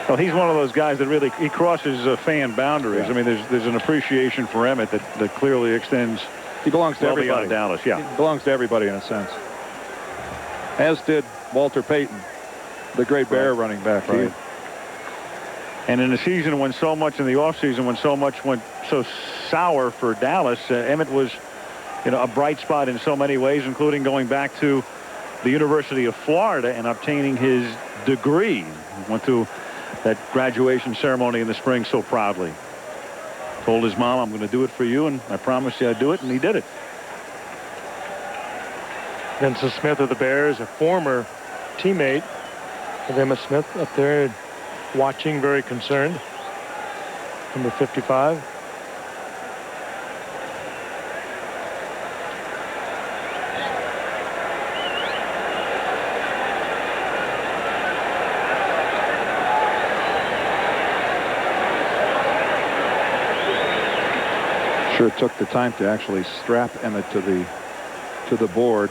A: Well, he's one of those guys that really, he crosses fan boundaries. I mean, there's an appreciation for Emmitt that clearly extends.
C: He belongs to everybody.
A: Dallas, yeah.
C: He belongs to everybody in a sense. As did Walter Payton, the great Bear running back.
A: And in a season when so much in the offseason, when so much went so sour for Dallas, Emmett was, a bright spot in so many ways, including going back to the University of Florida and obtaining his degree. He went to that graduation ceremony in the spring so proudly. Told his mom, I'm going to do it for you, and I promised you I'd do it, and he did it.
B: Vincent Smith of the Bears, a former teammate of Emmitt Smith, up there watching, very concerned. Number 55.
C: Sure took the time to actually strap Emmett to the board.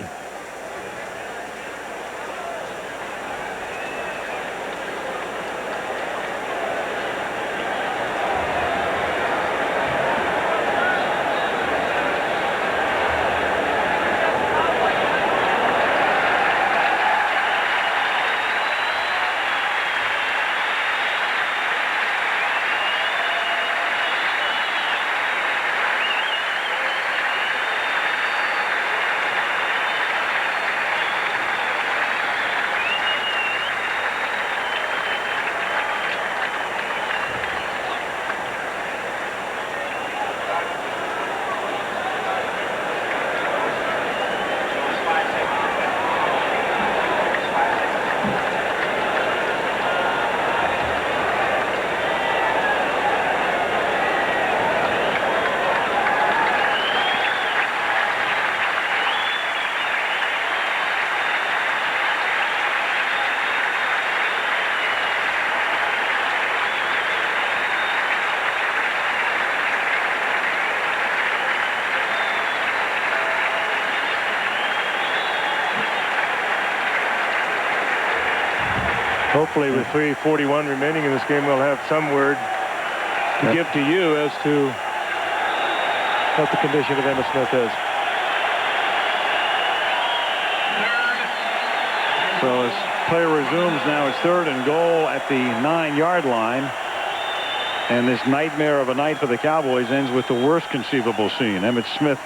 B: Hopefully with 3:41 remaining in this game, we'll have some word to give to you as to what the condition of Emmitt Smith is.
A: So as play resumes now, it's 3rd and goal at the 9-yard line. And this nightmare of a night for the Cowboys ends with the worst conceivable scene. Emmitt Smith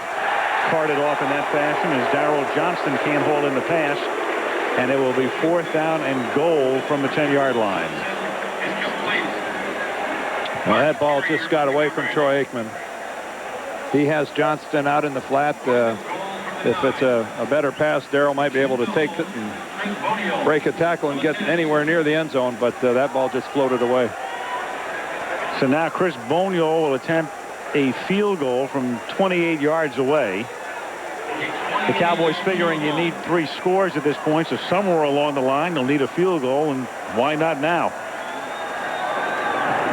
A: carted off in that fashion as Darrell Johnston can't hold in the pass. And it will be 4th down and goal from the 10-yard line.
C: Well, that ball just got away from Troy Aikman. He has Johnston out in the flat. If it's a better pass, Darrell might be able to take it and break a tackle and get anywhere near the end zone, but that ball just floated away.
A: So now Chris Bonio will attempt a field goal from 28 yards away. The Cowboys figuring you need 3 scores at this point, so somewhere along the line they'll need a field goal, and why not now?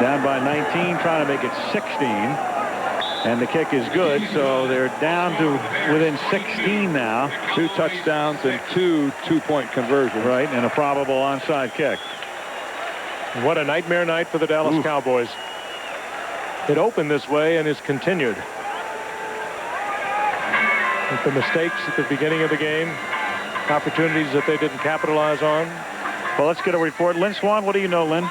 A: Down by 19, trying to make it 16, and the kick is good, so they're down to within 16 now.
C: 2 touchdowns and 2 two-point conversions.
A: Right, and a probable onside kick.
B: What a nightmare night for the Dallas Cowboys. It opened this way and is continued. With the mistakes at the beginning of the game, opportunities that they didn't capitalize on.
A: Well, let's get a report. Lynn Swan, what do you know, Lynn?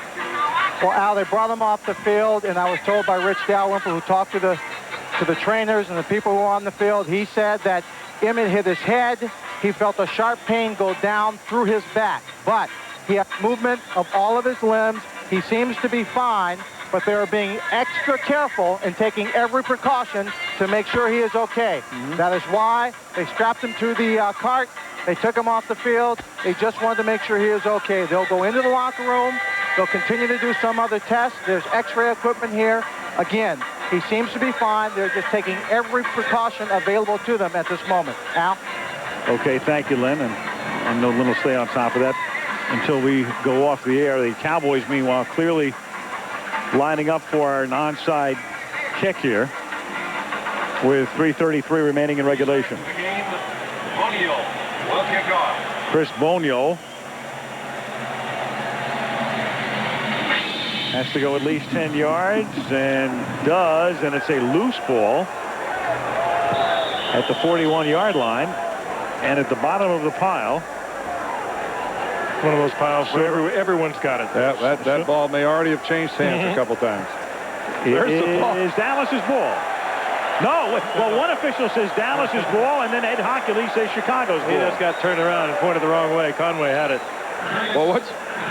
G: Well, Al, they brought him off the field, and I was told by Rich Dalrymple, who talked to the trainers and the people who were on the field, he said that Emmett hit his head. He felt a sharp pain go down through his back, but he had movement of all of his limbs. He seems to be fine, but they are being extra careful and taking every precaution to make sure he is okay. That is why they strapped him to the cart. They took him off the field. They just wanted to make sure he is okay. They'll go into the locker room. They'll continue to do some other tests. There's x-ray equipment here. Again, he seems to be fine. They're just taking every precaution available to them at this moment. Al?
A: Okay, thank you, Lynn. And I know Lynn will stay on top of that until we go off the air. The Cowboys, meanwhile, clearly lining up for an onside kick here with 3:33 remaining in regulation. Chris Bonio has to go at least 10 yards and does, and it's a loose ball at the 41-yard line and at the bottom of the pile.
B: One of those piles where everyone's got it.
D: Yeah, that ball may already have changed hands a couple times.
A: There's the ball. Is Dallas's ball. No, well, one official says Dallas's ball, and then Ed Hockley says Chicago's ball.
B: He just got turned around and pointed the wrong way. Conway had it.
D: Well,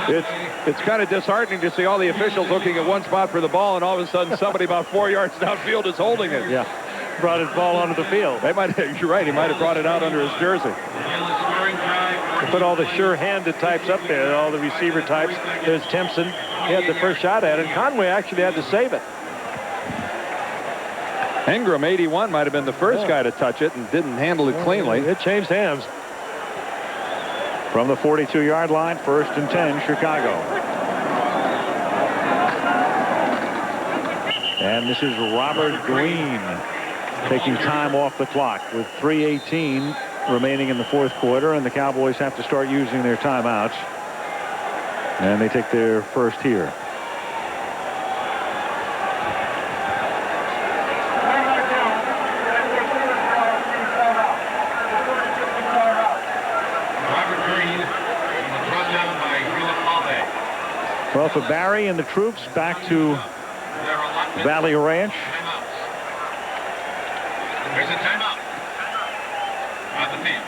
D: it's kind of disheartening to see all the officials looking at one spot for the ball, and all of a sudden somebody about 4 yards downfield is holding it.
B: Yeah, brought his ball onto the field.
D: You're right. He might have brought it out under his jersey.
B: They put all the sure-handed types up there, all the receiver types. There's Timpson. He had the first shot at it. Conway actually had to save it.
D: Ingram, 81, might have been the first guy to touch it and didn't handle it cleanly.
B: It changed hands.
A: From the 42-yard line, 1st and 10, Chicago. And this is Robert Green taking time off the clock with 3:18 remaining in the 4th quarter, and the Cowboys have to start using their timeouts. And they take their first here. Well, for Barry and the troops, back to Valley Ranch.
F: There's a timeout on the field.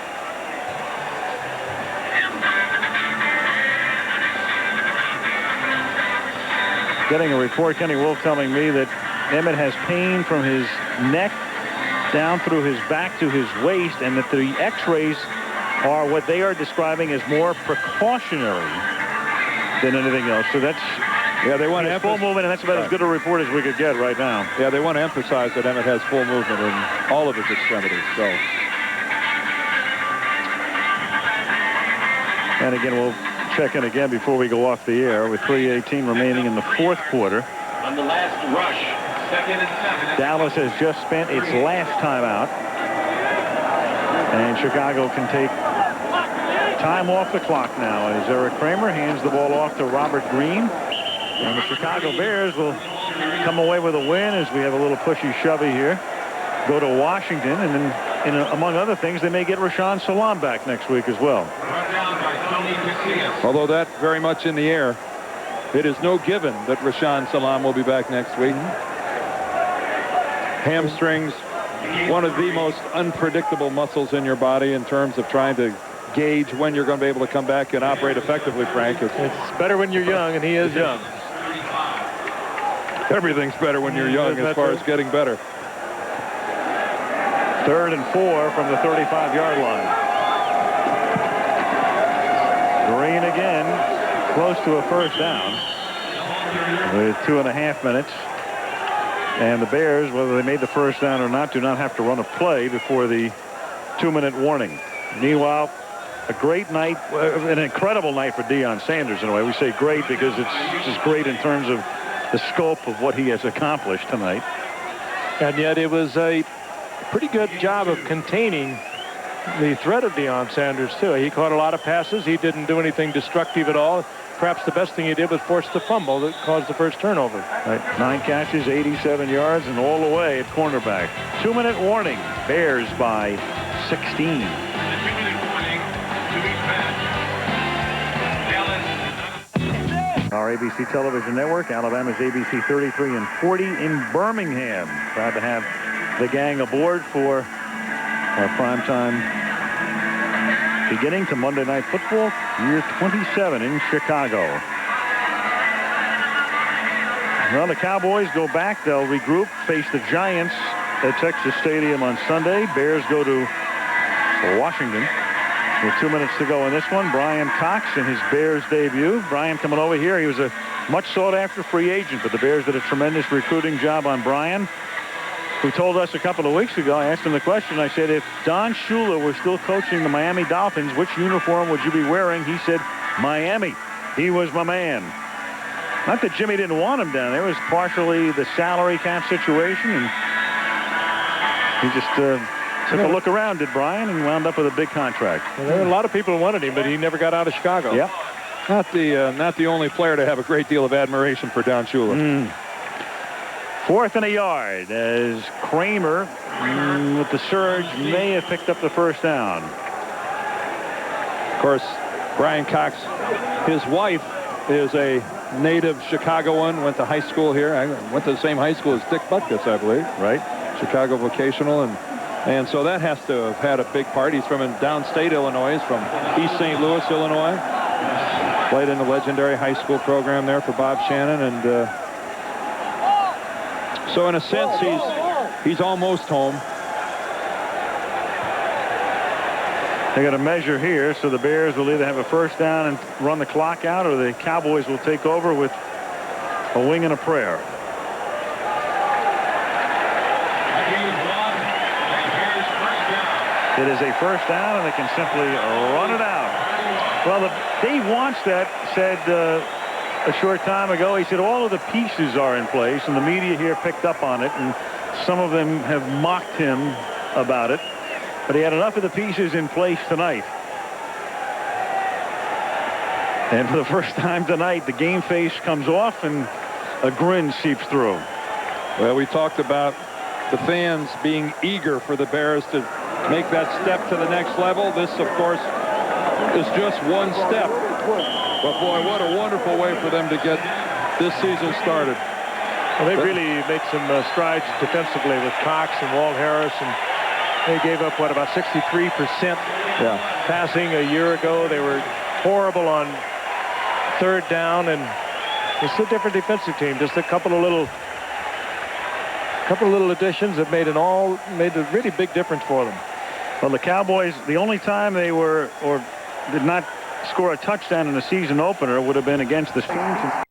A: Getting a report, Kenny Wolf telling me that Emmett has pain from his neck down through his back to his waist, and that the x-rays are what they are describing as more precautionary than anything else. So that's,
D: yeah, they want to
A: full movement, and that's about as good a report as we could get right now.
D: Yeah, they want to emphasize that Emmett has full movement in all of his extremities. So,
A: and again, we'll check in again before we go off the air with 3:18 remaining in the 4th quarter.
F: On the last rush, 2nd and 7.
A: Dallas has just spent its last timeout, and Chicago can take time off the clock now as Eric Kramer hands the ball off to Robert Green. And the Chicago Bears will come away with a win as we have a little pushy-shovey here. Go to Washington, and then, among other things, they may get Rashaan Salam back next week as well.
D: Although that's very much in the air, it is no given that Rashaan Salam will be back next week. Hamstrings, one of the most unpredictable muscles in your body in terms of trying to gauge when you're going to be able to come back and operate effectively, Frank.
B: It's better when you're young, and he is young.
D: Everything's better when you're young as far as getting better.
A: 3rd and 4 from the 35-yard line. Green again, close to a first down with 2.5 minutes. And the Bears, whether they made the first down or not, do not have to run a play before the 2-minute warning. Meanwhile, a great night, an incredible night for Deion Sanders in a way. We say great because it's just great in terms of the scope of what he has accomplished tonight.
B: And yet it was a pretty good job of containing the threat of Deion Sanders, too. He caught a lot of passes. He didn't do anything destructive at all. Perhaps the best thing he did was force the fumble that caused the first turnover.
A: Right. 9 catches, 87 yards, and all the way at cornerback. 2-minute warning. Bears by 16. Our ABC television network, Alabama's ABC 33 and 40 in Birmingham. Proud to have the gang aboard for our primetime beginning to Monday Night Football, year 27 in Chicago. Well, the Cowboys go back. They'll regroup, face the Giants at Texas Stadium on Sunday. Bears go to Washington. With 2 minutes to go in this one, Brian Cox in his Bears debut. Brian coming over here. He was a much sought-after free agent, but the Bears did a tremendous recruiting job on Brian, who told us a couple of weeks ago. I asked him the question. I said, if Don Shula were still coaching the Miami Dolphins, which uniform would you be wearing? He said, Miami. He was my man. Not that Jimmy didn't want him down there. It was partially the salary cap situation, and he just took a look around, did Brian, and wound up with a big contract.
B: Well, there were a lot of people who wanted him, but he never got out of Chicago.
A: Yep.
D: Not the only player to have a great deal of admiration for Don Shula.
A: 4th and a yard as Kramer with the surge may have picked up the first down.
D: Of course, Brian Cox, his wife is a native Chicagoan, went to high school here. I went to the same high school as Dick Butkus, I believe.
A: Right.
D: Chicago Vocational, and so that has to have had a big part. He's from downstate Illinois, from East St. Louis, Illinois. Played in the legendary high school program there for Bob Shannon, and so in a sense he's almost home.
A: They got a measure here, so the Bears will either have a first down and run the clock out, or the Cowboys will take over with a wing and a prayer. It is a first down, and they can simply run it out. Well, Dave Wannstedt said a short time ago, he said all of the pieces are in place, and the media here picked up on it, and some of them have mocked him about it. But he had enough of the pieces in place tonight. And for the first time tonight, the game face comes off and a grin seeps through.
D: Well, we talked about the fans being eager for the Bears to make that step to the next level. This, of course, is just one step. But boy, what a wonderful way for them to get this season started.
B: Well, they really made some strides defensively with Cox and Walt Harris, and they gave up, what, about 63% passing a year ago. They were horrible on third down, and it's a different defensive team. Just a couple of little additions that made a really big difference for them.
A: Well, the Cowboys, the only time they were or did not score a touchdown in the season opener would have been against the Saints.